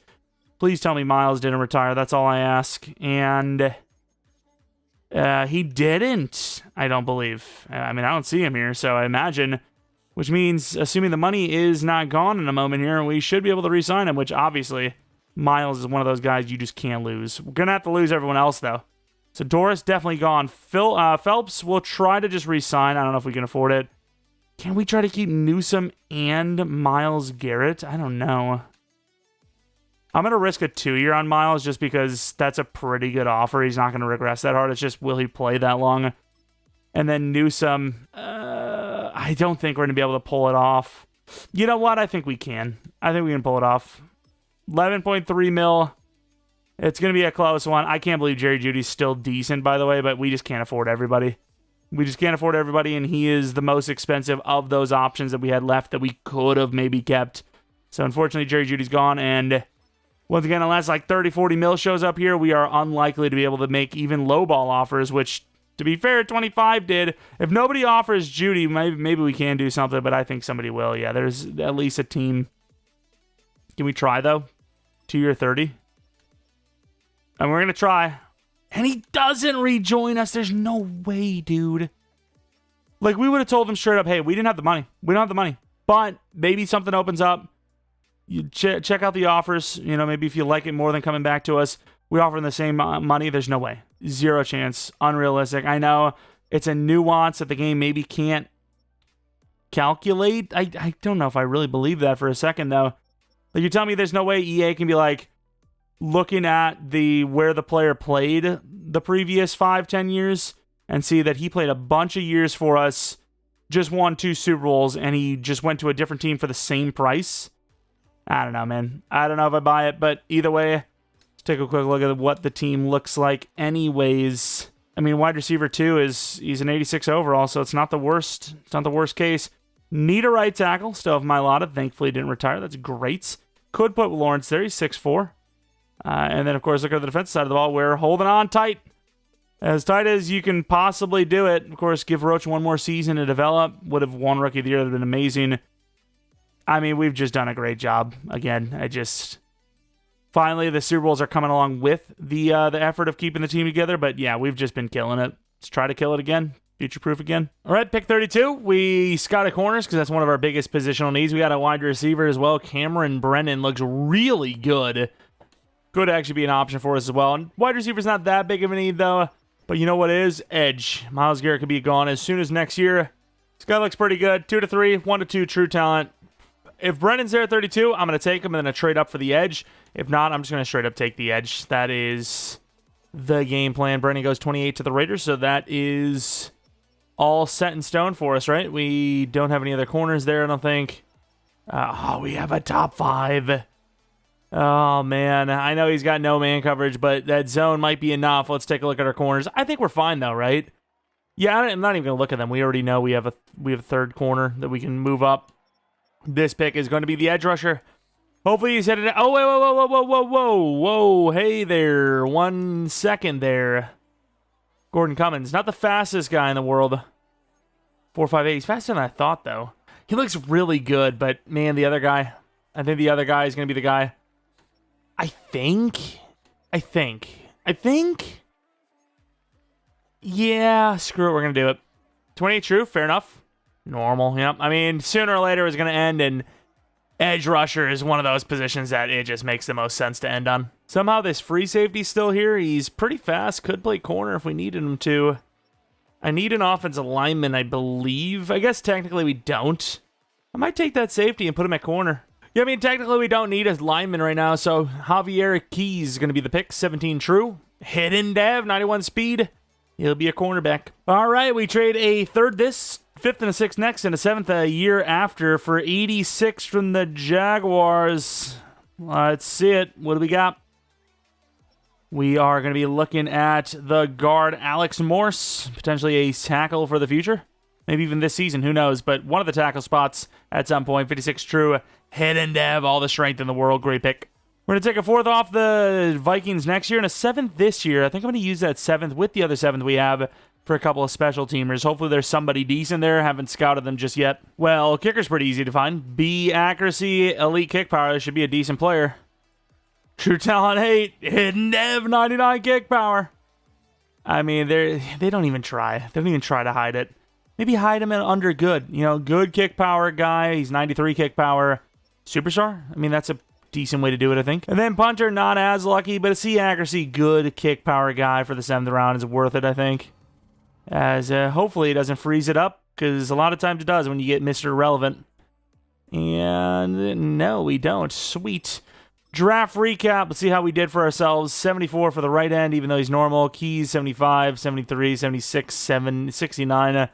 Please tell me Miles didn't retire. That's all I ask. And he didn't, I don't believe. I mean, I don't see him here, so I imagine... Which means, assuming the money is not gone in a moment here, we should be able to re-sign him, which obviously, Miles is one of those guys you just can't lose. We're going to have to lose everyone else, though. So Doris definitely gone. Phelps will try to just re-sign. I don't know if we can afford it. Can we try to keep Newsome and Myles Garrett? I don't know. I'm going to risk a 2-year on Myles just because that's a pretty good offer. He's not going to regress that hard. It's just, will he play that long? And then Newsome, I don't think we're going to be able to pull it off. You know what? I think we can. I think we can pull it off. 11.3 mil. It's going to be a close one. I can't believe Jerry Jeudy's still decent, by the way, but we just can't afford everybody. We just can't afford everybody, and he is the most expensive of those options that we had left that we could have maybe kept. So unfortunately, Jerry Jeudy's gone, and once again, unless like 30, 40 mil shows up here, we are unlikely to be able to make even low ball offers, which To be fair, 25 did. If nobody offers Judy, maybe we can do something, but I think somebody will. Yeah, there's at least a team. Can we try, though? 2-year 30? And we're going to try. And he doesn't rejoin us. There's no way, dude. Like, we would have told him straight up, hey, we didn't have the money. We don't have the money. But maybe something opens up. You check out the offers. You know, maybe if you like it more than coming back to us, we offer them the same money. There's no way. Zero chance. Unrealistic. I know it's a nuance that the game maybe can't calculate. I don't know if I really believe that for a second, though. Like, you tell me there's no way EA can be like looking at where the player played the previous 5-10 years and see that he played a bunch of years for us, just won 2 Super Bowls, and he just went to a different team for the same price. I don't know, man. I don't know if I buy it, but either way, let's take a quick look at what the team looks like anyways. I mean, wide receiver 2 he's an 86 overall, so it's not the worst. It's not the worst case. Need a right tackle. Still have Mailata. Thankfully, didn't retire. That's great. Could put Lawrence there. He's 6'4". And then, of course, look at the defensive side of the ball. We're holding on tight. As tight as you can possibly do it. Of course, give Roach one more season to develop. Would have won Rookie of the Year. That would have been amazing. I mean, we've just done a great job. Again, finally, the Super Bowls are coming along with the effort of keeping the team together. But yeah, we've just been killing it. Let's try to kill it again. Future-proof again. All right, pick 32. We scouted corners because that's one of our biggest positional needs. We got a wide receiver as well. Cameron Brennan looks really good. Could actually be an option for us as well. And wide receiver's not that big of a need, though. But you know what is? Edge. Myles Garrett could be gone as soon as next year. This guy looks pretty good. 2 to 3, 1 to 2, true talent. If Brennan's there at 32, I'm going to take him and then trade up for the edge. If not, I'm just going to straight up take the edge. That is the game plan. Brennan goes 28 to the Raiders, so that is all set in stone for us, right? We don't have any other corners there, I don't think. We have a top 5. Oh, man. I know he's got no man coverage, but that zone might be enough. Let's take a look at our corners. I think we're fine, though, right? Yeah, I'm not even going to look at them. We already know we have a third corner that we can move up. This pick is going to be the edge rusher. Hopefully he's headed... Oh, whoa. Hey there. 1 second there. Gordon Cummins. Not the fastest guy in the world. 4.58. He's faster than I thought, though. He looks really good, but, man, the other guy... I think the other guy is going to be the guy. I think. Yeah, screw it. We're going to do it. 28 true. Fair enough. Normal. Yep. I mean, sooner or later it's going to end, and edge rusher is one of those positions that it just makes the most sense to end on. Somehow this free safety's still here. He's pretty fast. Could play corner if we needed him to. I need an offensive lineman, I believe. I guess technically we don't. I might take that safety and put him at corner. Yeah, I mean, technically we don't need a lineman right now, so Javier Keys is going to be the pick. 17 true. Hidden dev, 91 speed. He'll be a cornerback. All right, we trade a third this, 5th and a 6th next, and a 7th a year after for 86 from the Jaguars. Let's see it. What do we got? We are going to be looking at the guard Alex Morse, potentially a tackle for the future. Maybe even this season, who knows? But one of the tackle spots at some point, 56 true, hidden dev, all the strength in the world. Great pick. We're going to take a 4th off the Vikings next year and a 7th this year. I think I'm going to use that 7th with the other 7th we have for a couple of special teamers. Hopefully there's somebody decent there. Haven't scouted them just yet. Well, kicker's pretty easy to find. B accuracy, elite kick power. This should be a decent player. True talent 8, hidden dev 99 kick power. I mean, they don't even try. They don't even try to hide it. Maybe hide him in under good. You know, good kick power guy. He's 93 kick power. Superstar? I mean, that's a decent way to do it, I think. And then punter, not as lucky, but a C accuracy, good kick power guy for the 7th round is worth it, I think. As hopefully it doesn't freeze it up, because a lot of times it does when you get Mr. Irrelevant. And no, we don't. Sweet. Draft recap. Let's see how we did for ourselves. 74 for the right end, even though he's normal. Keys, 75, 73, 76, 69.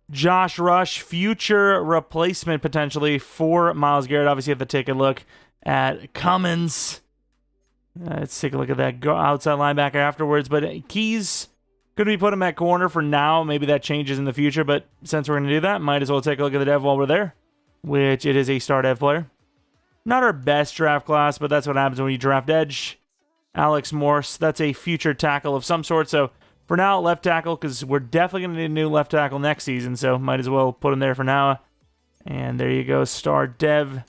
Josh Rush, future replacement potentially for Myles Garrett. Obviously, you have to take a look at Cummins. Let's take a look at that outside linebacker afterwards. But Keys, could we put him at corner for now? Maybe that changes in the future. But since we're going to do that, might as well take a look at the dev while we're there, which it is a star dev player. Not our best draft class, but that's what happens when you draft edge. Alex Morse, that's a future tackle of some sort. So For now, left tackle, because we're definitely going to need a new left tackle next season, so might as well put him there for now. And there you go, star dev.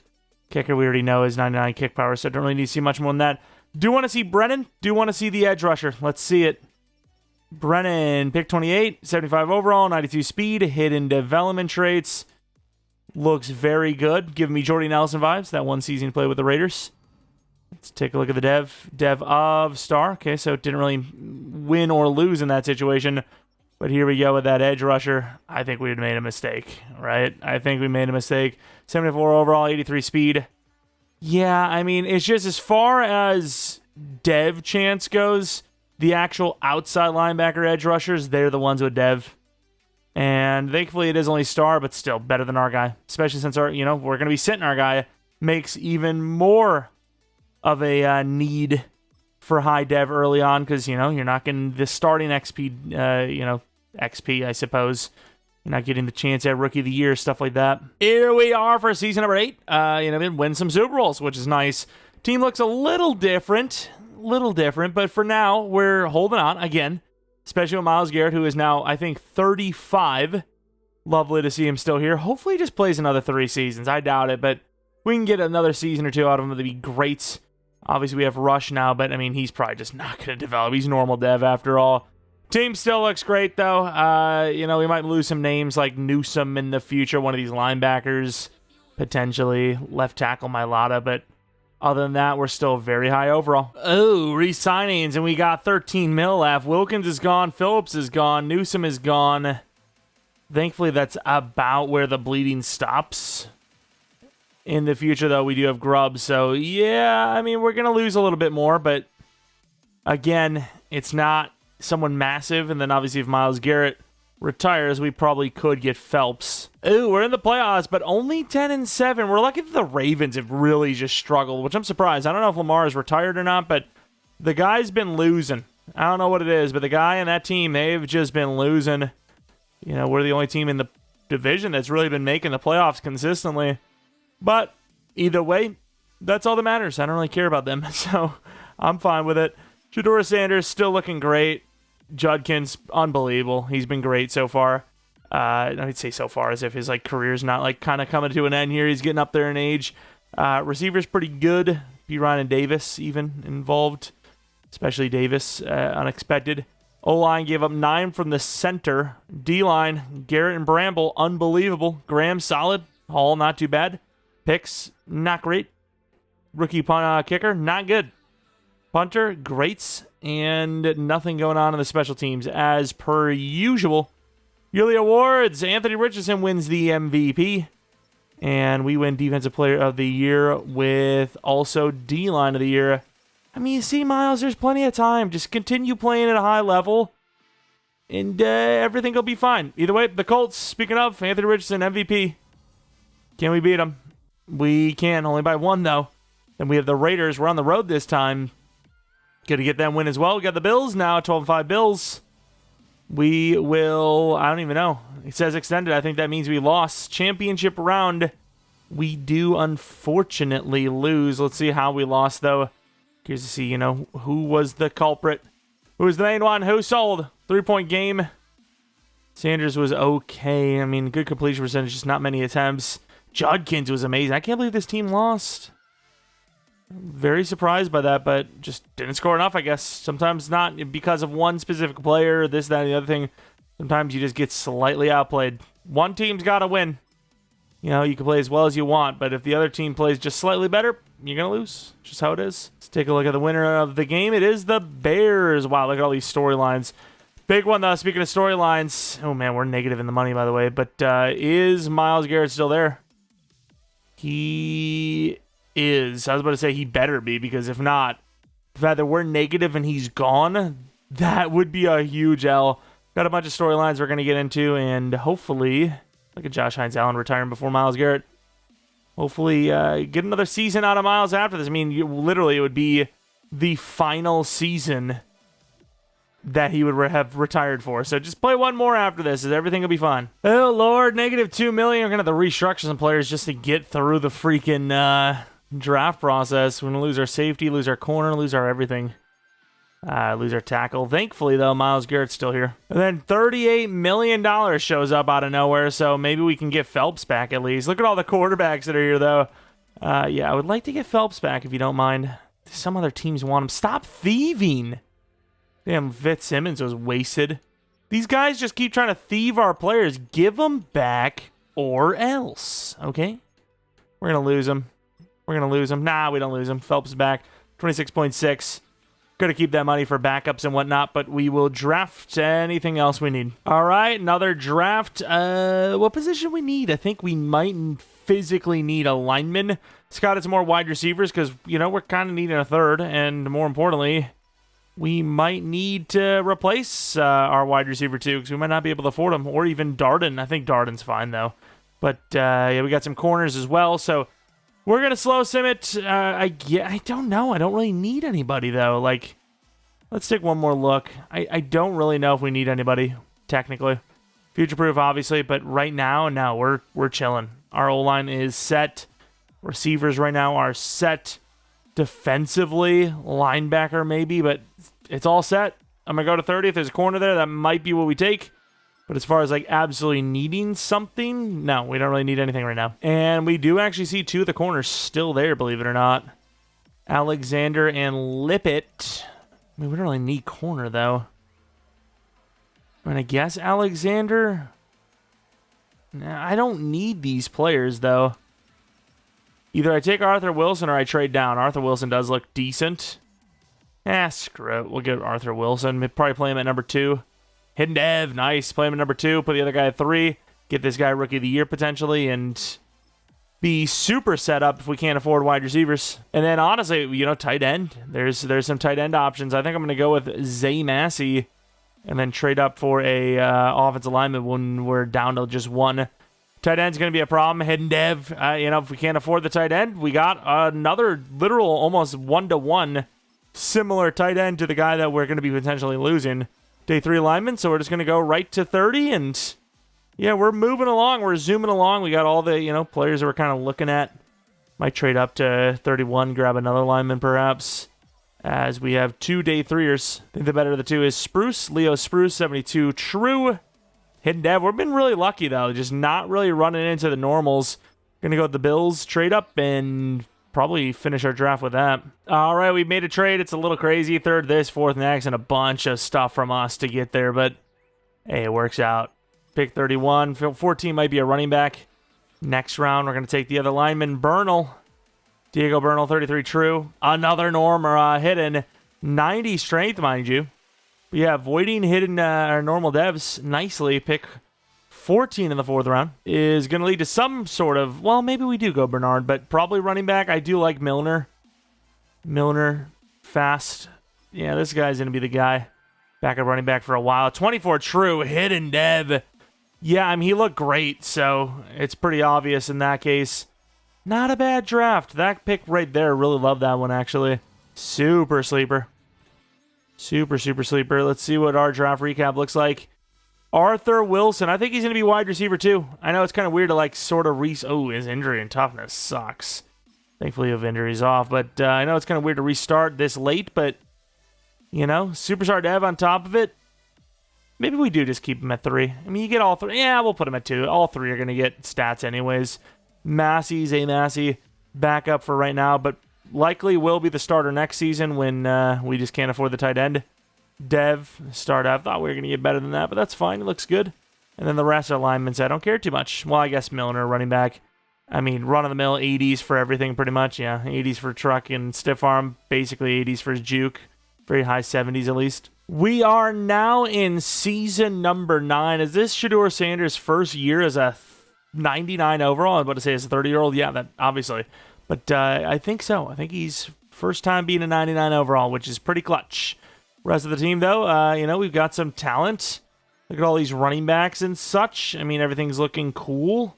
Kicker we already know is 99 kick power, so don't really need to see much more than that. Do want to see Brennan. Do want to see the edge rusher. Let's see it. Brennan, pick 28, 75 overall, 92 speed, hidden development traits. Looks very good. Giving me Jordy Nelson vibes. That one season he played with the Raiders. Let's take a look at the dev. Dev of star. Okay, so it didn't really win or lose in that situation. But here we go with that edge rusher. I think we made a mistake, right? I think we made a mistake. 74 overall, 83 speed. Yeah, I mean, it's just as far as dev chance goes, the actual outside linebacker edge rushers, they're the ones with dev. And thankfully it is only star, but still better than our guy. Especially since we're going to be sitting our guy. Makes even more of a need for high dev early on, because, you're not getting the starting XP, XP, I suppose. You're not getting the chance at Rookie of the Year, stuff like that. Here we are for season number 8. Win some Super Bowls, which is nice. Team looks a little different, but for now, we're holding on again, especially with Myles Garrett, who is now, I think, 35. Lovely to see him still here. Hopefully he just plays another 3 seasons. I doubt it, but we can get another season or 2 out of him. That'd be great. Obviously, we have Rush now, but, he's probably just not going to develop. He's normal dev after all. Team still looks great, though. We might lose some names like Newsome in the future, one of these linebackers, potentially. Left tackle Mailata, but other than that, we're still very high overall. Oh, re-signings, and we got 13 mil left. Wilkins is gone. Phillips is gone. Newsome is gone. Thankfully, that's about where the bleeding stops. In the future, though, we do have Grubb. So, yeah, we're going to lose a little bit more. But, again, it's not someone massive. And then, obviously, if Myles Garrett retires, we probably could get Phelps. Ooh, we're in the playoffs, but only 10-7. We're lucky that the Ravens have really just struggled, which I'm surprised. I don't know if Lamar is retired or not, but the guy's been losing. I don't know what it is, but the guy and that team, they've just been losing. We're the only team in the division that's really been making the playoffs consistently. But either way, that's all that matters. I don't really care about them, so I'm fine with it. Shedeur Sanders still looking great. Judkins, unbelievable. He's been great so far. I'd say so far as if his career's not kind of coming to an end here. He's getting up there in age. Receivers pretty good. B. Ryan and Davis even involved, especially Davis, unexpected. O-line gave up 9 from the center. D-line, Garrett and Bramble, unbelievable. Graham, solid. Hall, not too bad. Picks, not great. Rookie kicker, not good. Punter, greats. And nothing going on in the special teams as per usual. Yearly awards, Anthony Richardson wins the MVP. And we win Defensive Player of the Year with also D-Line of the Year. You see, Myles, there's plenty of time. Just continue playing at a high level. And everything will be fine. Either way, the Colts, speaking of, Anthony Richardson, MVP. Can we beat them? We can, only by 1, though. Then we have the Raiders. We're on the road this time. Got to get them win as well. We got the Bills now, 12-5 Bills. We will, I don't even know. It says extended. I think that means we lost. Championship round. We do unfortunately lose. Let's see how we lost, though. Curious to see, who was the culprit. Who was the main one? Who sold? 3-point game. Sanders was okay. Good completion percentage, just not many attempts. Judkins was amazing. I can't believe this team lost. Very surprised by that, but just didn't score enough, I guess. Sometimes not because of one specific player, this, that, and the other thing. Sometimes you just get slightly outplayed. One team's got to win. You can play as well as you want, but if the other team plays just slightly better, you're going to lose. Just how it is. Let's take a look at the winner of the game. It is the Bears. Wow, look at all these storylines. Big one, though. Speaking of storylines. Oh, man, we're negative in the money, by the way. But is Myles Garrett still there? He is. I was about to say he better be, because if not, the fact that we're negative and he's gone, that would be a huge L. Got a bunch of storylines we're going to get into, and hopefully, look at Josh Hines-Allen retiring before Myles Garrett. Hopefully, get another season out of Myles after this. Literally, it would be the final season that he would have retired for. So just play one more after this, and everything will be fine. Oh, Lord, negative $2 million. We're going to have to restructure some players just to get through the freaking draft process. We're going to lose our safety, lose our corner, lose our everything. Lose our tackle. Thankfully, though, Myles Garrett's still here. And then $38 million shows up out of nowhere, so maybe we can get Phelps back at least. Look at all the quarterbacks that are here, though. Yeah, I would like to get Phelps back if you don't mind. Some other teams want him. Stop thieving. Damn, Fitzsimmons was wasted. These guys just keep trying to thieve our players. Give them back or else, okay? We're going to lose him. We're going to lose him. Nah, we don't lose him. Phelps is back. 26.6. Got to keep that money for backups and whatnot, but we will draft anything else we need. All right, another draft. What position we need? I think we might physically need a lineman. Scott, it's more wide receivers because, you know, we're kind of needing a third, and more importantly, we might need to replace our wide receiver too because we might not be able to afford him, or even Darden. I think Darden's fine, though. But, yeah, we got some corners as well, so we're going to slow sim it. I don't know. I don't really need anybody, though. Like, let's take one more look. I don't really know if we need anybody, technically. Future-proof, obviously, but right now, no, we're chilling. Our O-line is set. Receivers right now are set. Defensively, linebacker maybe, but it's all set. I'm going to go to 30. If there's a corner there, that might be what we take. But as far as, like, absolutely needing something, no, we don't really need anything right now. And we do actually see two of the corners still there, believe it or not. Alexander and Lippett. I mean, we don't really need corner, though. I mean, I guess Alexander. Nah, I don't need these players, though. Either I take Arthur Wilson or I trade down. Arthur Wilson does look decent. Screw it. We'll get Arthur Wilson. We'll probably play him at number 2. Hidden Dev, nice. Play him at number 2. Put the other guy at 3. Get this guy Rookie of the Year, potentially, and be super set up if we can't afford wide receivers. And then, honestly, you know, tight end. There's some tight end options. I think I'm going to go with Zay Massey and then trade up for a offensive lineman when we're down to just one. Tight end's going to be a problem. Hidden Dev, you know, if we can't afford the tight end, we got another literal almost 1-to-1 similar tight end to the guy that we're going to be potentially losing. Day 3 lineman, so we're just going to go right to 30, and yeah, we're moving along. We're zooming along. We got all the, you know, players that we're kind of looking at. Might trade up to 31, grab another lineman perhaps, as we have 2 day 3ers. I think the better of the two is Spruce. Leo Spruce, 72 true. Hidden Dev. We've been really lucky, though, just not really running into the normals. Going to go with the Bills, trade up, and probably finish our draft with that. All right, we made a trade. It's a little crazy. 3rd this, 4th next, and a bunch of stuff from us to get there, but hey, it works out. Pick 31. 14 might be a running back. Next round, we're going to take the other lineman, Bernal. Diego Bernal, 33 true. Another norm or hidden. 90 strength, mind you. But yeah, voiding hidden our normal devs nicely. Pick 14 in the 4th round is going to lead to some sort of, well, maybe we do go Bernard, but probably running back. I do like Milner. Milner, fast. Yeah, this guy's going to be the guy. Back at running back for a while. 24 true, hidden dev. Yeah, I mean, he looked great, so it's pretty obvious in that case. Not a bad draft. That pick right there, really love that one, actually. Super sleeper. Super sleeper. Let's see what our draft recap looks like. Arthur Wilson. I think he's going to be wide receiver, too. I know it's kind of weird to, like, sort of Oh, his injury and toughness sucks. Thankfully, you have injuries off. But I know it's kind of weird to restart this late, but, you know, superstar dev on top of it. Maybe we do just keep him at 3. I mean, you get all 3. Yeah, we'll put him at 2. All 3 are going to get stats anyways. Massey, Zay Massey, backup for right now, but likely will be the starter next season when we just can't afford the tight end. Dev, start. I thought we were going to get better than that, but that's fine. It looks good. And then the rest are linemen. I don't care too much. Well, I guess Milner, running back. I mean, run-of-the-mill 80s for everything pretty much. Yeah, 80s for truck and stiff arm. Basically 80s for his juke. Very high 70s at least. We are now in season number 9. Is this Shedeur Sanders' first year as a 99 overall? I'm about to say as a 30-year-old. Yeah, that obviously. But I think so. I think he's first time being a 99 overall, which is pretty clutch. Rest of the team, though, you know, we've got some talent. Look at all these running backs and such. I mean, everything's looking cool.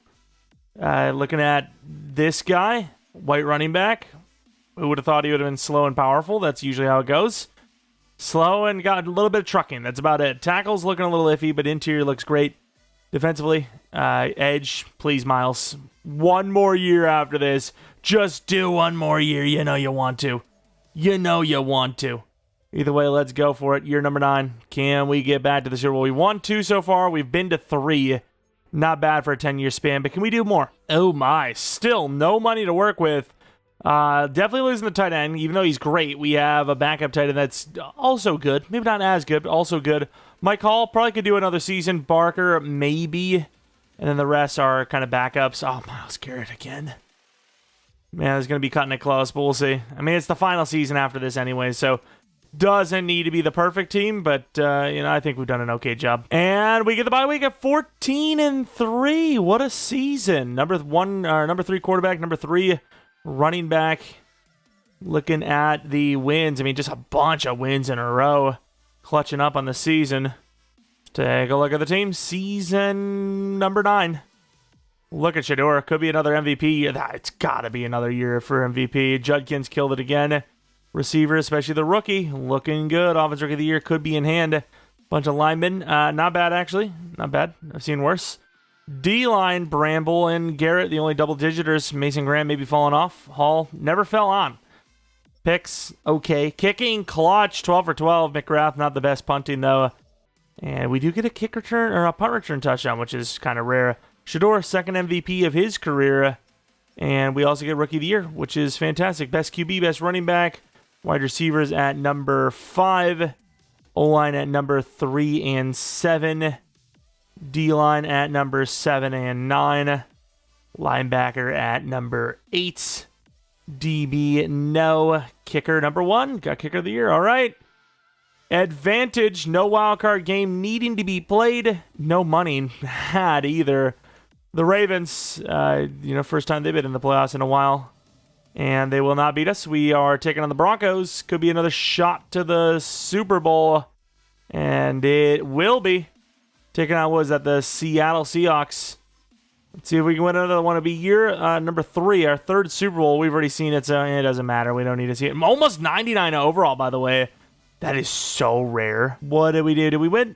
Looking at this guy, white running back. Who would have thought he would have been slow and powerful? That's usually how it goes. Slow and got a little bit of trucking. That's about it. Tackle's looking a little iffy, but interior looks great. Defensively, edge, please, Miles. One more year after this. Just do one more year. You know you want to. You know you want to. Either way, let's go for it. Year number 9. Can we get back to the Super Bowl? We won 2 so far. We've been to 3. Not bad for a 10-year span, but can we do more? Oh my, still no money to work with. Definitely losing the tight end, even though he's great. We have a backup tight end that's also good. Maybe not as good, but also good. Mike Hall probably could do another season. Barker, maybe. And then the rest are kind of backups. Oh, Myles Garrett again. Man, it's going to be cutting it close, but we'll see. I mean, it's the final season after this anyway, so doesn't need to be the perfect team, but, I think we've done an okay job. And we get the bye week at 14-3. What a season. Number 3 quarterback, number 3 running back. Looking at the wins. I mean, just a bunch of wins in a row. Clutching up on the season. Take a look at the team. Season number 9. Look at Shedeur. Could be another MVP. It's got to be another year for MVP. Judkins killed it again. Receiver, especially the rookie, looking good. Offensive Rookie of the Year could be in hand. Bunch of linemen. Not bad, actually. Not bad. I've seen worse. D-line, Bramble and Garrett, the only double-digiters. Mason Graham maybe falling off. Hall never fell on. Picks, okay. Kicking, clutch, 12 for 12. McGrath, not the best. Punting, though. And we do get a kick return, or a punt return touchdown, which is kind of rare. Shedeur, second MVP of his career. And we also get Rookie of the Year, which is fantastic. Best QB, best running back. Wide receivers at number 5. O-line at number 3 and 7. D-line at number 7 and 9. Linebacker at number 8. DB, no. Kicker, number 1. Got Kicker of the Year. All right. Advantage, no wildcard game needing to be played. No money had either. The Ravens, first time they've been in the playoffs in a while. And they will not beat us. We are taking on the Broncos. Could be another shot to the Super Bowl. And it will be. Taking on, the Seattle Seahawks. Let's see if we can win another one. It'll be year number 3, our 3rd Super Bowl. We've already seen it, so it doesn't matter. We don't need to see it. Almost 99 overall, by the way. That is so rare. What did we do? Did we win?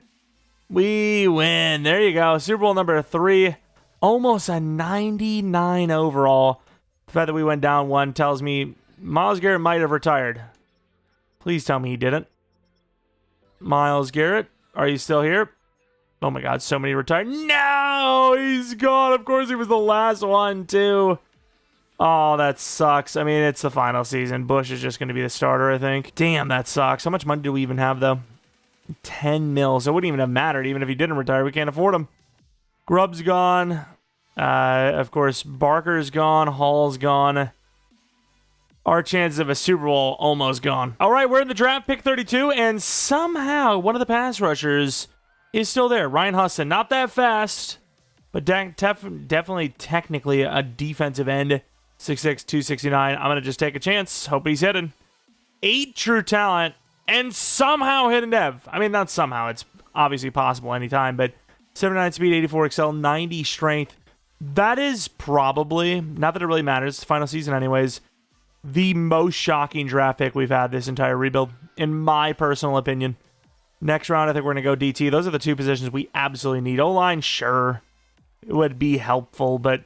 We win. There you go. Super Bowl number 3. Almost a 99 overall. The fact that we went down 1 tells me Myles Garrett might have retired. Please tell me he didn't. Myles Garrett, are you still here? Oh my God, so many retired. No, he's gone. Of course, he was the last one, too. Oh, that sucks. I mean, it's the final season. Bush is just going to be the starter, I think. Damn, that sucks. How much money do we even have, though? 10 mil. So it wouldn't even have mattered. Even if he didn't retire, we can't afford him. Grubb's gone. Of course, Barker's gone. Hall's gone. Our chances of a Super Bowl almost gone. All right, we're in the draft, pick 32, and somehow one of the pass rushers is still there. Ryan Husson, not that fast, but definitely technically a defensive end. 6'6", 269. I'm going to just take a chance. Hope he's hitting. 8 true talent, and somehow hidden dev. I mean, not somehow. It's obviously possible anytime, but 79 speed, 84 excel, 90 strength. That is probably, not that it really matters, it's the final season anyways, the most shocking draft pick we've had this entire rebuild, in my personal opinion. Next round, I think we're going to go DT. Those are the 2 positions we absolutely need. O-line, sure, it would be helpful, but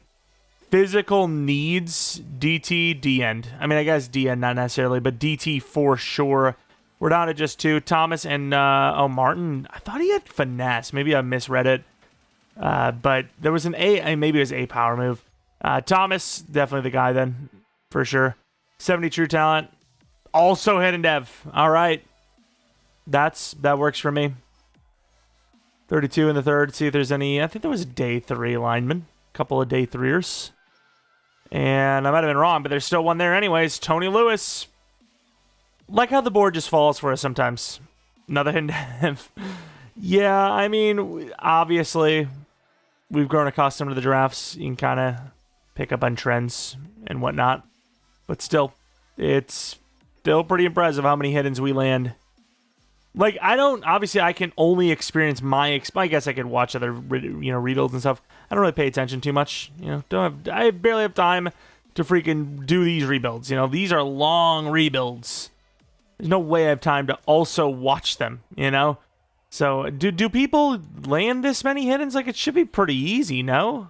physical needs, DT, D-end. I mean, I guess D-end, not necessarily, but DT for sure. We're down to just 2. Thomas and, Martin. I thought he had finesse. Maybe I misread it. But there was an A, maybe it was a power move. Thomas, definitely the guy then, for sure. 70 true talent. Also hidden dev. All right. That works for me. 32 in the 3rd. See if there's any, I think there was a day 3 lineman. A couple of day 3ers. And I might have been wrong, but there's still one there anyways. Tony Lewis. Like how the board just falls for us sometimes. Another hidden dev. Yeah, I mean, obviously, we've grown accustomed to the drafts. You can kind of pick up on trends and whatnot. But still, it's still pretty impressive how many hiddens we land. Like, obviously, I can only experience I guess I could watch other, rebuilds and stuff. I don't really pay attention too much. I barely have time to freaking do these rebuilds. These are long rebuilds. There's no way I have time to also watch them, So, do people land this many hiddens? Like, it should be pretty easy, no?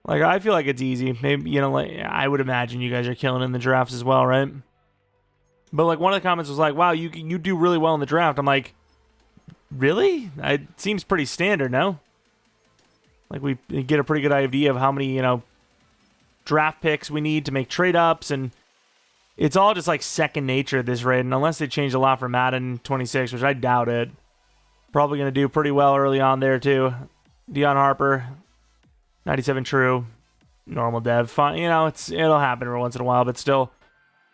Like, I feel like it's easy. Maybe, I would imagine you guys are killing in the drafts as well, right? But like one of the comments was like, wow, you do really well in the draft. I'm like, really? It seems pretty standard, no? Like we get a pretty good idea of how many, draft picks we need to make trade-ups, and it's all just like second nature at this rate. And unless they change a lot for Madden 26, which I doubt it, probably going to do pretty well early on there too. Deion Harper, 97 true, normal dev. Fine, it'll happen every once in a while, but still,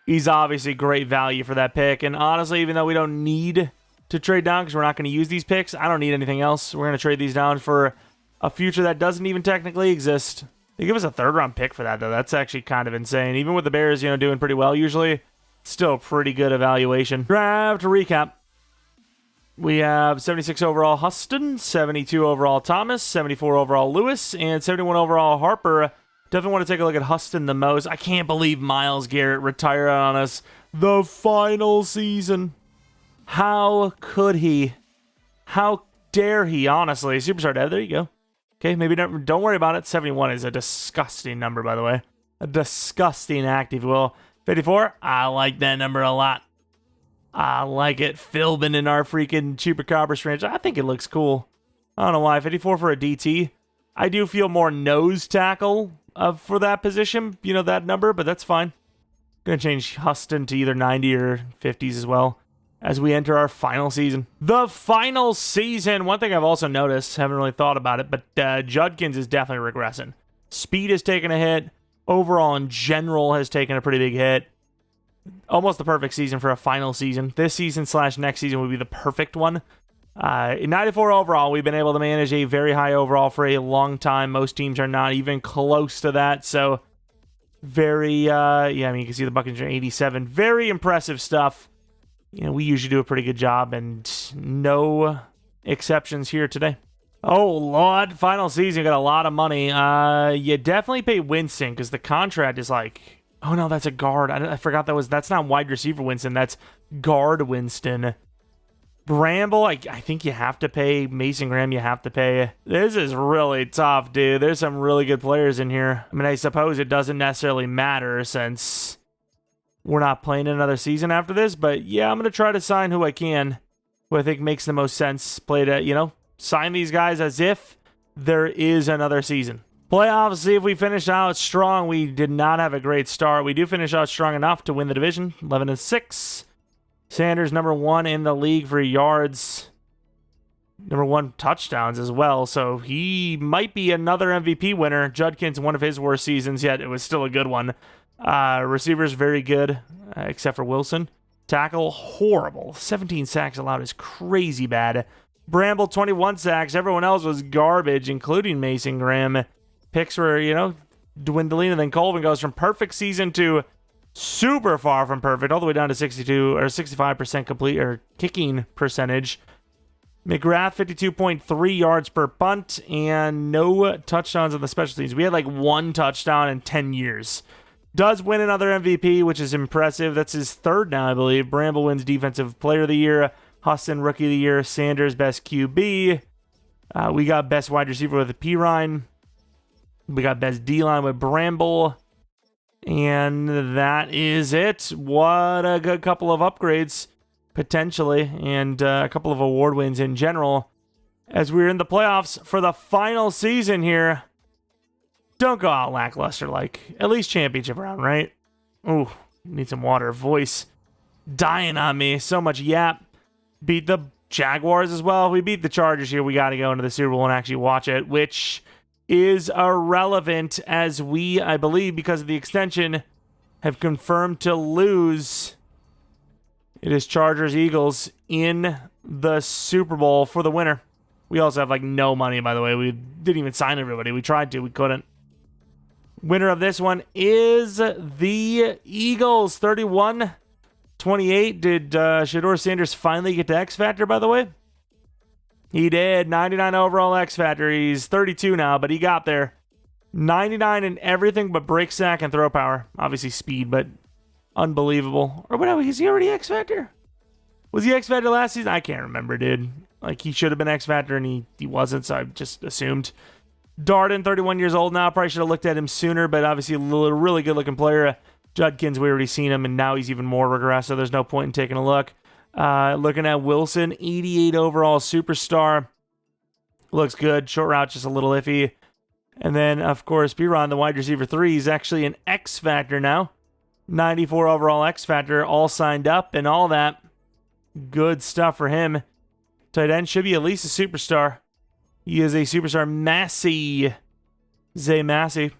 he's obviously great value for that pick. And honestly, even though we don't need to trade down because we're not going to use these picks, I don't need anything else. We're going to trade these down for a future that doesn't even technically exist. They give us a third-round pick for that, though. That's actually kind of insane. Even with the Bears, doing pretty well usually, still pretty good evaluation. Draft recap. We have 76 overall Huston, 72 overall Thomas, 74 overall Lewis, and 71 overall Harper. Definitely want to take a look at Huston the most. I can't believe Myles Garrett retired on us the final season. How could he? How dare he, honestly? Superstar dev, there you go. Okay, maybe don't worry about it. 71 is a disgusting number, by the way. A disgusting act, if you will. 54, I like that number a lot. I like it. Philbin in our freaking Chupacabra franchise. I think it looks cool. I don't know why. 54 for a DT. I do feel more nose tackle for that position, that number, but that's fine. Gonna change Huston to either 90 or 50s as well as we enter our final season. The final season. One thing I've also noticed, haven't really thought about it, but Judkins is definitely regressing. Speed has taken a hit. Overall, in general, has taken a pretty big hit. Almost the perfect season for a final season. This season / next season would be the perfect one. In 94 overall, we've been able to manage a very high overall for a long time. Most teams are not even close to that, so very, you can see the Buccaneers are 87. Very impressive stuff. We usually do a pretty good job, and no exceptions here today. Oh, Lord. Final season, you got a lot of money. You definitely pay Winston, because the contract is like... Oh, no, that's a guard. I forgot that's not wide receiver Winston. That's guard Winston. Bramble, I think you have to pay. Mason Graham, you have to pay. This is really tough, dude. There's some really good players in here. I mean, I suppose it doesn't necessarily matter since... we're not playing another season after this, but yeah, I'm going to try to sign who I can, who I think makes the most sense. Sign these guys as if there is another season. Playoffs, see if we finish out strong. We did not have a great start. We do finish out strong enough to win the division, 11-6. Sanders, number 1 in the league for yards, number 1 touchdowns as well, so he might be another MVP winner. Judkins, one of his worst seasons yet. It was still a good one. Receivers, very good, except for Wilson. Tackle, horrible. 17 sacks allowed is crazy bad. Bramble, 21 sacks. Everyone else was garbage, including Mason Graham. Picks were, dwindling, and then Colvin goes from perfect season to super far from perfect, all the way down to 62 or 65% complete or kicking percentage. McGrath, 52.3 yards per punt, and no touchdowns on the special teams. We had like 1 touchdown in 10 years. Does win another MVP, which is impressive. That's his 3rd now, I believe. Bramble wins Defensive Player of the Year. Huston, Rookie of the Year. Sanders, Best QB. We got Best Wide Receiver with Pirine. We got Best D-Line with Bramble. And that is it. What a good couple of upgrades, potentially, and a couple of award wins in general. As we're in the playoffs for the final season here. Don't go out lackluster, at least championship round, right? Ooh, need some water. Voice dying on me. So much yap. Beat the Jaguars as well. If we beat the Chargers here, we got to go into the Super Bowl and actually watch it, which is irrelevant as we, I believe, because of the extension, have confirmed to lose. It is Chargers-Eagles in the Super Bowl for the winner. We also have, no money, by the way. We didn't even sign everybody. We tried to. We couldn't. Winner of this one is the Eagles, 31-28. Did Shedeur Sanders finally get to X Factor, by the way? He did. 99 overall X Factor. He's 32 now, but he got there. 99 in everything but break sack and throw power. Obviously speed, but unbelievable. Or whatever, is he already X Factor? Was he X Factor last season? I can't remember, dude. He should have been X Factor, and he wasn't, so I just assumed. Darden, 31 years old now. Probably should have looked at him sooner, but obviously a really good-looking player. Judkins, we already seen him, and now he's even more regressed, so there's no point in taking a look. Looking at Wilson, 88 overall superstar. Looks good. Short route, just a little iffy. And then, of course, Biron, the wide receiver 3, he's actually an X Factor now. 94 overall X Factor, all signed up and all that. Good stuff for him. Tight end should be at least a superstar. He is a superstar. Zay Massey.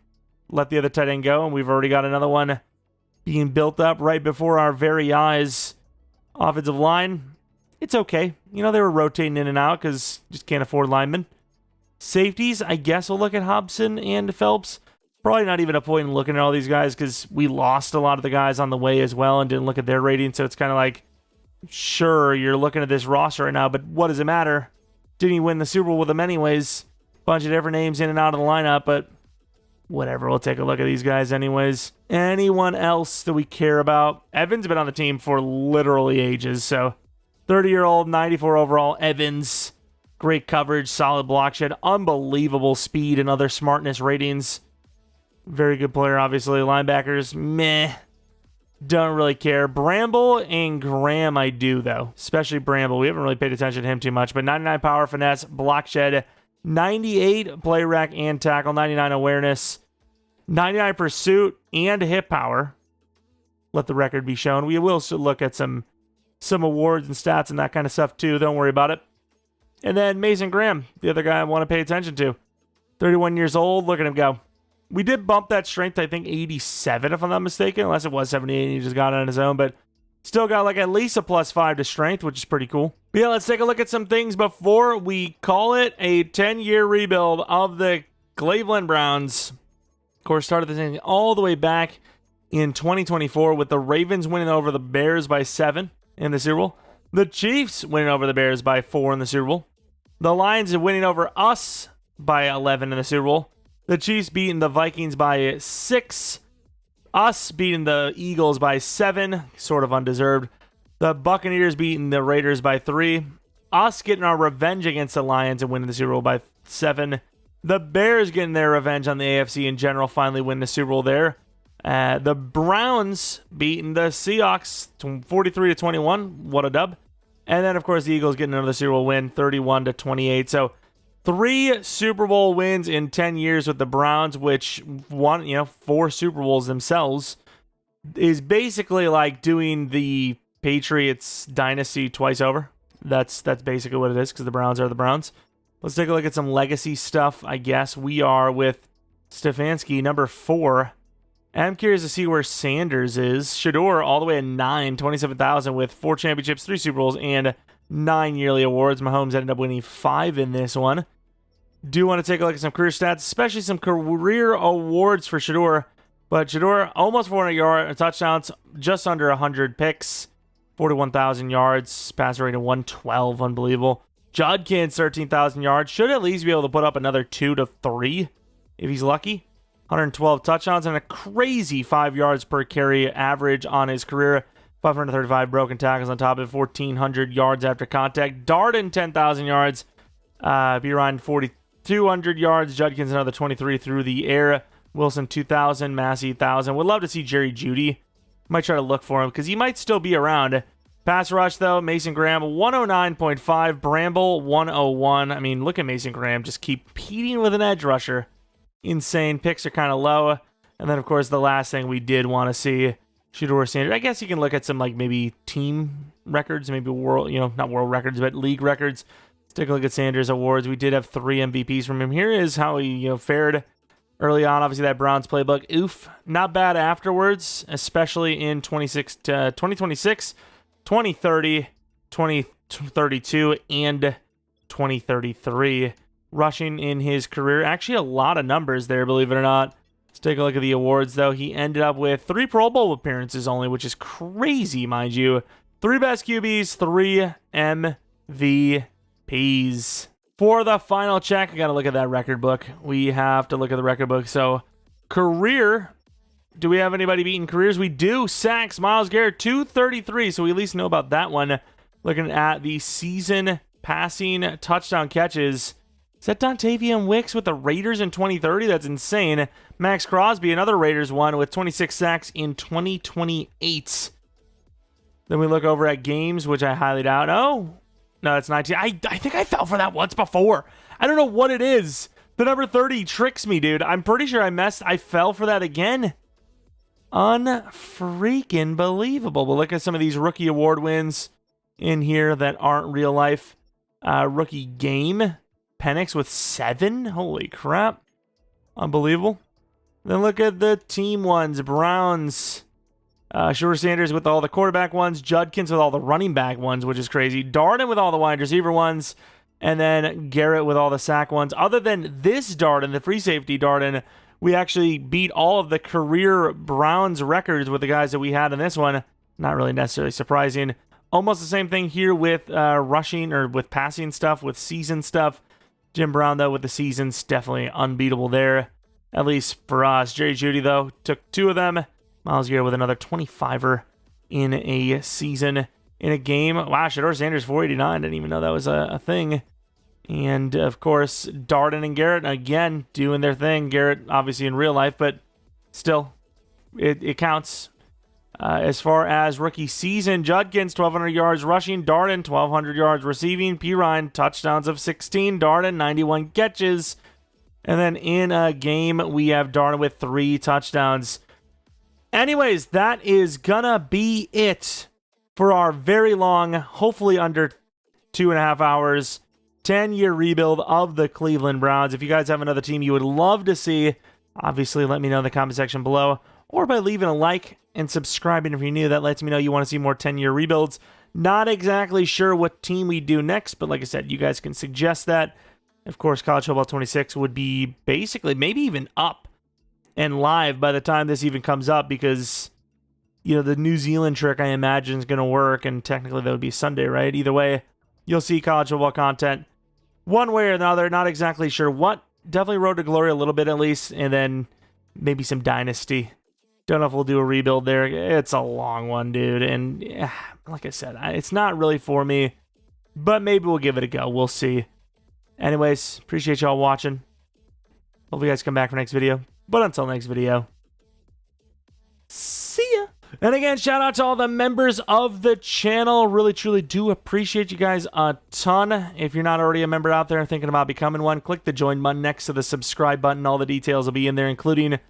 Let the other tight end go, and we've already got another one being built up right before our very eyes. Offensive line, it's okay. You know, they were rotating in and out because just can't afford linemen. Safeties, I guess we'll look at Hobson and Phelps. Probably not even a point in looking at all these guys because we lost a lot of the guys on the way as well and didn't look at their rating. So it's kind of like, sure, you're looking at this roster right now, but what does it matter? Didn't he win the Super Bowl with them anyways? Bunch of different names in and out of the lineup, but whatever. We'll take a look at these guys anyways. Anyone else that we care about? Evans been on the team for literally ages, so 30-year-old, 94 overall Evans. Great coverage, solid block shed, unbelievable speed and other smartness ratings. Very good player, obviously. Linebackers, meh. Don't really care. Bramble and Graham, I do, though. Especially Bramble. We haven't really paid attention to him too much. But 99 power, finesse, block shed, 98 play rec and tackle, 99 awareness, 99 pursuit, and hip power. Let the record be shown. We will still look at some awards and stats and that kind of stuff, too. Don't worry about it. And then Mason Graham, the other guy I want to pay attention to. 31 years old. Look at him go. We did bump that strength, I think, 87, if I'm not mistaken, unless it was 78 and he just got it on his own, but still got like at least a +5 to strength, which is pretty cool. But yeah, let's take a look at some things before we call it a 10-year rebuild of the Cleveland Browns. Of course, started this thing all the way back in 2024 with the Ravens winning over the Bears by 7 in the Super Bowl. The Chiefs winning over the Bears by 4 in the Super Bowl. The Lions are winning over us by 11 in the Super Bowl. The Chiefs beating the Vikings by 6. Us beating the Eagles by 7. Sort of undeserved. The Buccaneers beating the Raiders by 3. Us getting our revenge against the Lions and winning the Super Bowl by 7. The Bears getting their revenge on the AFC in general, finally winning the Super Bowl there. The Browns beating the Seahawks 43-21. What a dub. And then, of course, the Eagles getting another Super Bowl win, 31-28. So 3 Super Bowl wins in 10 years with the Browns, which won, 4 Super Bowls themselves, is basically like doing the Patriots dynasty twice over. That's basically what it is, because the Browns are the Browns. Let's take a look at some legacy stuff, I guess. We are with Stefanski, number 4. I'm curious to see where Sanders is. Shedeur all the way at 9, 27,000 with 4 championships, 3 Super Bowls, and 9 yearly awards. Mahomes ended up winning 5 in this one. Do want to take a look at some career stats, especially some career awards for Shedeur. But Shedeur, almost 400 touchdowns, just under 100 picks, 41,000 yards, passer rating 112, unbelievable. Judkins, 13,000 yards, should at least be able to put up another 2 to 3 if he's lucky. 112 touchdowns and a crazy 5 yards per carry average on his career. 535 broken tackles on top of 1,400 yards after contact. Darden, 10,000 yards. B-Ryan, 4,200 yards. Judkins, another 23 through the air. Wilson, 2,000. Massey, 1,000. Would love to see Jerry Jeudy. Might try to look for him because he might still be around. Pass rush, though, Mason Graham, 109.5. Bramble, 101. I mean, look at Mason Graham. Just keep competing with an edge rusher. Insane. Picks are kind of low. And then, of course, the last thing we did want to see, Shedeur Sanders. I guess you can look at some, like, maybe team records, maybe world, not world records, but league records. Let's take a look at Sanders' awards. We did have 3 MVPs from him. Here is how he, fared early on. Obviously, that Browns playbook. Oof. Not bad afterwards, especially in 2026, 2030, 2032, and 2033. Rushing in his career. Actually, a lot of numbers there, believe it or not. Let's take a look at the awards, though. He ended up with 3 Pro Bowl appearances only, which is crazy, mind you. 3 best QBs, 3 MVPs. For the final check, I got to look at that record book. We have to look at the record book. So, career. Do we have anybody beating careers? We do. Sacks, Myles Garrett, 233. So, we at least know about that one. Looking at the season passing touchdown catches. Is that Dontavian Wicks with the Raiders in 2030? That's insane. Max Crosby, another Raiders one with 26 sacks in 2028. Then we look over at games, which I highly doubt. Oh, no, that's 19. I think I fell for that once before. I don't know what it is. The number 30 tricks me, dude. I'm pretty sure I fell for that again. Unfreaking believable. We'll look at some of these rookie award wins in here that aren't real life. Rookie game. Penix with 7. Holy crap. Unbelievable. Then look at the team ones. Browns. Shedeur Sanders with all the quarterback ones. Judkins with all the running back ones, which is crazy. Darden with all the wide receiver ones. And then Garrett with all the sack ones. Other than this Darden, the free safety Darden, we actually beat all of the career Browns records with the guys that we had in this one. Not really necessarily surprising. Almost the same thing here with rushing or with passing stuff, with season stuff. Jim Brown, though, with the seasons, definitely unbeatable there, at least for us. Jerry Jeudy, though, took 2 of them. Myles Garrett with another 25er in a season, in a game. Wow, Shedeur Sanders, 489. Didn't even know that was a thing. And, of course, Darden and Garrett, again, doing their thing. Garrett, obviously, in real life, but still, it counts. As far as rookie season, Judkins, 1,200 yards rushing. Darden, 1,200 yards receiving. Pirine, touchdowns of 16. Darden, 91 catches. And then in a game, we have Darden with 3 touchdowns. Anyways, that is gonna be it for our very long, hopefully under 2.5 hours, 10-year rebuild of the Cleveland Browns. If you guys have another team you would love to see, obviously let me know in the comment section below, or by leaving a like and subscribing if you're new. That lets me know you want to see more 10-year rebuilds. Not exactly sure what team we do next, but like I said, you guys can suggest that. Of course, College Football 26 would be basically maybe even up and live by the time this even comes up, because, you know, the New Zealand trick, I imagine, is going to work, and technically that would be Sunday, right? Either way, you'll see college football content one way or another. Not exactly sure what. Definitely Road to Glory a little bit at least, and then maybe some Dynasty. Don't know if we'll do a rebuild there. It's a long one, dude, and like I said, it's not really for me, but maybe we'll give it a go. We'll see. Anyways, appreciate y'all watching. Hope you guys come back for next video. But until next video, see ya. And again, shout out to all the members of the channel. Really, truly do appreciate you guys a ton. If you're not already a member out there thinking about becoming one, click the join button next to the subscribe button. All the details will be in there, including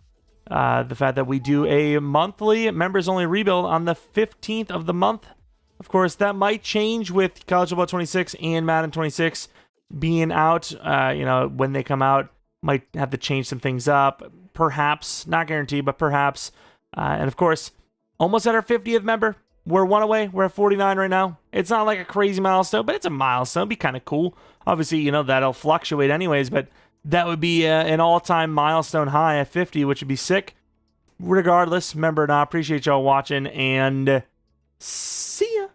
the fact that we do a monthly members-only rebuild on the 15th of the month. Of course, that might change with College Football 26 and Madden 26 being out. You know, when they come out, might have to change some things up. Perhaps, not guaranteed, but perhaps. And of course, almost at our 50th member. We're 1 away. We're at 49 right now. It's not like a crazy milestone, but it's a milestone. It'd be kind of cool. Obviously, you know, that'll fluctuate anyways, but that would be an all-time milestone high at 50, which would be sick. Regardless, remember, I appreciate y'all watching, and see